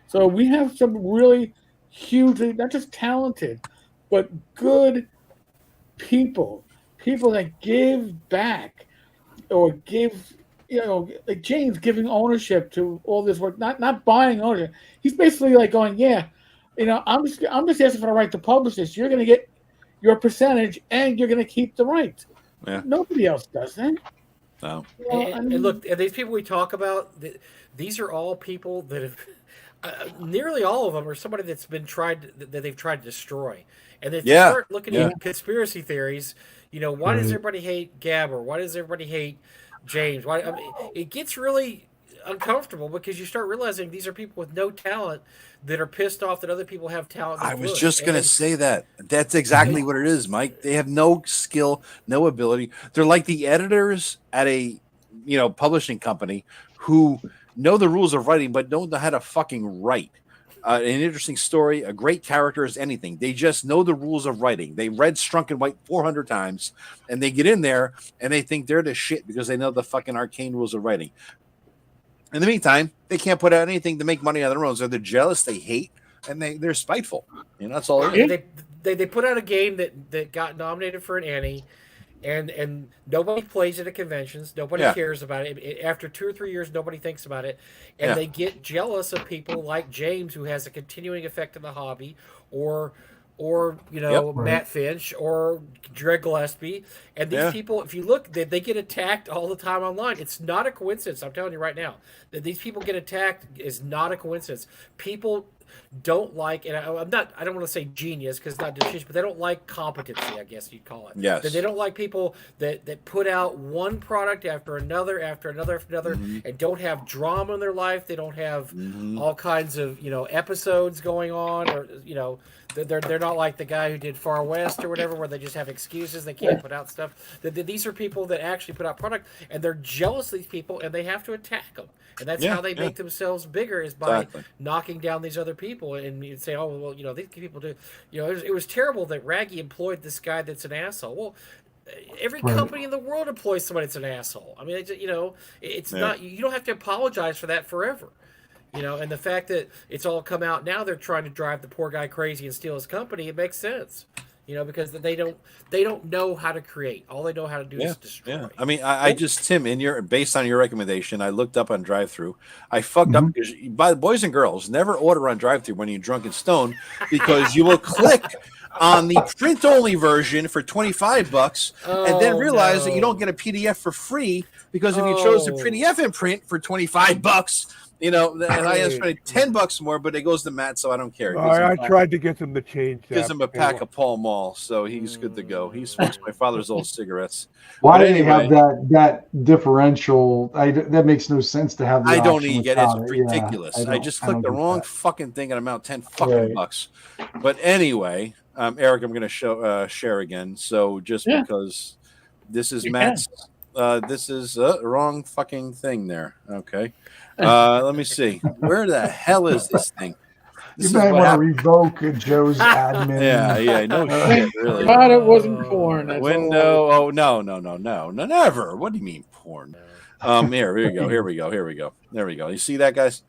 So we have some really hugely, not just talented, but good people that give back or give, like James giving ownership to all this work, not buying ownership. He's basically like going, I'm just asking for the right to publish this. You're going to get your percentage and you're going to keep the rights. Yeah. Nobody else does that. No. And look, and these people we talk about, these are all people that have, nearly all of them are somebody that they've tried to destroy. And if you start looking at conspiracy theories, why does everybody hate Gabber? Why does everybody hate James? It gets really uncomfortable because you start realizing these are people with no talent that are pissed off that other people have talent. I was just going to say that. That's exactly what it is, Mike. They have no skill, no ability. They're like the editors at a, publishing company who know the rules of writing but don't know how to fucking write. An interesting story, a great character is anything. They just know the rules of writing. They read Strunk and White 400 times, and they get in there and they think they're the shit because they know the fucking arcane rules of writing. In the meantime, they can't put out anything to make money on their own. So they're jealous, they hate, and they're spiteful. That's all it is. They put out a game that got nominated for an Annie, and nobody plays it at conventions. Nobody cares about it. After 2 or 3 years, nobody thinks about it. And they get jealous of people like James, who has a continuing effect in the hobby, or Matt Finch or Greg Gillespie. And these people, if you look, they get attacked all the time online. It's not a coincidence. I'm telling you right now that these people get attacked is not a coincidence. People don't like, and I don't want to say genius because it's not genius, but they don't like competency, I guess you'd call it. Yes. That they don't like people that put out one product after another, and don't have drama in their life. They don't have all kinds of, episodes going on, or, they're not like the guy who did Far West or whatever, where they just have excuses. They can't put out stuff. These are people that actually put out product, and they're jealous of these people, and they have to attack them. And that's how they make themselves bigger, is by knocking down these other people. And you'd say, oh, well, these people do. It was terrible that Raggy employed this guy that's an asshole. Well, every company in the world employs somebody that's an asshole. I mean, it's not. You don't have to apologize for that forever. And the fact that it's all come out now, they're trying to drive the poor guy crazy and steal his company. It makes sense. Because they don't know how to create. All they know how to do is destroy. Yeah. I mean, I just, Tim, based on your recommendation, I looked up on drive-thru. I fucked up because, boys and girls, never order on drive-thru when you're drunk and stoned, because you will click on the print-only version for $25 and then realize that you don't get a PDF for free, because if you chose the PDF in print for $25, and I asked for $10 more, but it goes to Matt, so I don't care. I tried to get him to change that. Gives him a pack of Pall Mall, so he's good to go. He smokes my father's old cigarettes. Why do they have that differential? That makes no sense to have. I don't even get it. It's ridiculous. I just clicked the wrong fucking thing and I'm out $10 bucks. But anyway, Eric, I'm going to share again. So just because this is Matt's, this is the wrong fucking thing there. Okay. Let me see. Where the hell is this thing? You might want to revoke Joe's admin. Yeah, no shit, really. God, it wasn't porn. Window. Oh, no, never. What do you mean porn? Here we go. There we go. You see that, guys?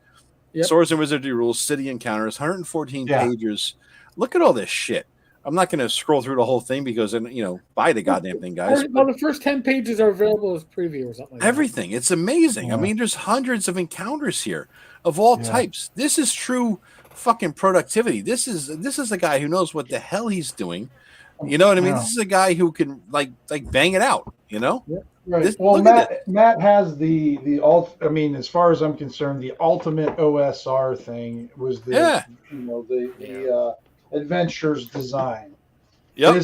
Yep. Swords and Wizardry Rules, City Encounters, 114 pages. Look at all this shit. I'm not going to scroll through the whole thing because, buy the goddamn thing, guys. Well, the first 10 pages are available as preview or something like everything. It's amazing. Yeah. I mean, there's hundreds of encounters here of all types. This is true fucking productivity. This is a guy who knows what the hell he's doing. You know what I mean? This is a guy who can like bang it out, Yeah. Right. Matt has the I mean, as far as I'm concerned, the ultimate OSR thing was the adventures design. Yep.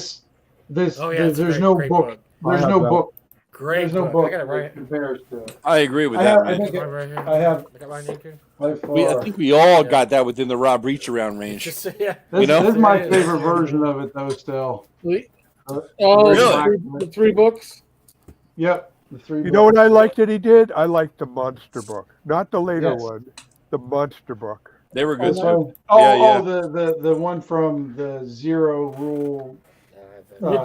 There's great, no great book. There's no book. Great There's no book. book I got it right. compares to it. I agree with that, man. I got mine here. I think we all got that within the Rob reach around range. This is my favorite version of it, though. Still. Really? The 3 books. Yep. The 3. You know what I liked that he did? I liked the monster book, not the later one. The monster book. They were good too. The one from the Zero Rule.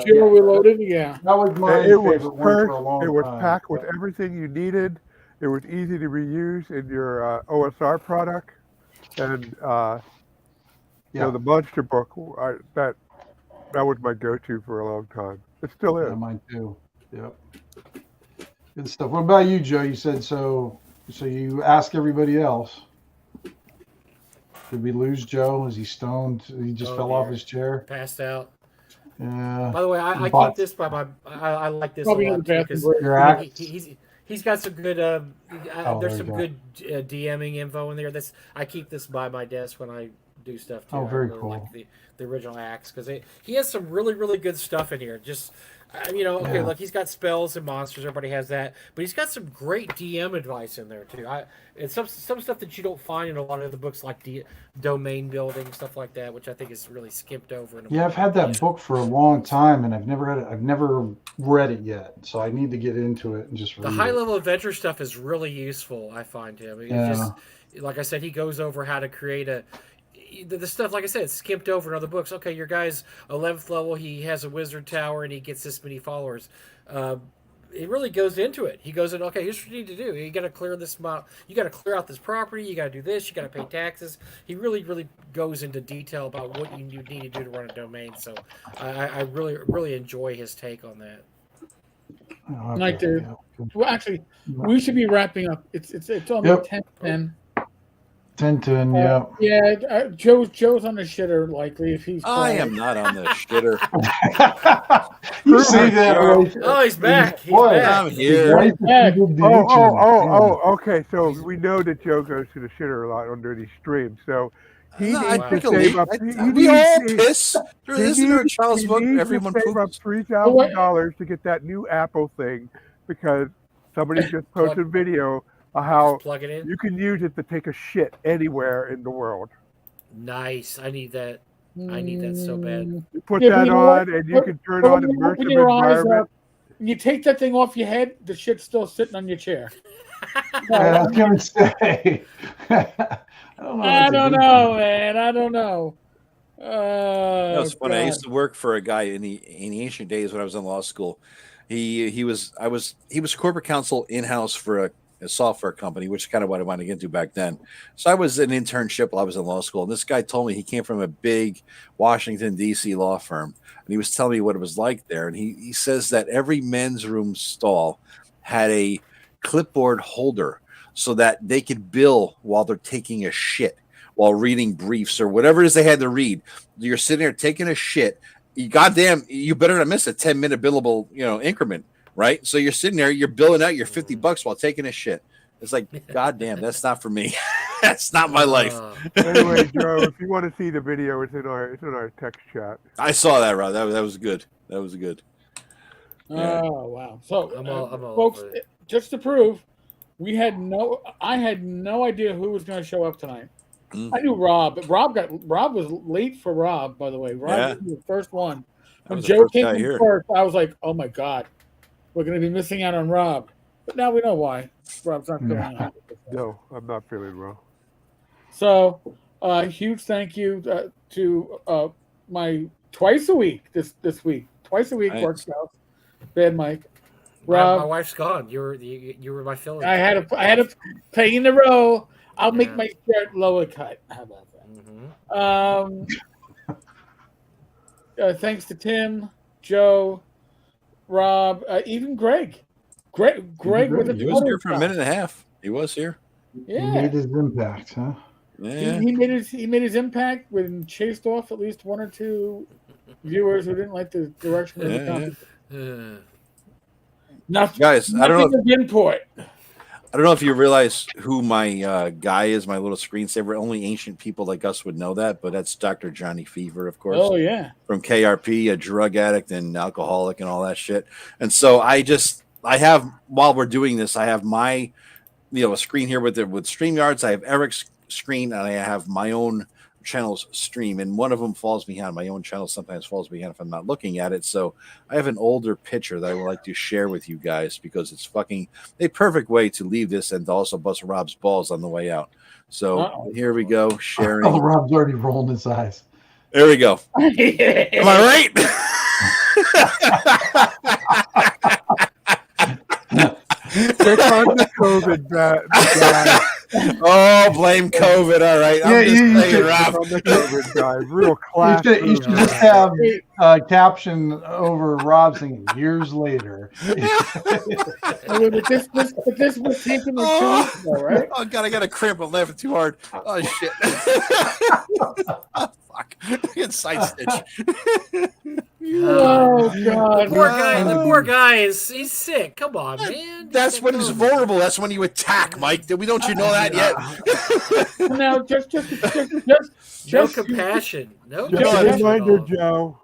Zero Reloaded. Yeah. That was my favorite one for a long time. It was packed with everything you needed. It was easy to reuse in your OSR product, and the monster book. That was my go-to for a long time. It still is. Yeah, mine too. Yep. Good stuff. What about you, Joe? You said so. So you ask everybody else. Did we lose Joe? Is he stoned? He just fell off his chair. Passed out. Yeah. By the way, I keep this by my. I like this Probably a lot because he's got some good. There's some good DMing info in there. I keep this by my desk when I do stuff too. Oh, very really cool. Like the original acts because he has some really really good stuff in here. Just look, he's got spells and monsters. Everybody has that, but he's got some great DM advice in there too. And some stuff that you don't find in a lot of the books, like domain building stuff like that, which I think is really skipped over. I've had that book for a long time, and I've never read it yet. So I need to get into it and just read the high level adventure stuff is really useful. I find him. It's just like I said, he goes over how to create the stuff, like I said, it's skipped over in other books. Okay, your guy's 11th level, he has a wizard tower, and he gets this many followers. It really goes into it. He goes in, okay, here's what you need to do. You got to clear this amount. You got to clear out this property. You got to do this. You got to pay taxes. He really, really goes into detail about what you need to do to run a domain. So I really, really enjoy his take on that. Well, actually, we should be wrapping up. It's on the 10:10. 10:10, yeah. Joe's on the shitter likely if he's. I am not on the shitter. You see that? Oh, he's back. He's back. I'm here. Okay. So we know that Joe goes to the shitter a lot under these streams. So he needs to save up. We all piss. This is our child's book. Everyone save up $3,000 to get that new Apple thing because somebody just posted a video. How plug it in. You can use it to take a shit anywhere in the world. Nice. I need that. I need that so bad. You put that on, and you can turn on immersive environment. You take that thing off your head, the shit's still sitting on your chair. I was gonna say. I don't know, man. I don't know. It's funny. I used to work for a guy in the ancient days when I was in law school. He was corporate counsel in-house for a software company, which is kind of what I wanted to get into back then. So I was an internship while I was in law school, and this guy told me he came from a big Washington, D.C. law firm, and he was telling me what it was like there. And he says that every men's room stall had a clipboard holder so that they could bill while they're taking a shit, while reading briefs or whatever it is they had to read. You're sitting there taking a shit. You better not miss a 10-minute billable, increment. Right, so you're sitting there, you're billing out your $50 while taking a shit. It's like, goddamn, that's not for me. That's not my life. Anyway, Joe, if you want to see the video, it's in our text chat. I saw that, Rob. That was good. That was good. Yeah. Oh wow! So, I'm all folks, just to prove, I had no idea who was going to show up tonight. I knew Rob, but Rob was late for Rob. By the way, Rob was the first one. When Joe came in first, I was like, oh my god. We're going to be missing out on Rob. But now we know why. Rob's not feeling 100%. No, I'm not feeling well. So, huge thank you to my twice a week this week. Twice a week works out. Bad Mike. Rob, my wife's gone. You were my filler. I had a pay in a row. I'll make my shirt lower cut. How about that? Mm-hmm. Thanks to Tim, Joe, Rob, even Greg. Greg was he was here for a minute and a half. He was here. Yeah. He made his impact, huh? Yeah. He made his impact when chased off at least one or two viewers who didn't like the direction of the content. Guys, I don't know. Input. I don't know if you realize who my guy is, my little screensaver. Only ancient people like us would know that, but that's Dr. Johnny Fever, of course. Oh, yeah. From KRP, a drug addict and alcoholic and all that shit. And so I have, while we're doing this, I have my, a screen here with StreamYards. I have Eric's screen, and I have my own channel's stream, and one of them falls behind. My own channel sometimes falls behind if I'm not looking at it. So I have an older picture that I would like to share with you guys because it's fucking a perfect way to leave this and to also bust Rob's balls on the way out. So here we go, sharing. Oh, Rob's already rolling his eyes. There we go. Am I right? They're on the COVID guy. Oh, blame COVID. All right. I'm just saying, Rob. On the COVID guy. Real class. You should just have caption over Rob saying years later. But this was taken the chance, though, right? Oh, God, I got a cramp. I'm laughing too hard. Oh, shit. Fuck. I get side stitch. Oh, God. The poor guy he's sick. Come on, man. That's when he's vulnerable. That's when you attack, Mike. Don't you know that yet? No, just no compassion. No Just compassion. a reminder, Joe.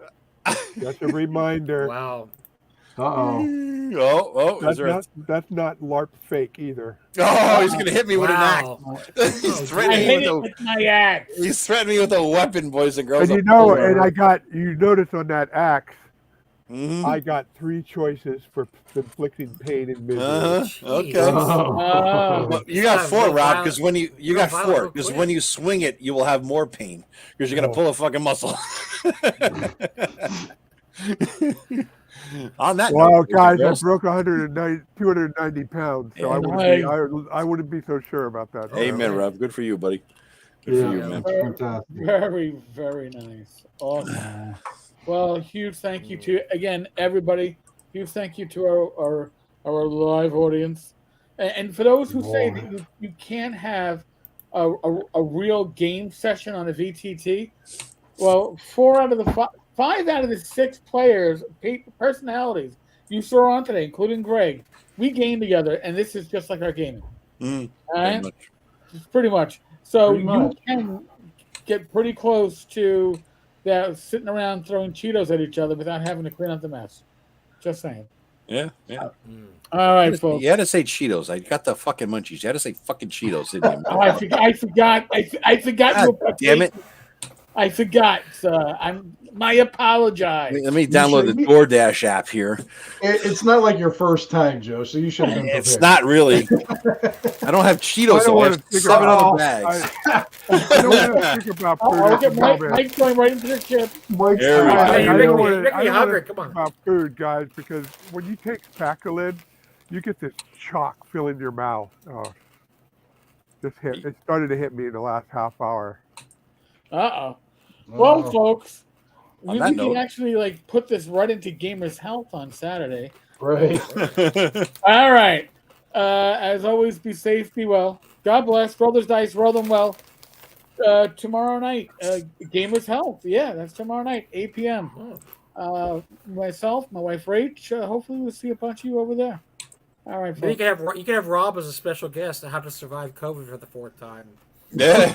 Just a reminder. Wow. Oh, that's not LARP fake either. Oh, he's gonna hit me with an axe. He's threatening me with my axe. He's threatening me with a weapon, boys and girls. And you notice on that axe, I got 3 choices for inflicting pain and misery. Okay. You got 4, Rob, because when you got 4, because when you swing it, you will have more pain because you're gonna pull a fucking muscle. On that note, guys, I broke 290 pounds, so I wouldn't be so sure about that. Amen, Rob. Good for you, buddy. Good for you, man. Very, very nice. Awesome. Well, huge thank you to, again, everybody. Huge thank you to our live audience. And for those who say that you can't have a real game session on a VTT, well, 5 out of the 6 players, personalities you saw on today, including Greg, we game together, and this is just like our gaming. All right? Pretty much. So you can get pretty close to that, sitting around throwing Cheetos at each other without having to clean up the mess. Just saying. Yeah. All right, folks. You had to say Cheetos. I got the fucking munchies. You had to say fucking Cheetos, didn't you? I forgot. I forgot. God, damn it. I forgot. My apologize. Let me download the DoorDash app here. It's not like your first time, Joe, so you should have been prepared. It's not really. I don't have Cheetos. I have 7 other bags. I don't want to think about food. Mike's going right into the chip. I don't want to Come on. about food, guys, because when you take Pacolid, you get this chalk filling your mouth. Oh, it started to hit me in the last half hour. Well, folks, we can actually put this right into Gamers Health on Saturday. Right. All right. As always, be safe, be well. God bless. Roll those dice. Roll them well. Tomorrow night, Gamers Health. Yeah, that's tomorrow night, 8 p.m. Myself, my wife Rach. Hopefully, we'll see a bunch of you over there. All right, folks. You can have Rob as a special guest on how to survive COVID for the 4th time. Yeah.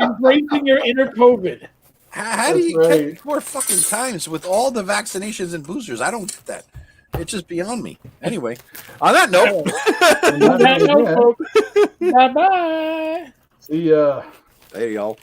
Embracing your inner COVID. How do you get 4 fucking times with all the vaccinations and boosters? I don't get that. It's just beyond me. Anyway, on that note. Folks. Bye-bye. See ya. There y'all.